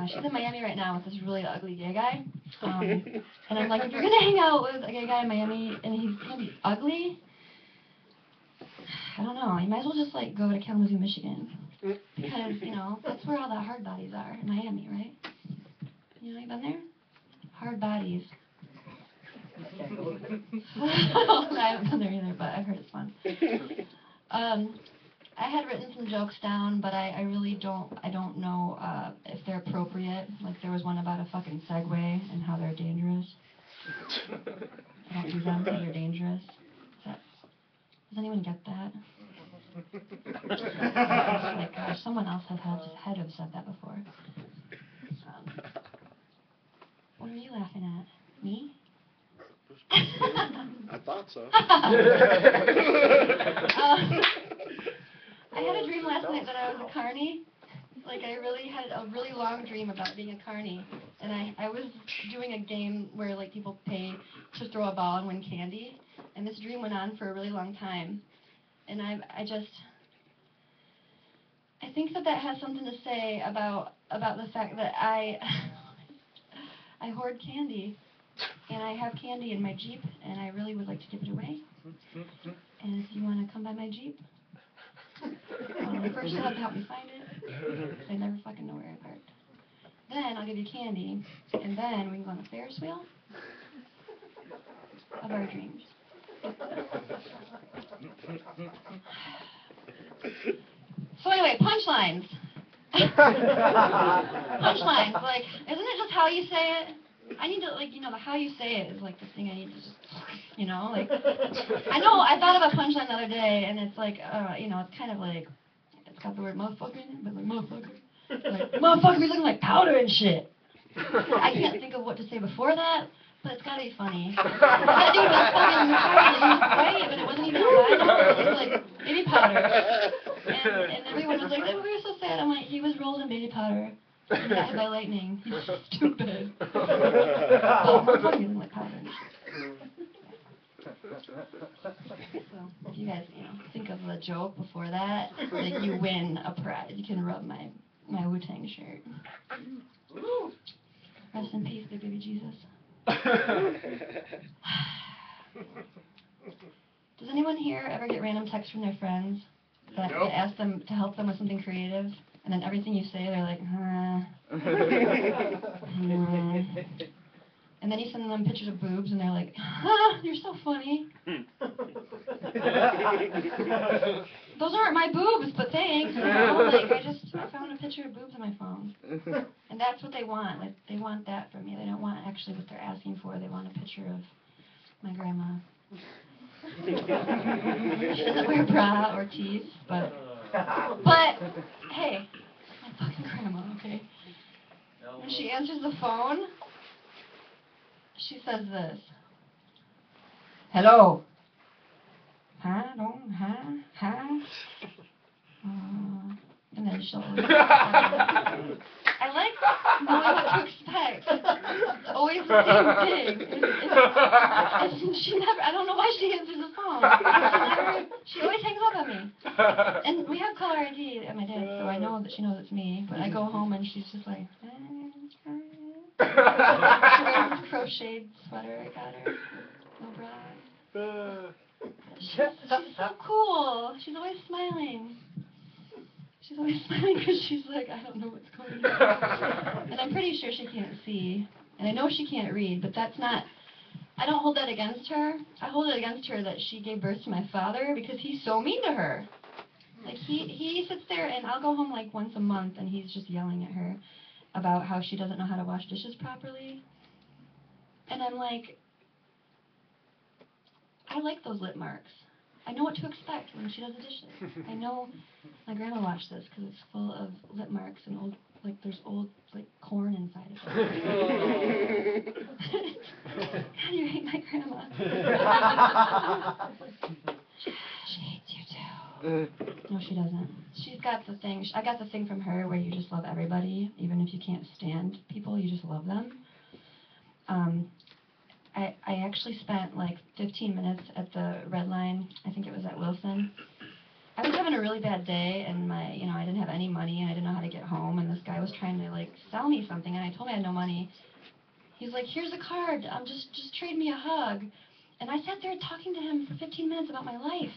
S4: She's in Miami right now with this really ugly gay guy. And I'm like, if you're going to hang out with a gay guy in Miami and he's going to be ugly, I don't know, you might as well just, like, go to Kalamazoo, Michigan. Because, you know, that's where all the hard bodies are, in Miami, right? You know, you been there? Hard bodies. I haven't been there either, but I've heard it's fun. I had written some jokes down, but I really don't know if they're appropriate. Like, there was one about a fucking Segway and how they're dangerous. I don't do them because they're dangerous. Does anyone get that? Oh my gosh, someone else had to have said that before. What are you laughing at? Me?
S5: I thought so.
S4: I had a dream last night that I was a carny. Like, I really had a really long dream about being a carny. And I was doing a game where, like, people pay to throw a ball and win candy. And this dream went on for a really long time. And I think that has something to say about the fact that I hoard candy. And I have candy in my Jeep, and I really would like to give it away. And if you want to come by my Jeep, first you'll have to help me find it. I never fucking know where I parked. Then I'll give you candy, and then we can go on the Ferris wheel of our dreams. So anyway, punchlines. Punchlines, like, isn't it just how you say it? I need to, like, you know, the how you say it is, like, the thing I need to just, you know, like, I know, I thought of a punchline the other day, and it's like, you know, it's kind of like, it's got the word motherfucker in it, but like, motherfucker. Like, motherfucker be looking like powder and shit. I can't think of what to say before that, but it's gotta be funny. That dude was fucking retarded, he was white, but it wasn't even albino, it was like baby powder. And everyone was like, oh, we were so sad. I'm like, he was rolled in baby powder. And got hit by lightning. He's stupid. Well, motherfucker be looking like powder and shit. So, if you guys, you know, think of a joke before that, like, you win a prize. You can rub my Wu-Tang shirt. Rest in peace, big baby Jesus. Does anyone here ever get random texts from their friends that ask them to help them with something creative, and then everything you say, they're like, and then you send them pictures of boobs, and they're like, you're so funny. But those aren't my boobs, but thanks. You know, like I found a picture of boobs on my phone, and that's what they want. Like they want that from me. They don't want actually what they're asking for. They want a picture of my grandma. She doesn't wear a bra or teeth, but hey, my fucking grandma, okay? When she answers the phone, she says this. Hello. Huh? And then she'll always I like knowing what to expect. It's always the same thing. And she never, I don't know why she answers the phone. She always hangs up on me. And we have caller ID at my dad's, so I know that she knows it's me. But I go home and she's just like, she wears this crocheted sweater I got her. No bra. She's so cool. She's always smiling. She's always smiling because she's like, I don't know what's going on. And I'm pretty sure she can't see. And I know she can't read, but that's not, I don't hold that against her. I hold it against her that she gave birth to my father because he's so mean to her. Like, he sits there and I'll go home like once a month and he's just yelling at her about how she doesn't know how to wash dishes properly. And I'm like, I like those lip marks. I know what to expect when she does the dishes. I know my grandma watched this because it's full of lip marks and old, like there's old, like corn inside of it. God, you hate my grandma. She hates you too. No, she doesn't. She's got the thing. I got the thing from her where you just love everybody, even if you can't stand people, you just love them. I actually spent like 15 minutes at the Red Line. I think it was at Wilson. I was having a really bad day, and I didn't have any money, and I didn't know how to get home. And this guy was trying to like sell me something, and I told him I had no money. He's like, "Here's a card. Just trade me a hug." And I sat there talking to him for 15 minutes about my life,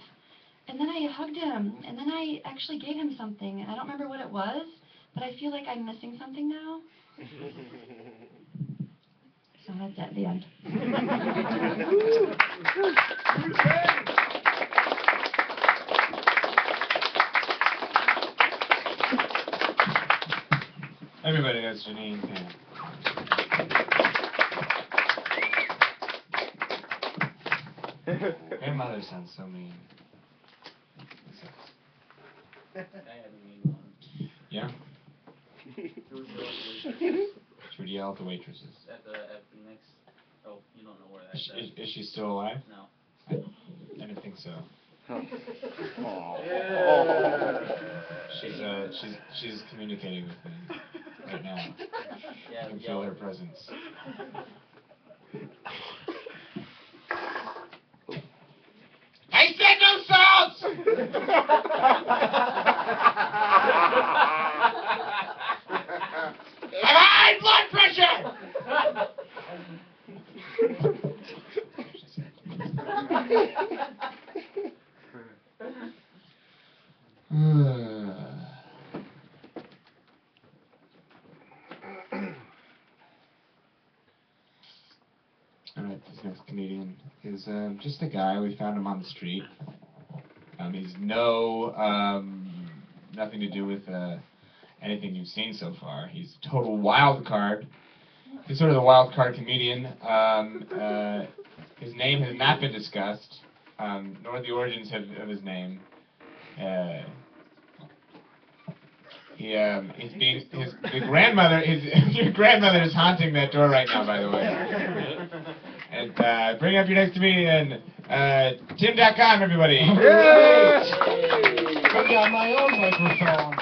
S4: and then I hugged him, and then I actually gave him something, and I don't remember what it was, but I feel like I'm missing something now. So that's at the end.
S11: Everybody knows Janine. Grandmother sounds so mean. Yeah? She would yell at the waitresses.
S14: At the next. Oh, you don't know where that's at.
S11: Is she still alive?
S14: No.
S11: I didn't think so. She's communicating with me right now.
S14: Yeah,
S11: I can feel her presence.
S13: I said no salts! I have high blood pressure!
S11: Alright, this next comedian is just a guy. We found him on the street. He's nothing to do with anything you've seen so far. He's a total wild card. He's sort of the wild card comedian. His name has not been discussed, nor the origins of his name. Your grandmother is haunting that door right now, by the way. And bring up your next comedian, Tim.com, everybody.
S1: I got my own microphone.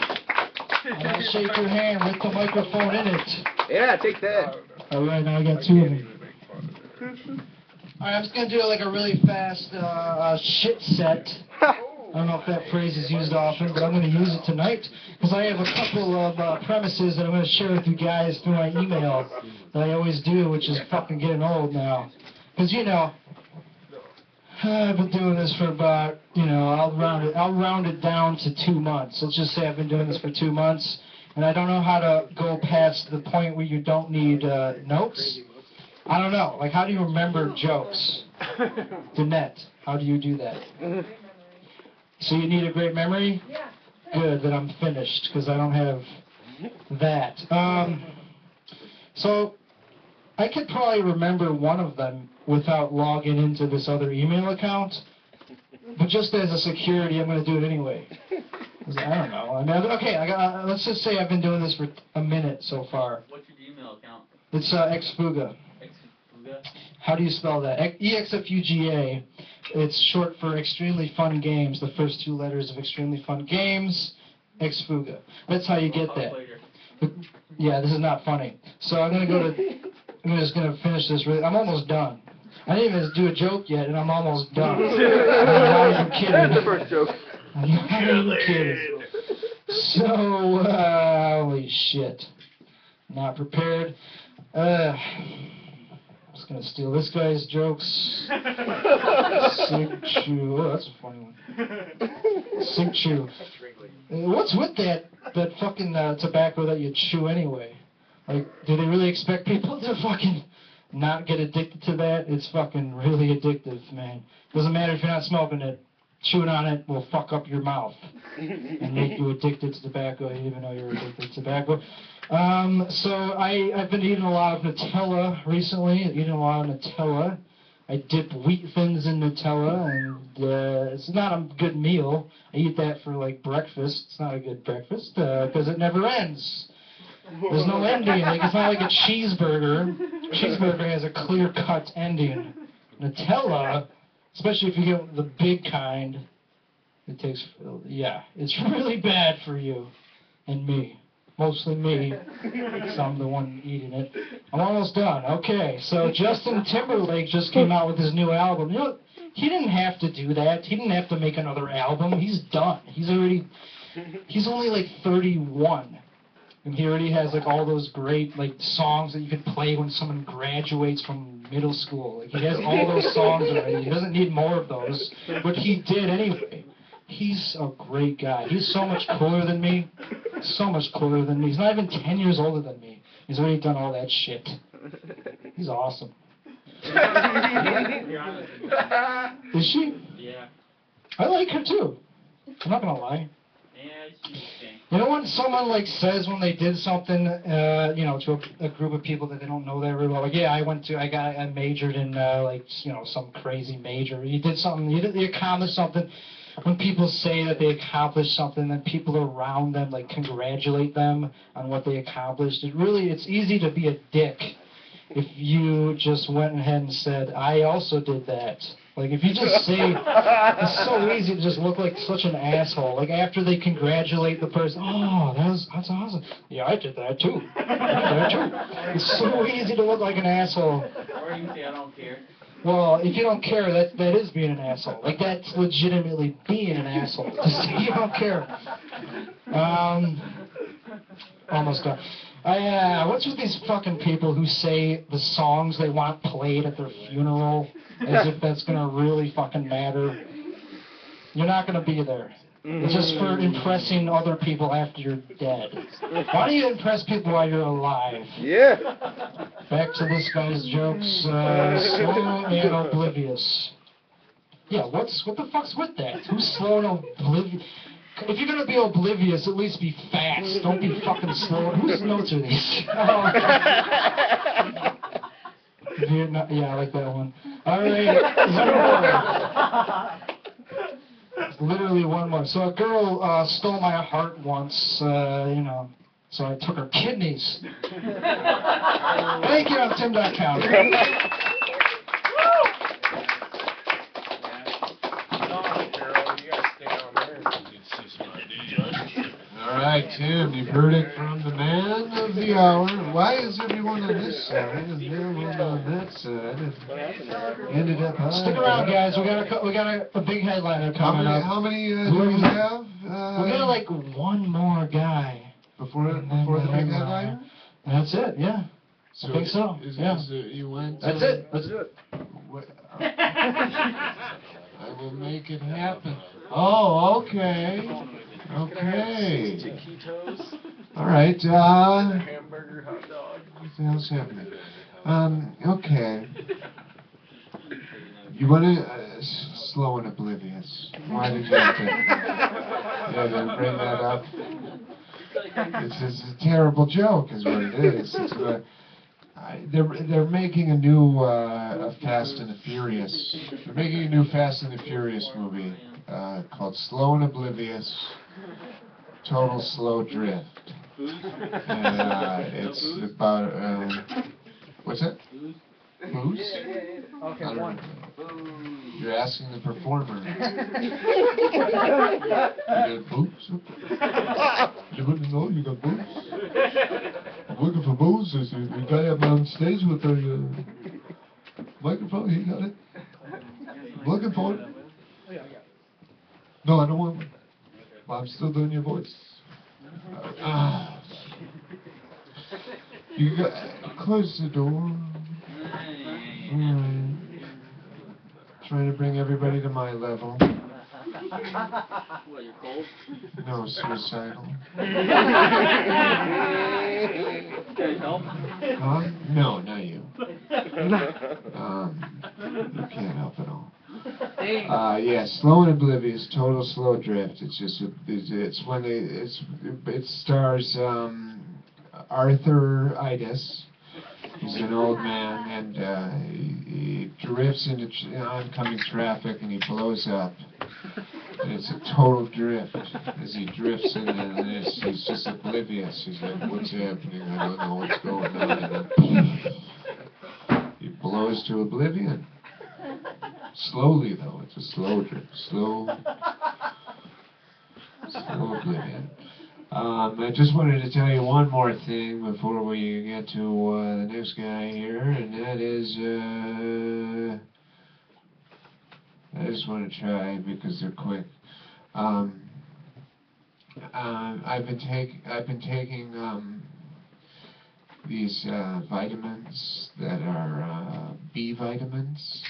S1: And I'll shake your hand with the microphone in it.
S5: Yeah, take that.
S1: Alright, now I got two of them. Alright, I'm just going to do like a really fast shit set. I don't know if that phrase is used often, but I'm going to use it tonight because I have a couple of premises that I'm going to share with you guys through my email that I always do, which is fucking getting old now. Because, I've been doing this for about, I'll round it down to 2 months. Let's just say I've been doing this for 2 months, and I don't know how to go past the point where you don't need notes. I don't know. Like, how do you remember jokes? Danette, how do you do that? So you need a great memory?
S10: Yeah.
S1: Good, then I'm finished, because I don't have that. So I could probably remember one of them without logging into this other email account, but just as a security, I'm going to do it anyway. 'Cause I don't know. I mean, okay, let's just say I've been doing this for a minute so far.
S14: What's your email account?
S1: It's Xfuga.
S14: Exfuga?
S1: How do you spell that? EXFUGA. It's short for Extremely Fun Games, the first two letters of Extremely Fun Games, Xfuga. That's how you get that. But, yeah, this is not funny. So I'm just gonna finish this. I'm almost done. I didn't even do a joke yet, and I'm almost done. I'm not even kidding.
S3: The first joke.
S1: I'm not even kidding. So, holy shit. Not prepared. I'm just gonna steal this guy's jokes. Sig Chew. Oh, that's a funny one. Sig Chew. What's with that fucking tobacco that you chew anyway? Like, do they really expect people to fucking not get addicted to that? It's fucking really addictive, man. Doesn't matter if you're not smoking it. Chewing on it will fuck up your mouth and make you addicted to tobacco, even though you're addicted to tobacco. So I've been eating a lot of Nutella recently. I dip wheat thins in Nutella, and it's not a good meal. I eat that for like breakfast. It's not a good breakfast because it never ends. There's no ending. Like, it's not like a cheeseburger. Cheeseburger has a clear-cut ending. Nutella, especially if you get the big kind, it takes, it's really bad for you and me. Mostly me, because I'm the one eating it. I'm almost done. Okay, so Justin Timberlake just came out with his new album. You know, he didn't have to do that. He didn't have to make another album. He's done. He's only like 31. And he already has like all those great like songs that you could play when someone graduates from middle school. Like, he has all those songs already. He doesn't need more of those, but he did anyway. He's a great guy. He's so much cooler than me. So much cooler than me. He's not even 10 years older than me. He's already done all that shit. He's awesome. Is she?
S14: Yeah.
S1: I like her too. I'm not gonna lie.
S14: Yeah, she's okay.
S1: You know when someone like says when they did something, to a group of people that they don't know that very well, like, yeah, I majored in some crazy major. You did something, you accomplished something. When people say that they accomplished something, then people around them like congratulate them on what they accomplished. It's easy to be a dick if you just went ahead and said, I also did that. Like, if you just say, it's so easy to just look like such an asshole. Like, after they congratulate the person, oh, that's awesome. Yeah, I did that too. I did that too. It's so easy to look like an asshole.
S14: Or you can say, I don't care.
S1: Well, if you don't care, that is being an asshole. Like, that's legitimately being an asshole. To say you don't care. Almost done. What's with these fucking people who say the songs they want played at their funeral as if that's gonna really fucking matter? You're not gonna be there. It's just for impressing other people after you're dead. Why don't you impress people while you're alive?
S3: Yeah.
S1: Back to this guy's jokes. Slow and oblivious. Yeah, what the fuck's with that? Who's slow and oblivious? If you're gonna be oblivious, at least be fast. Don't be fucking slow. Whose notes are these? Vietnam. Yeah, I like that one. All right. Literally one more. So a girl stole my heart once. So I took her kidneys. Thank you. I'm Tim.com.
S7: All right, Tim, you've heard it from the man of the hour. Why is everyone on this side and everyone on that side? Ended up high.
S1: Stick around, guys. We got a big headliner coming up.
S7: How many do we have?
S1: We got like one more guy
S7: Before the big headliner?
S1: That's it. Yeah.
S7: So
S1: I think so.
S7: You went.
S1: That's it. That's it.
S7: I will make it happen. Oh, okay. Okay. All right.
S3: Hamburger, hot dog.
S7: What the hell's happening? Okay. You want to Slow and Oblivious. Why did you have to, bring that up? It's a terrible joke, is what it is. They're making a new Fast and the Furious. They're making a new Fast and the Furious movie called Slow and Oblivious, Total Slow Drift. And it's about what's that? Booze?
S12: Okay, one.
S7: You're asking the performer. You got booze? You wouldn't know you got booze? I'm looking for booze. There's a guy up on stage with a microphone. He got it. I'm looking for it. No, I don't want one. I'm still doing your voice. You got close the door. Trying to bring everybody to my level.
S14: What, you're cold?
S7: No, suicidal.
S14: Can I help?
S7: Huh? No, not you. You can't help at all. Yeah, Slow and Oblivious, Total Slow Drift. It's just, it's when it stars Arthur Idis. He's an old man, and he drifts into oncoming traffic, and he blows up. And it's a total drift as he drifts in, and he's just oblivious. He's like, what's happening? I don't know what's going on. And then he blows to oblivion. Slowly, though. It's a slow drift. Slow oblivion. I just wanted to tell you one more thing before we get to the next guy here, and that is, I just want to try because they're quick. I've been taking these vitamins that are B vitamins.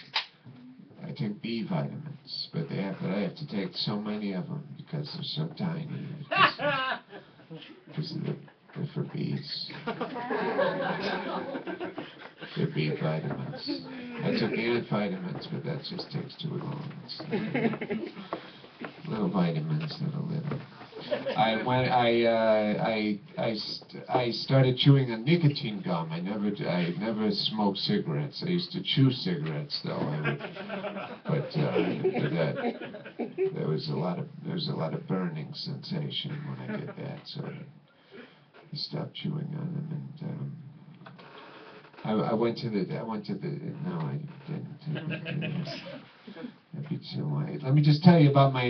S7: I take B vitamins, but I have to take so many of them because they're so tiny. Because they're for bees. They're B vitamins. I took ant vitamins, but that just takes too long. It's little vitamins that'll live. I started chewing a nicotine gum. I never smoked cigarettes. I used to chew cigarettes though. There was a lot of burning sensation when I did that, so I stopped chewing on them. And I went to the no, I didn't. Let me just tell you about my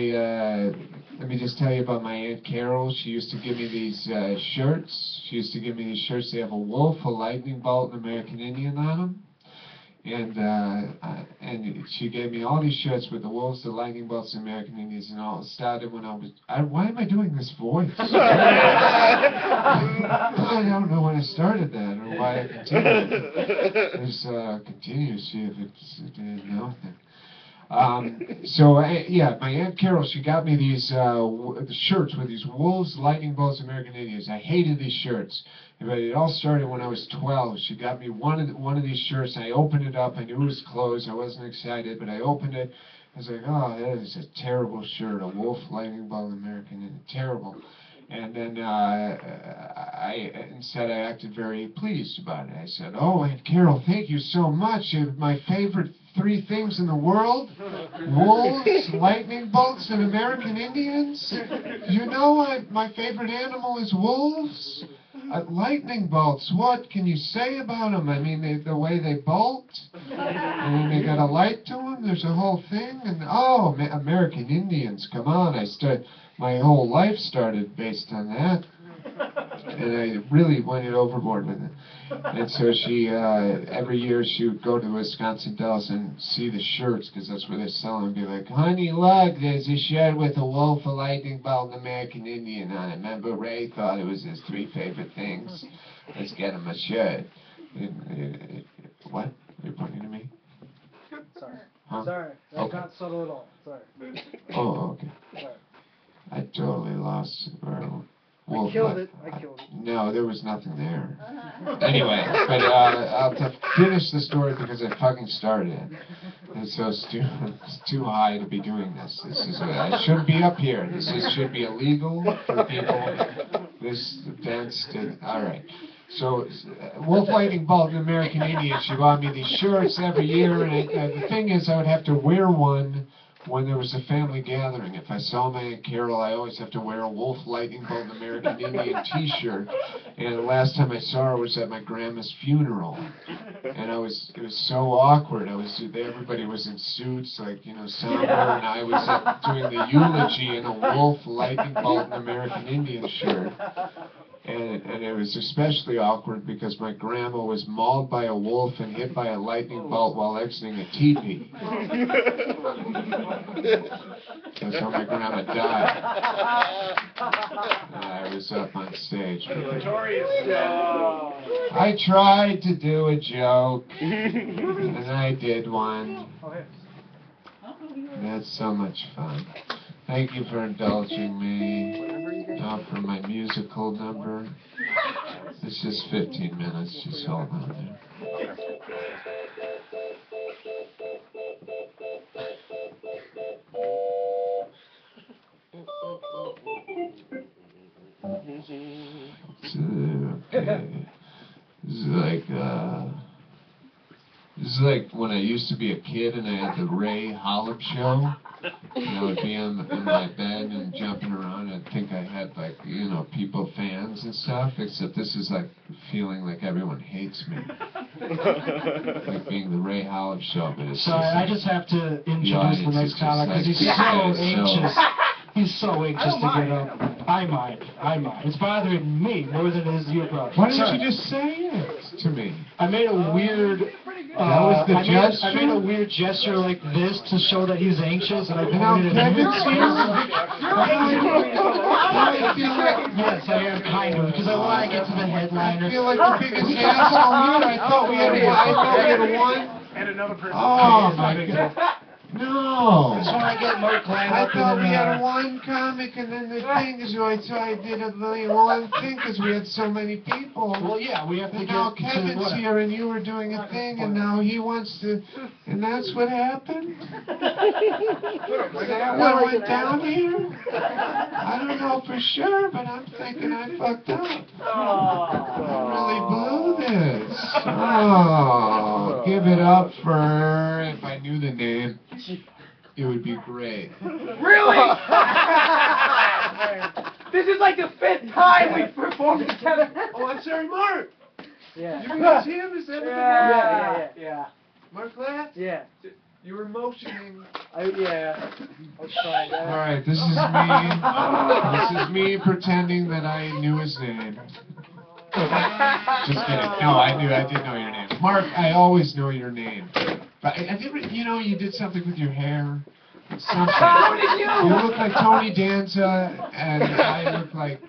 S7: Aunt Carol. She used to give me these shirts. They have a wolf, a lightning bolt, and American Indian on them. And she gave me all these shirts with the wolves, the lightning bolts, the American Indians, and all. It started when why am I doing this voice? I don't know when I started that or why I continued. Just continue to see if it's nothing. My Aunt Carol, she got me these shirts with these wolves, lightning bolts, American Indians. I hated these shirts. But it all started when I was 12. She got me one of these shirts. I opened it up. I knew it was closed. I wasn't excited, but I opened it. I was like, oh, that is a terrible shirt. A wolf, lightning bolt, American Indian. Terrible. And then instead I acted very pleased about it. I said, oh, Aunt Carol, thank you so much. My favorite 3 things in the world, wolves, lightning bolts, and American Indians. You know my favorite animal is wolves. Lightning bolts, what can you say about them? I mean, the way they bolt, and then they got a light to them, there's a whole thing, and American Indians, come on, my whole life started based on that, and I really went it overboard with it. And so she, every year she would go to Wisconsin Dells and see the shirts, because that's where they're selling, and be like, honey, look, there's a shirt with a wolf, a lightning bolt, and American Indian on it. Remember, Ray thought it was his 3 favorite things. Let's get him a shirt. What? Are you pointing to me?
S12: Sorry.
S7: Huh?
S12: Sorry. That's
S7: Okay.
S12: not subtle at all. Sorry.
S7: Oh, okay.
S12: Sorry.
S7: I totally lost.
S12: I killed it.
S7: No, there was nothing there. Anyway, but I'll finish the story because I fucking started it. It's so it's too high to be doing this. I shouldn't be up here. Should be illegal for people. All right. So, Wolf Lightning Bolt and American Indian, she bought me these shirts every year, and the thing is, I would have to wear one when there was a family gathering. If I saw my Aunt Carol, I always have to wear a Wolf Lightning Bolt and American Indian t-shirt, and the last time I saw her was at my grandma's funeral, and it was so awkward. Everybody was in suits, like, somber, and I was doing the eulogy in a Wolf Lightning Bolt and American Indian shirt. And it was especially awkward because my grandma was mauled by a wolf and hit by a lightning bolt while exiting a teepee. That's how my grandma died. And I was up on stage. I tried to do a joke, and I did one. That's so much fun. Thank you for indulging me. Now for my musical number. It's just 15 minutes. Just hold on there. Okay. This is like when I used to be a kid and I had the Ray Hollip show. And I would be in my bed and jumping around and think I had, like, people, fans and stuff, except this is like feeling like everyone hates me. Like being the Ray Hollip show, but it's
S1: Sorry, I just have to introduce the next comic because he's so anxious. He's so anxious to get up. I mind. It's bothering me more than it is your problem.
S7: Why didn't you just say it to me?
S1: I made a weird...
S7: that was the gesture?
S1: I made a weird gesture like this to show that he's anxious, and I pointed
S7: Now,
S1: at him.
S7: Kevin,
S1: Yes, I am kind of, because I want to get to the headliner.
S7: I feel like the biggest asshole here. I thought we had a one.
S12: And another person.
S7: Oh, my God. No.
S2: That's when I get Mark Klein
S7: I
S2: up
S7: thought we
S2: in
S7: had one comic, and then the thing is, so I did a one thing because we had so many people.
S1: Well, yeah, we have to
S7: And
S1: get
S7: now
S1: to
S7: Kevin's
S1: what?
S7: here, and you were doing a thing, and now he wants to, and that's what happened? Is that what went down here? I don't know for sure, but I'm thinking I fucked up. I really blew this. Oh, give it up for, if I knew the name, it would be great.
S13: Really? This is like the 5th time we've performed together.
S7: Oh, I'm sorry, Mark.
S12: Yeah.
S7: You can see him? Is that
S12: Yeah.
S7: Mark Latt?
S12: Yeah.
S7: You were motioning.
S12: Yeah. I'll try that.
S7: All right, this is me. This is me pretending that I knew his name. Just kidding. No, I did know your name. Mark, I always know your name. But I did, you did something with your hair. Something.
S13: How did you?
S7: You look like Tony Danza, and I look like,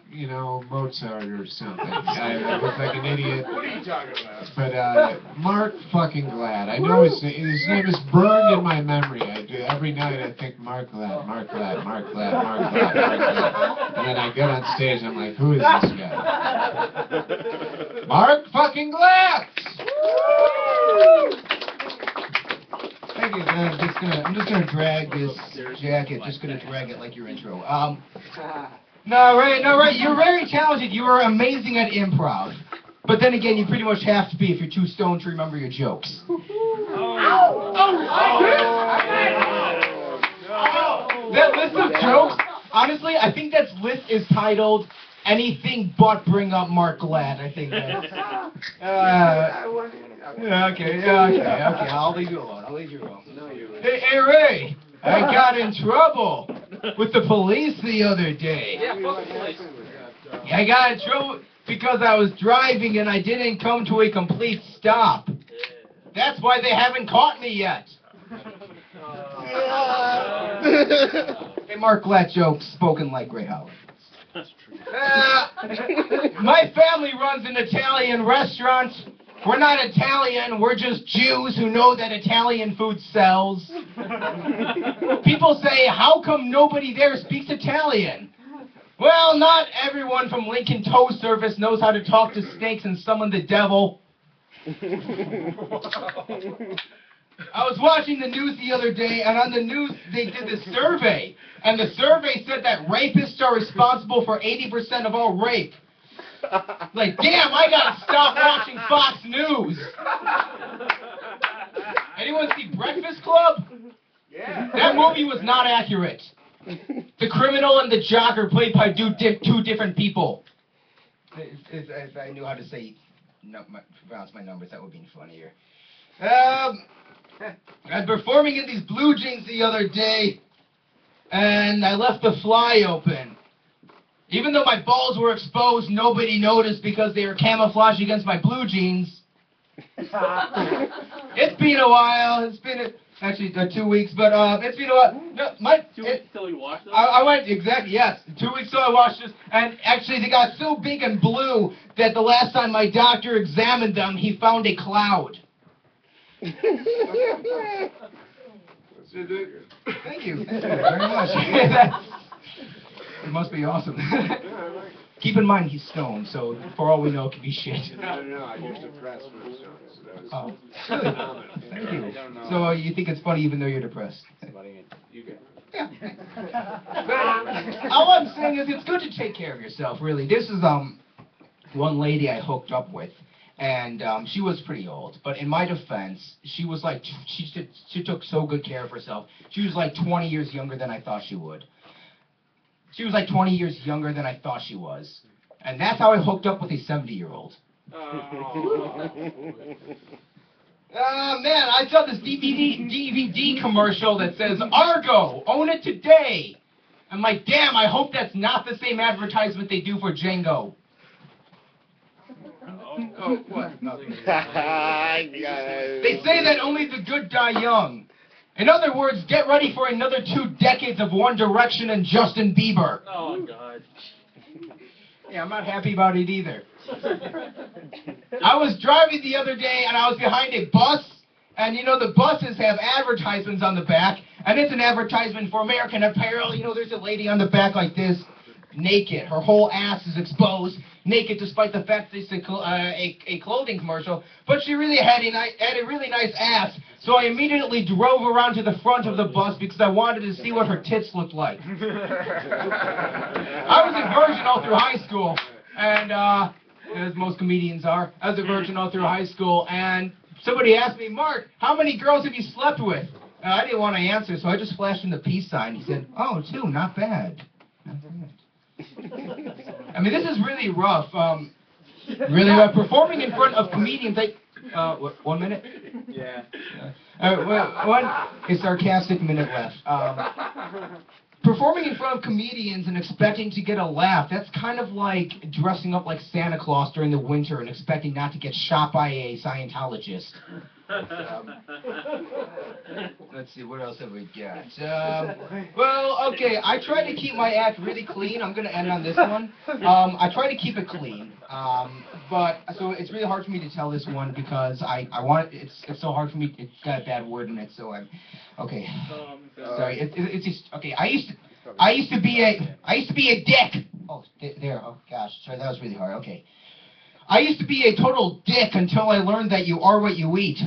S7: Mozart or something. I look like an idiot.
S5: What are you talking about?
S7: But, Mark fucking Glad. I know his name is burned in my memory. I do every night. I think Mark Glad, Mark Glad, Mark Glad, Mark Glad, Mark Glad. And then I get on stage. I'm like, who is this guy? Mark fucking Glad.
S2: Thank you. I'm just gonna drag this jacket. Just gonna drag it like your intro. No, right. You're very talented. You are amazing at improv. But then again, you pretty much have to be if you're too stoned to remember your jokes. That list of jokes, honestly, I think that list is titled "Anything But Bring Up Mark Glad." I think that's. Okay. I'll leave you alone. Hey, Ray, I got in trouble with the police the other day.
S14: Yeah, fuck the police.
S2: I got in trouble because I was driving and I didn't come to a complete stop. That's why they haven't caught me yet. Hey, Mark Glatt jokes spoken like Ray Howard. My family runs an Italian restaurant. We're not Italian, we're just Jews who know that Italian food sells. People say, how come nobody there speaks Italian? Well, not everyone from Lincoln Tow Service knows how to talk to snakes and summon the devil.
S13: I was watching the news the other day, and on the news they did this survey, and the survey said that rapists are responsible for 80% of all rape. Like, damn, I gotta stop watching Fox News. Anyone see Breakfast Club?
S3: Yeah.
S13: That movie was not accurate. The criminal and the jock are played by two different people. If I knew how to say, pronounce my numbers, that would be funnier. I was performing in these blue jeans the other day, and I left the fly open. Even though my balls were exposed, nobody noticed because they were camouflaged against my blue jeans. It's been a while. It's been actually 2 weeks, but it's been a while. No,
S14: 2 weeks till you wash them?
S13: I went, exactly, yes. 2 weeks ago I washed this, and actually they got so big and blue that the last time my doctor examined them, he found a cloud. Thank you very much. It must be awesome. Keep in mind he's stoned, so for all we know, it could be shit.
S7: No, I just depressed when I was stoned, so that was
S13: phenomenal. Thank you.
S7: I don't know.
S13: So you think it's funny even though you're depressed?
S7: You get
S13: Yeah. All I'm saying is it's good to take care of yourself, really. This is one lady I hooked up with, and she was pretty old. But in my defense, she was like she took so good care of herself. She was like 20 years younger than I thought she would. She was like 20 years younger than I thought she was. And that's how I hooked up with a 70-year-old. Man, I saw this DVD commercial that says, Argo, own it today. I'm like, damn, I hope that's not the same advertisement they do for Django. Oh, what? They say that only the good die young. In other words, get ready for another 2 decades of One Direction and Justin Bieber.
S14: Oh, God.
S13: Yeah, I'm not happy about it either. I was driving the other day, and I was behind a bus, and you know the buses have advertisements on the back, and it's an advertisement for American Apparel. You know, there's a lady on the back like this, naked. Her whole ass is exposed, naked despite the fact that it's a clothing commercial, but she really had a really nice ass. So I immediately drove around to the front of the bus because I wanted to see what her tits looked like. I was a virgin all through high school, and as most comedians are, I was a virgin all through high school, and somebody asked me, Mark, how many girls have you slept with? I didn't want to answer, so I just flashed him the peace sign. He said, oh, 2, not bad. Not bad. I mean, this is really rough. Really rough. Performing in front of comedians, like, 1 minute?
S3: Yeah.
S13: A sarcastic minute left. Performing in front of comedians and expecting to get a laugh, that's kind of like dressing up like Santa Claus during the winter and expecting not to get shot by a Scientologist. Let's see, what else have we got? Well, okay, I try to keep my act really clean. I'm going to end on this one. I try to keep it clean. But, so it's really hard for me to tell this one because I want it, it's so hard for me, it's got a bad word in it, so I'm, okay. Sorry, it's just, okay, I used to be a dick. Oh, there, oh gosh, sorry, that was really hard, okay. I used to be a total dick until I learned that you are what you eat.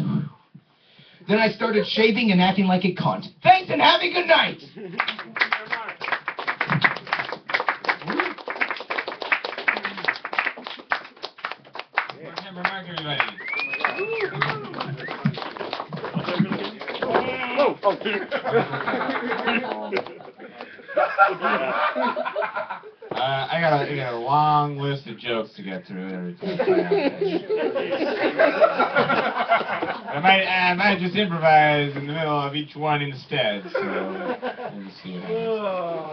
S13: Then I started shaving and acting like a cunt. Thanks and have a good night!
S5: I got a long list of jokes to get through every time. I might just improvise in the middle of each one instead. So we'll just see what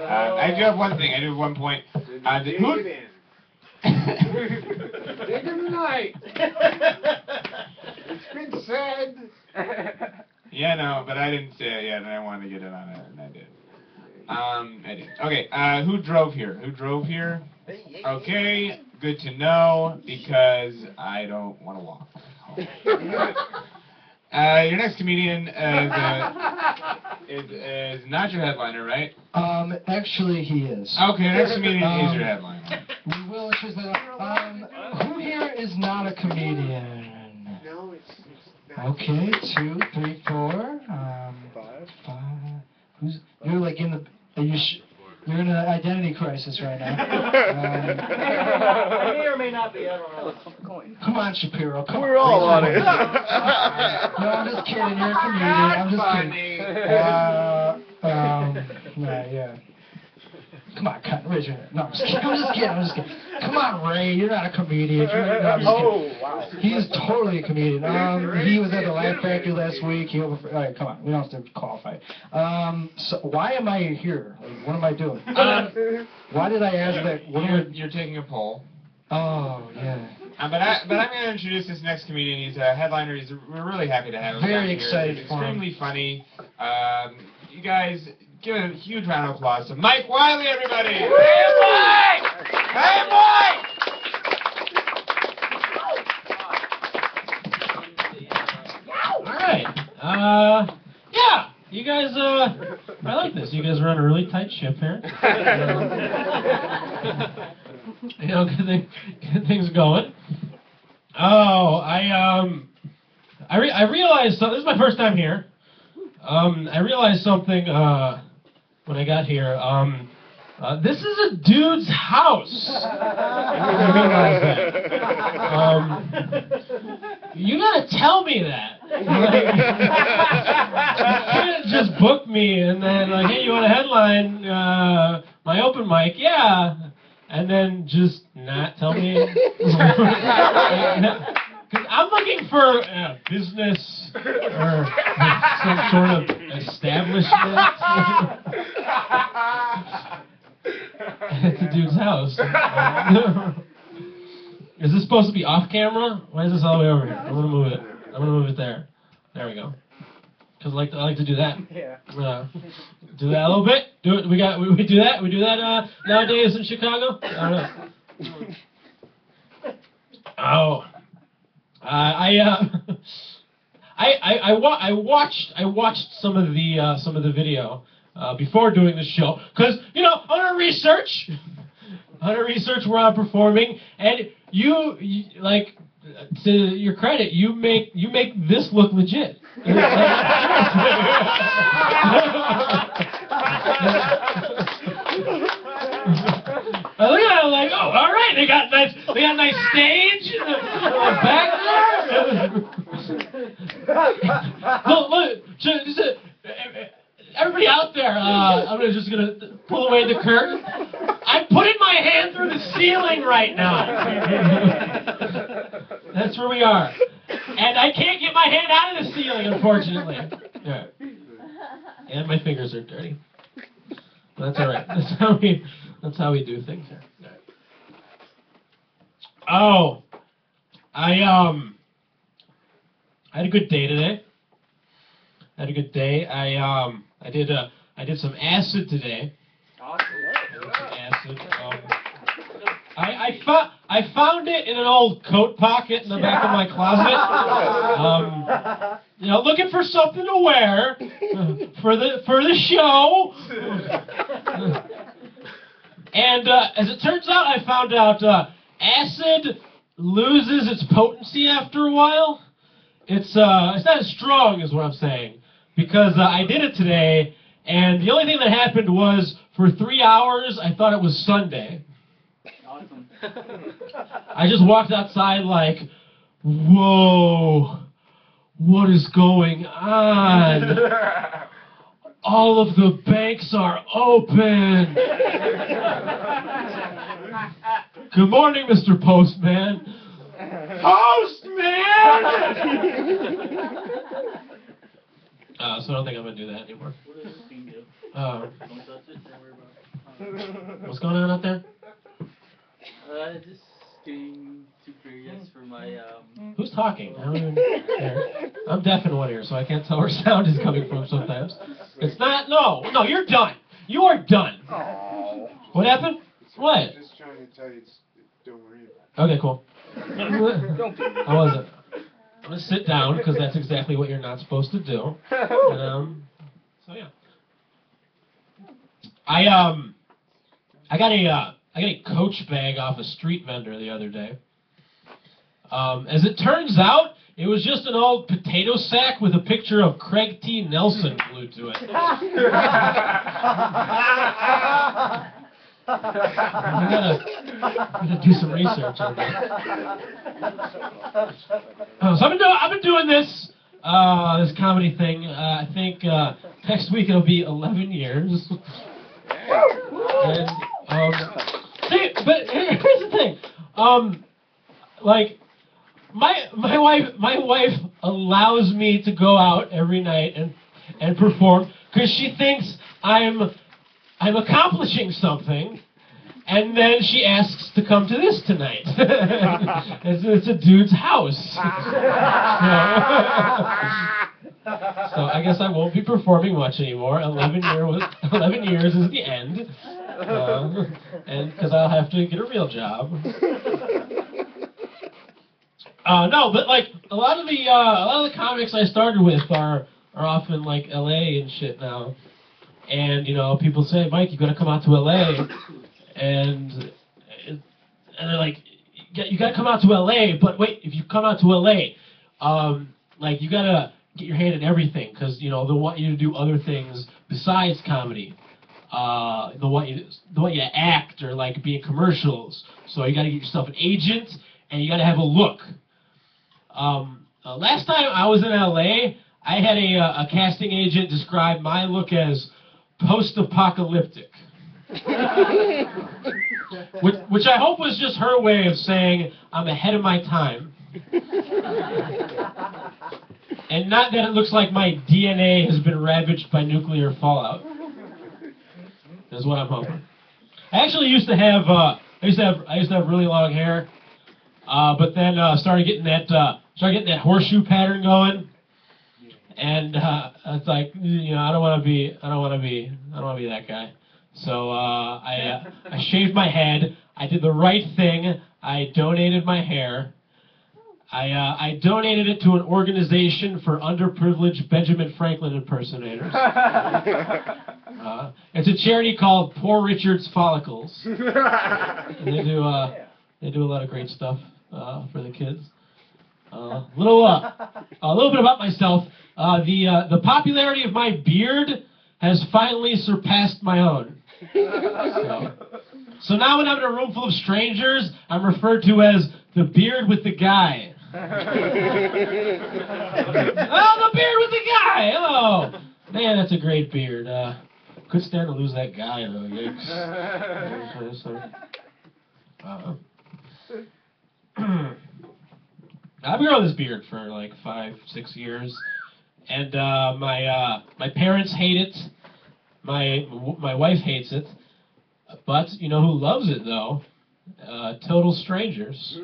S5: happens. I do have one thing. I do have one point. Who?
S7: Dig in the night. It's been said.
S5: Yeah, no, but I didn't say it yet, and I wanted to get it on air, and I did. I did. Okay, who drove here? Who drove here? Okay, good to know, because I don't want to walk. Your next comedian is not your headliner, right?
S1: Actually, he is.
S5: Okay, your next comedian is your headliner.
S1: We will choose that. Who here is not a comedian?
S7: No, it's
S1: Okay, 2, 3, 4. crisis right now.
S12: I may or may not be, I don't know.
S1: Come on, Shapiro. Come
S3: We're all on it.
S1: No, I'm just kidding. You're a comedian. I'm just kidding. Yeah. Come on, cut. Raise your hand. No, I'm just kidding. I'm just kidding. Come on, Ray. You're not a comedian. No, I'm just kidding.
S12: Wow.
S1: He's totally a comedian. He was at the Laugh Factory last week. All right, come on. We don't have to qualify. So why am I here? Like, what am I doing? Why did I ask that?
S5: You're taking a poll.
S1: Oh, yeah.
S5: But I'm going to introduce this next comedian. He's a headliner. We're really happy to have him.
S1: Very
S5: down here.
S1: excited
S5: He's
S1: for him.
S5: extremely funny. You guys, give a huge round of applause to Mike Wiley, everybody. Hey, Mike! Hey, Mike!
S15: All right. Yeah. You guys, I like this. You guys are on a really tight ship here. You know, get things going. Oh, I realized something. This is my first time here. I realized something when I got here. This is a dude's house. I realized that. You gotta tell me that. Like, you can't just book me and then like, hey, you want a headline? My open mic, yeah. And then just not tell me. Because I'm looking for business or some sort of establishment. It's a dude's house. Is this supposed to be off camera? Why is this all the way over here? I'm gonna move it. I'm gonna move it there. There we go. Because I like to do that.
S12: Yeah.
S15: Do that a little bit. Do it. We do that. We do that nowadays in Chicago. I don't know. Oh. I watched some of the video before doing the show because I want to research. Where I'm performing, and you like to your credit, you make this look legit. I look at it I'm like, oh, all right, they got nice stage back there. Look, everybody out there, I'm just gonna pull away the curtain. I'm putting my hand through the ceiling right now. That's where we are. And I can't get my hand out of the ceiling, unfortunately. Yeah. And my fingers are dirty. That's all right. That's how we do things here. Oh, I had a good day today. I did some acid today. Acid. I found it in an old coat pocket in the back of my closet. Looking for something to wear for the show. And as it turns out, I found out acid loses its potency after a while. It's not as strong, is what I'm saying, because I did it today, and the only thing that happened was for 3 hours I thought it was Sunday.
S14: Awesome.
S15: I just walked outside like, whoa, what is going on? All of the banks are open. Good morning, Mr. Postman. Postman! So I don't think I'm going to do that anymore.
S14: What does this thing do?
S15: Uh,
S14: Don't touch it, don't worry about it.
S15: What's going on out there?
S14: Just getting too curious for my,
S15: Who's talking? I don't even care. I'm deaf in one ear, so I can't tell where sound is coming from sometimes. It's not, no, you're done. You are done.
S7: Aww.
S15: What happened? What?
S7: Just trying to tell you, don't worry about it.
S15: Okay, cool. I wasn't. I'm going to sit down, because that's exactly what you're not supposed to do. And, so yeah. I got a Coach bag off a street vendor the other day. As it turns out, it was just an old potato sack with a picture of Craig T. Nelson glued to it. I gotta do some research on that. So I've been doing this comedy thing. I think next week it'll be 11 years. And see, but here's the thing. Like my wife allows me to go out every night and perform because she thinks I'm accomplishing something, and then she asks to come to this tonight. It's a dude's house. So I guess I won't be performing much anymore. 11 years is the end, and because I'll have to get a real job. No, but like a lot of the comics I started with are off in like LA and shit now. And people say, Mike, you got to come out to LA, and they're like, you got to come out to LA. But wait, if you come out to LA, like you got to get your hand in everything because they want you to do other things besides comedy. They want you to act or like be in commercials. So you got to get yourself an agent, and you got to have a look. Last time I was in LA, I had a casting agent describe my look as post-apocalyptic, which I hope was just her way of saying I'm ahead of my time, and not that it looks like my DNA has been ravaged by nuclear fallout. That's what I'm hoping. I actually used to have really long hair, but then started getting that horseshoe pattern going. And it's like I don't want to be that guy. So I shaved my head. I did the right thing. I donated my hair. I donated it to an organization for underprivileged Benjamin Franklin impersonators. It's a charity called Poor Richard's Follicles. And they do a lot of great stuff for the kids. A little bit about myself. The popularity of my beard has finally surpassed my own. So now when I'm in a room full of strangers, I'm referred to as the beard with the guy. Oh, the beard with the guy! Hello! Man, that's a great beard. Could stand to lose that guy, though. Yikes. I've been growing this beard for like 5-6 years, and my parents hate it. My wife hates it, but you know who loves it though? Total strangers.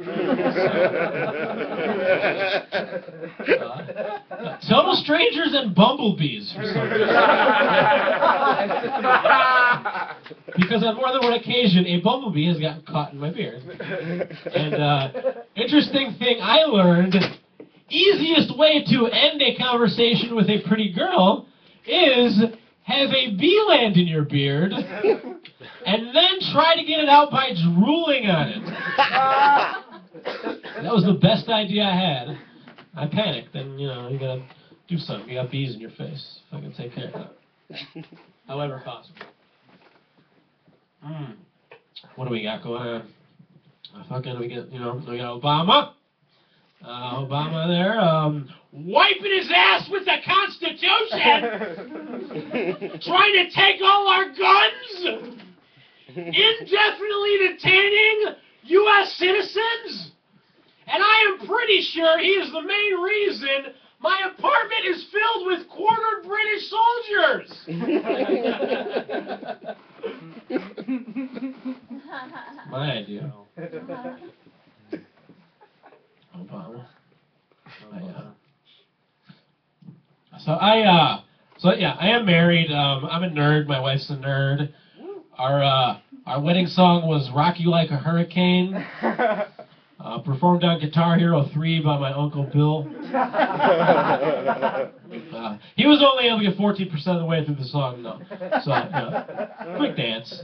S15: Total strangers and bumblebees for some reason. Because on more than one occasion, a bumblebee has gotten caught in my beard. And interesting thing I learned, easiest way to end a conversation with a pretty girl is have a bee land in your beard, and then try to get it out by drooling on it. That was the best idea I had. I panicked, and you gotta do something. You got bees in your face. Fucking take care of that. However possible. What do we got going on? We got Obama. Obama there, wiping his ass with the Constitution, trying to take all our guns, indefinitely detaining U.S. citizens, and I am pretty sure he is the main reason my apartment is filled with quartered British soldiers. My idea. Obama. So I am married. I'm a nerd. My wife's a nerd. Our wedding song was "Rock You Like a Hurricane," performed on Guitar Hero 3 by my Uncle Bill. He was only able to get 14% of the way through the song, though. So quick dance,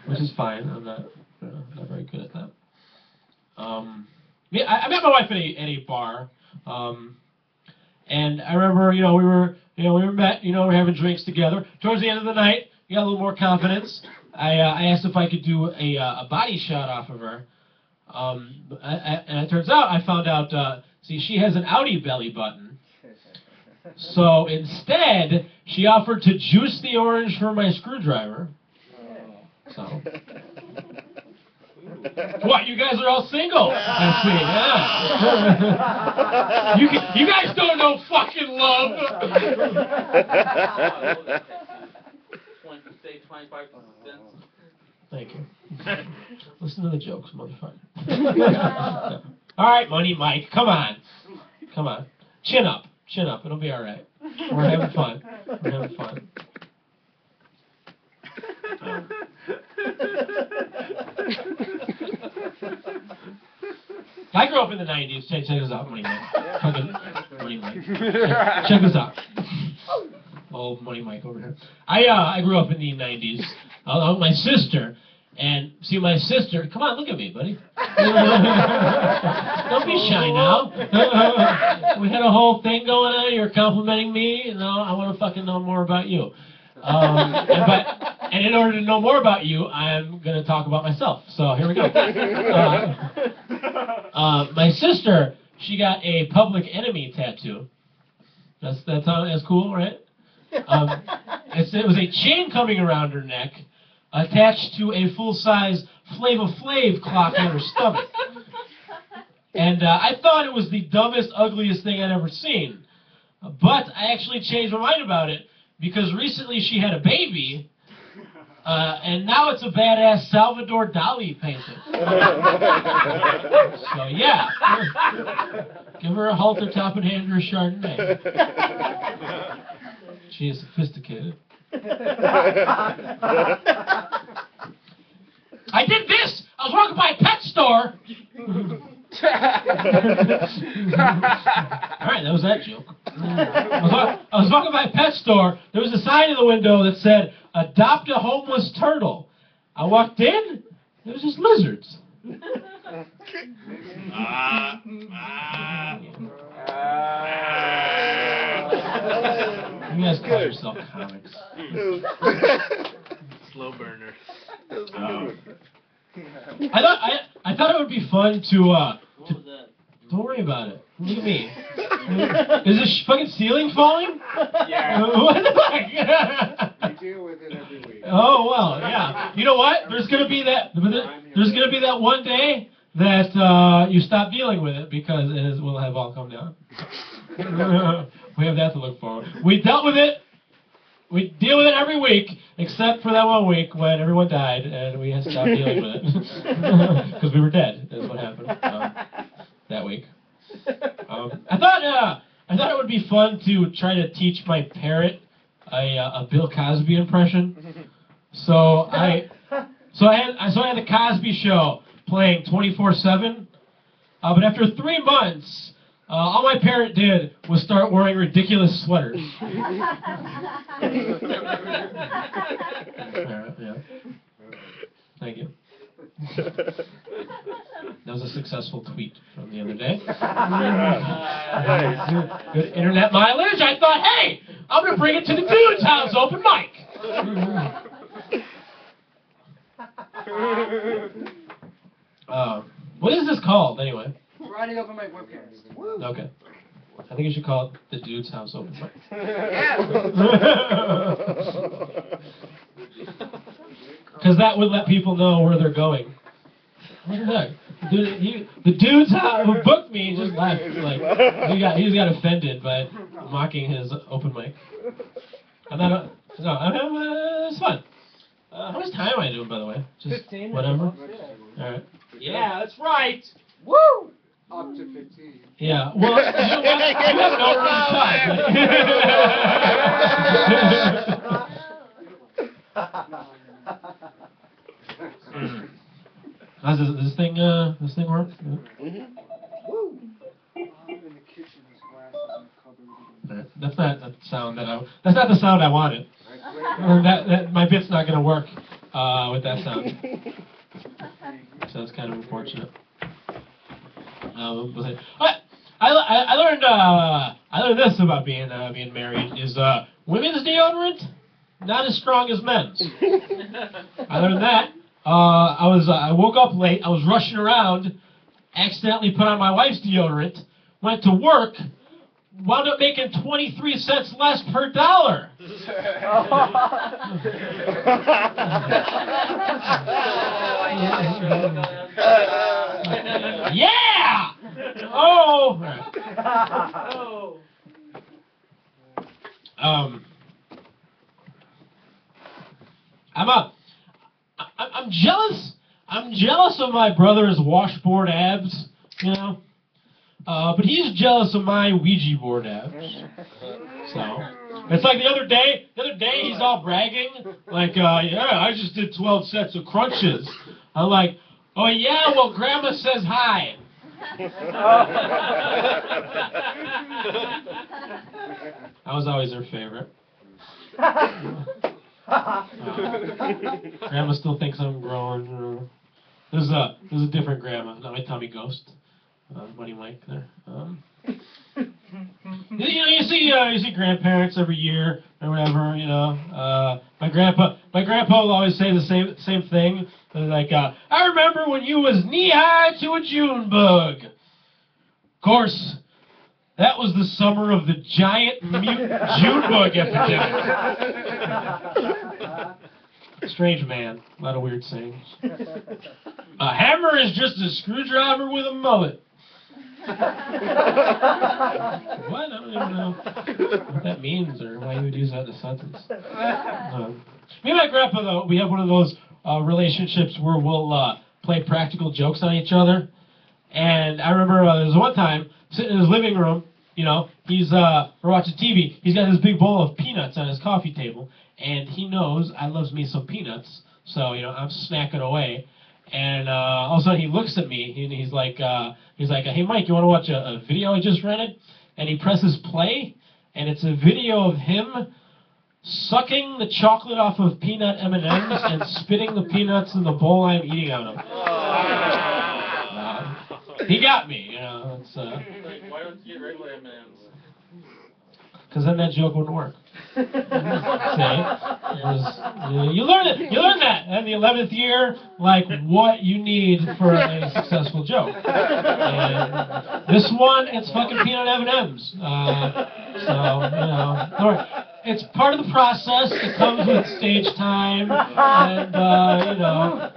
S15: which is fine. I'm not very good at that. I met my wife at a bar, and I remember, we were met, we were having drinks together. Towards the end of the night, we got a little more confidence. I asked if I could do a body shot off of her. And it turns out, I found out, see, she has an outie belly button. So instead, she offered to juice the orange for my screwdriver. So. What, you guys are all single? I see, yeah. You guys don't know fucking love.
S14: 25%.
S15: Thank you. Listen to the jokes, motherfucker. All right, Money Mike, come on. Come on. Chin up. Chin up. It'll be all right. We're having fun. We're having fun. I grew up in the 90s. Check this out, Money Mike. Money Mike. Check this out. Oh, Money Mike over here. I grew up in the 90s. Along with my sister. And see, my sister, come on, look at me, buddy. Don't be shy now. We had a whole thing going on. You're complimenting me. You know, I want to fucking know more about you. And in order to know more about you, I'm going to talk about myself. So here we go. My sister, she got a Public Enemy tattoo. That's cool, right? It was a chain coming around her neck, attached to a full-size Flava Flav clock on her stomach. And I thought it was the dumbest, ugliest thing I'd ever seen. But I actually changed my mind about it, because recently she had a baby, and now it's a badass Salvador Dali painting. So yeah, give her a halter top and hand her a Chardonnay. She is sophisticated. I did this! I was walking by a pet store! Alright, that was that joke. I was walking by a pet store. There was a sign in the window that said, "Adopt a homeless turtle." I walked in, it was just lizards. You guys call yourself comics.
S3: Slow burner.
S15: I thought it would be fun to don't worry about it. Look at me. Is this fucking ceiling falling?
S3: Yeah.
S15: What the fuck?
S7: We deal with it every week.
S15: Oh well, yeah. You know what? There's gonna be that one day that you stop dealing with it because it will have all come down. We have that to look forward. We dealt with it. We deal with it every week, except for that one week when everyone died and we had to stop dealing with it because we were dead. That's what happened that week. I thought it would be fun to try to teach my parrot a Bill Cosby impression. So I had the Cosby Show playing 24/7. But after 3 months, all my parrot did was start wearing ridiculous sweaters. Yeah. Thank you. That was a successful tweet from the other day. Good internet mileage. I thought, hey, I'm going to bring it to the Dude's House open mic. What is this called, anyway?
S12: Friday open mic webcast.
S15: Okay. I think you should call it the Dude's House open mic. Because that would let people know where they're going. What the heck? The dude's house who booked me just left. Like he got offended by mocking his open mic. And then it's fun. How much time am I doing, by the way? Just
S12: 15
S15: whatever. All right.
S12: Yeah, that's right.
S7: Woo! Up to 15.
S15: Yeah. Well, you know what? You have no room to Does this thing work?
S12: Mm-hmm.
S7: Woo!
S15: That's not the sound that's not the sound I wanted. My bit's not gonna work with that sound. So it's kind of unfortunate. I learned this about being married is women's deodorant not as strong as men's. Other than that, I woke up late. I was rushing around, accidentally put on my wife's deodorant, went to work, wound up making 23 cents less per dollar. Yeah! Oh! I'm jealous. I'm jealous of my brother's washboard abs, you know. But he's jealous of my Ouija board abs. So it's like the other day he's all bragging, like, yeah, I just did 12 sets of crunches. I'm like, oh yeah, well Grandma says hi. I was always her favorite. Grandma still thinks I'm growing. There's a different grandma, not my tummy ghost. Buddy Mike there. You see grandparents every year or whatever. You know, my grandpa will always say the same thing. Like, I remember when you was knee high to a June bug. Of course, that was the summer of the giant mutant June bug epidemic. Strange man, a lot of weird sayings. A hammer is just a screwdriver with a mullet. What? I don't even know what that means or why you would use that in a sentence. Me and my grandpa, though, we have one of those relationships where we'll play practical jokes on each other. And I remember there was one time, sitting in his living room, you know, we're watching TV, he's got this big bowl of peanuts on his coffee table, and he knows I loves me some peanuts, so, you know, I'm snacking away. And all of a sudden he looks at me and he's like, hey Mike, you want to watch a video I just rented? And he presses play, and it's a video of him sucking the chocolate off of peanut M&Ms and spitting the peanuts in the bowl I'm eating out of. He got me, you know. It's,
S14: Why don't you get regular M&Ms?
S15: Because then that joke wouldn't work. See? You learn it. You learn that in the 11th year, like what you need for a successful joke. And this one, it's fucking peanut M&Ms. So, you know, don't worry. It's part of the process. It comes with stage time, and you know,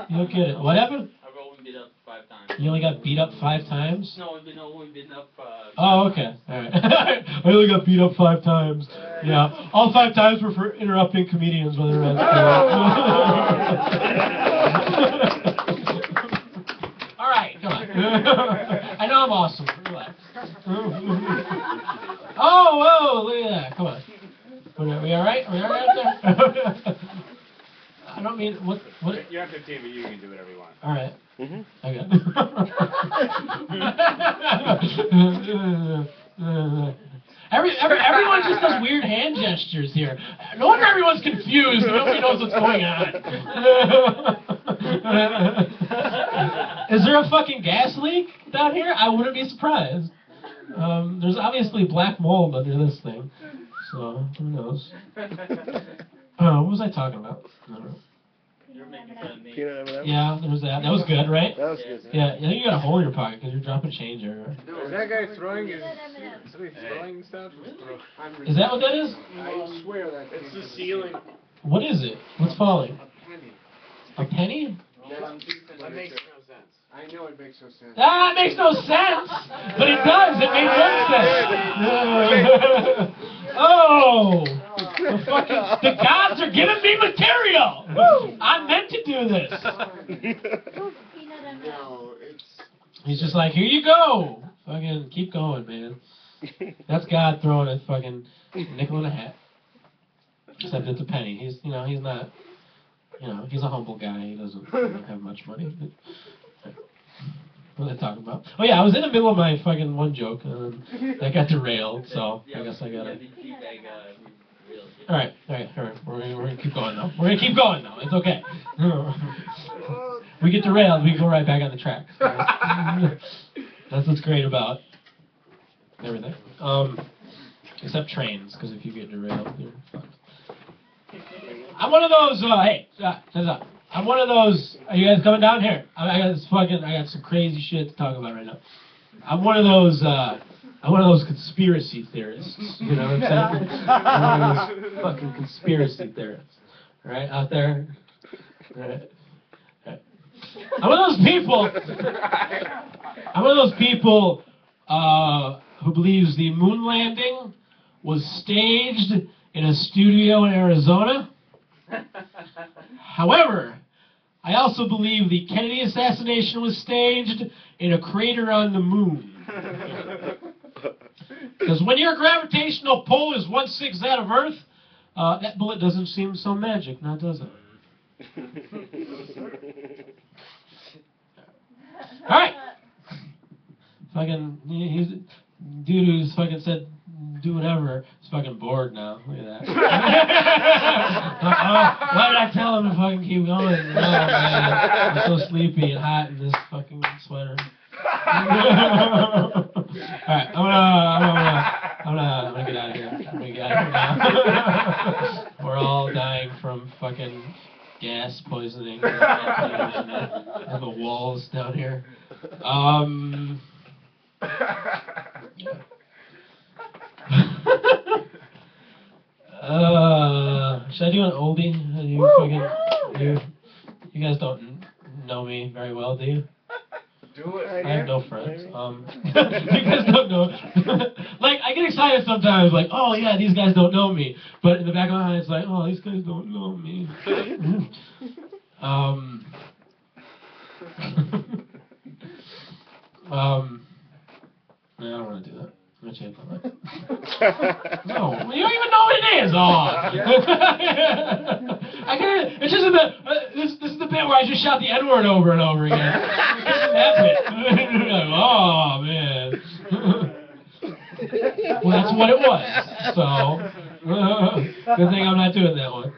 S15: you'll get it. What happened?
S14: I've only been up 5 times.
S15: You only got beat up 5 times?
S14: No, I've only been up.
S15: Oh, okay. All right. I only got beat up 5 times. Yeah. All 5 times were for interrupting comedians when they were at school. All right, come on. I know I'm awesome. Relax. Oh, whoa, look at that. Come on. Are we all right? Are we all right there? I don't mean, what?
S5: You're on 15, but you can do whatever you want.
S15: All right. Okay. Everyone just does weird hand gestures here. No wonder everyone's confused. Nobody knows what's going on. Is there a fucking gas leak down here? I wouldn't be surprised. There's obviously black mold under this thing. So, who knows? What was I talking about? I don't know. Yeah, there was that. That was good, right?
S3: That was good.
S15: Yeah, I think you got a hole in your pocket because you're dropping change everywhere.
S3: Is that guy throwing stuff?
S15: Is that what that is?
S3: I swear that it's the ceiling.
S15: What is it? What's falling? A penny?
S3: That makes no sense. I know it makes no sense.
S15: Ah, it makes no sense! But it does! It made one sense! Oh! The gods are giving me material! I meant to do this!
S3: No, it's...
S15: He's just like, here you go! Fucking keep going, man. That's God throwing a fucking nickel in a hat. Except it's a penny. He's not, he's a humble guy. He doesn't have much money. What was I talking about? Oh yeah, I was in the middle of my fucking one joke, and that got derailed, so I guess I gotta... Alright. We're gonna keep going though. It's okay. We get derailed, we can go right back on the track. That's what's great about everything. Except trains, because if you get derailed, you're fucked. I'm one of those, hey, heads up. I'm one of those, are you guys coming down here? I got some crazy shit to talk about right now. I'm one of those conspiracy theorists, you know what I'm saying? I'm one of those fucking conspiracy theorists, right, out there. Right. I'm one of those people who believes the moon landing was staged in a studio in Arizona. However, I also believe the Kennedy assassination was staged in a crater on the moon. Because when your gravitational pull is 1/6 that of Earth, that bullet doesn't seem so magic, now does it? Alright! Fucking, he's dude who's fucking said do whatever is fucking bored now. Look at that. Why did I tell him to fucking keep going? Oh man, I'm so sleepy and hot in this fucking sweater. Alright, I'm gonna get out of here. I'm gonna get out of here now. We're all dying from fucking gas poisoning. And the walls down here. Should I do an oldie? You guys don't know me very well, do you?
S3: Do it.
S15: I have no friends. You guys don't know. Like, I get excited sometimes, like, oh yeah, these guys don't know me. But in the back of my mind, it's like, oh, these guys don't know me. No, I don't want to do that. I'm gonna change my mind. No, you don't even know what it is. Oh. It's just this is the bit where I just shout the N-word over and over again. This is that bit. Oh man. Well, that's what it was. So, good thing I'm not doing that one.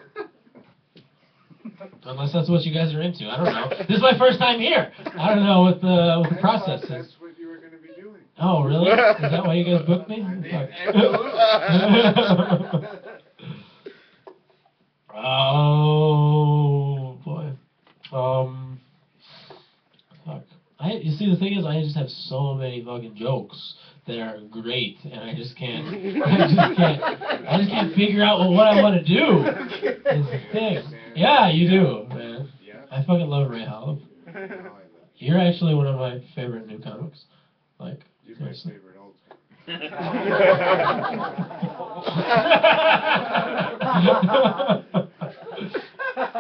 S15: Unless that's what you guys are into. I don't know. This is my first time here. I don't know what the process is.
S3: That's what you were going to be doing.
S15: Oh, really? Is that why you guys booked me? Oh, boy. Fuck. You see, the thing is, I just have so many fucking jokes that are great, and I just can't figure out what I want to do. Is the thing. Yeah, you do, man. I fucking love Ray Hollow. You're actually one of my favorite new comics. Like,
S3: you're my favorite old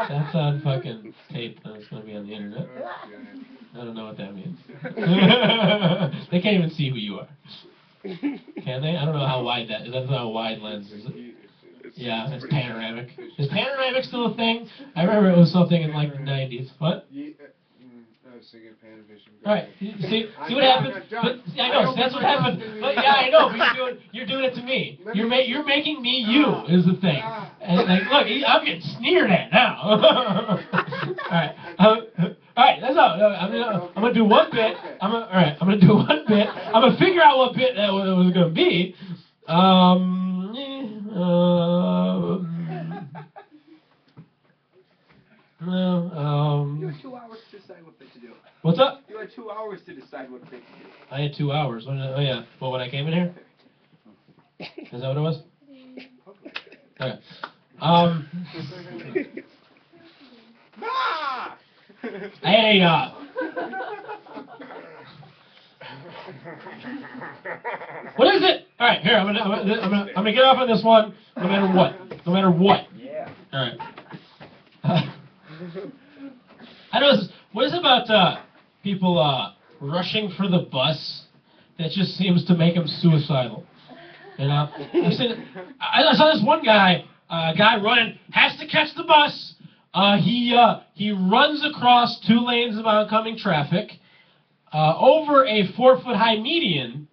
S15: That's on fucking tape, and it's gonna be on the internet. I don't know what that means. They can't even see who you are. Can they? I don't know how wide that is. That's not a wide lens, is it? Yeah, it's panoramic. Is panoramic still a thing? I remember it was something in like the 90s. What?
S3: I was thinking Panavision.
S15: Alright, see what happens? But, I know, that's what happens. But yeah, I know, but you're doing it to me. You're making me you, is the thing. And like, look, I'm getting sneered at now. Alright, that's all. I'm gonna do one bit. I'm gonna do one bit. I'm gonna figure out what bit that was gonna be.
S12: You had 2 hours to decide what bit to do.
S15: What's up?
S12: You had 2 hours to decide what bit to do.
S15: I had 2 hours. Oh yeah. Well, when I came in here? Is that what it was? Okay. Hey, what is it? All right, here. I'm gonna get off on this one, no matter what. No matter what.
S12: Yeah.
S15: All right. I know this. What is it about people rushing for the bus that just seems to make them suicidal? You know, I saw this one guy running, has to catch the bus. He runs across 2 lanes of oncoming traffic, over a 4-foot-high median,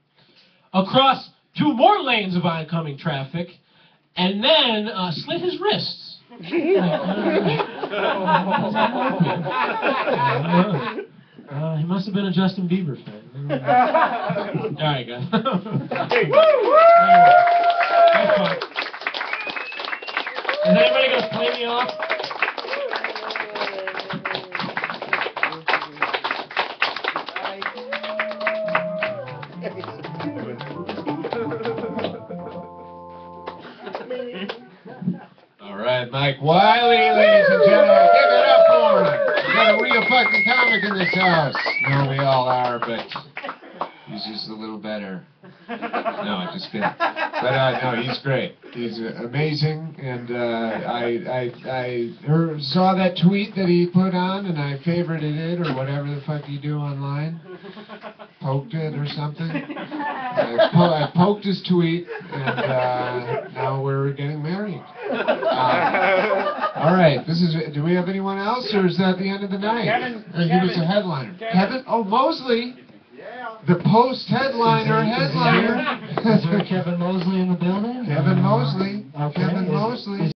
S15: across 2 more lanes of oncoming traffic, and then slit his wrists. He must have been a Justin Bieber fan. There you go. That's fun. Is anybody gonna play me off?
S7: All right, Mike Wiley, ladies and gentlemen, give it up for him. We got a real fucking comic in this house. No, we all are, but he's just a little better. No, I'm just kidding. But no, he's great. He's amazing, and I saw that tweet that he put on, and I favorited it, or whatever the fuck you do online. Poked it or something. I poked his tweet, and now we're getting married. All right, do we have anyone else, or is that the end of the night? He was a headliner. Kevin? Oh, Mosley. The post-headliner, headliner.
S1: Is there Kevin Mosley in the building?
S7: Kevin Mosley.
S1: Okay.
S7: Kevin Mosley.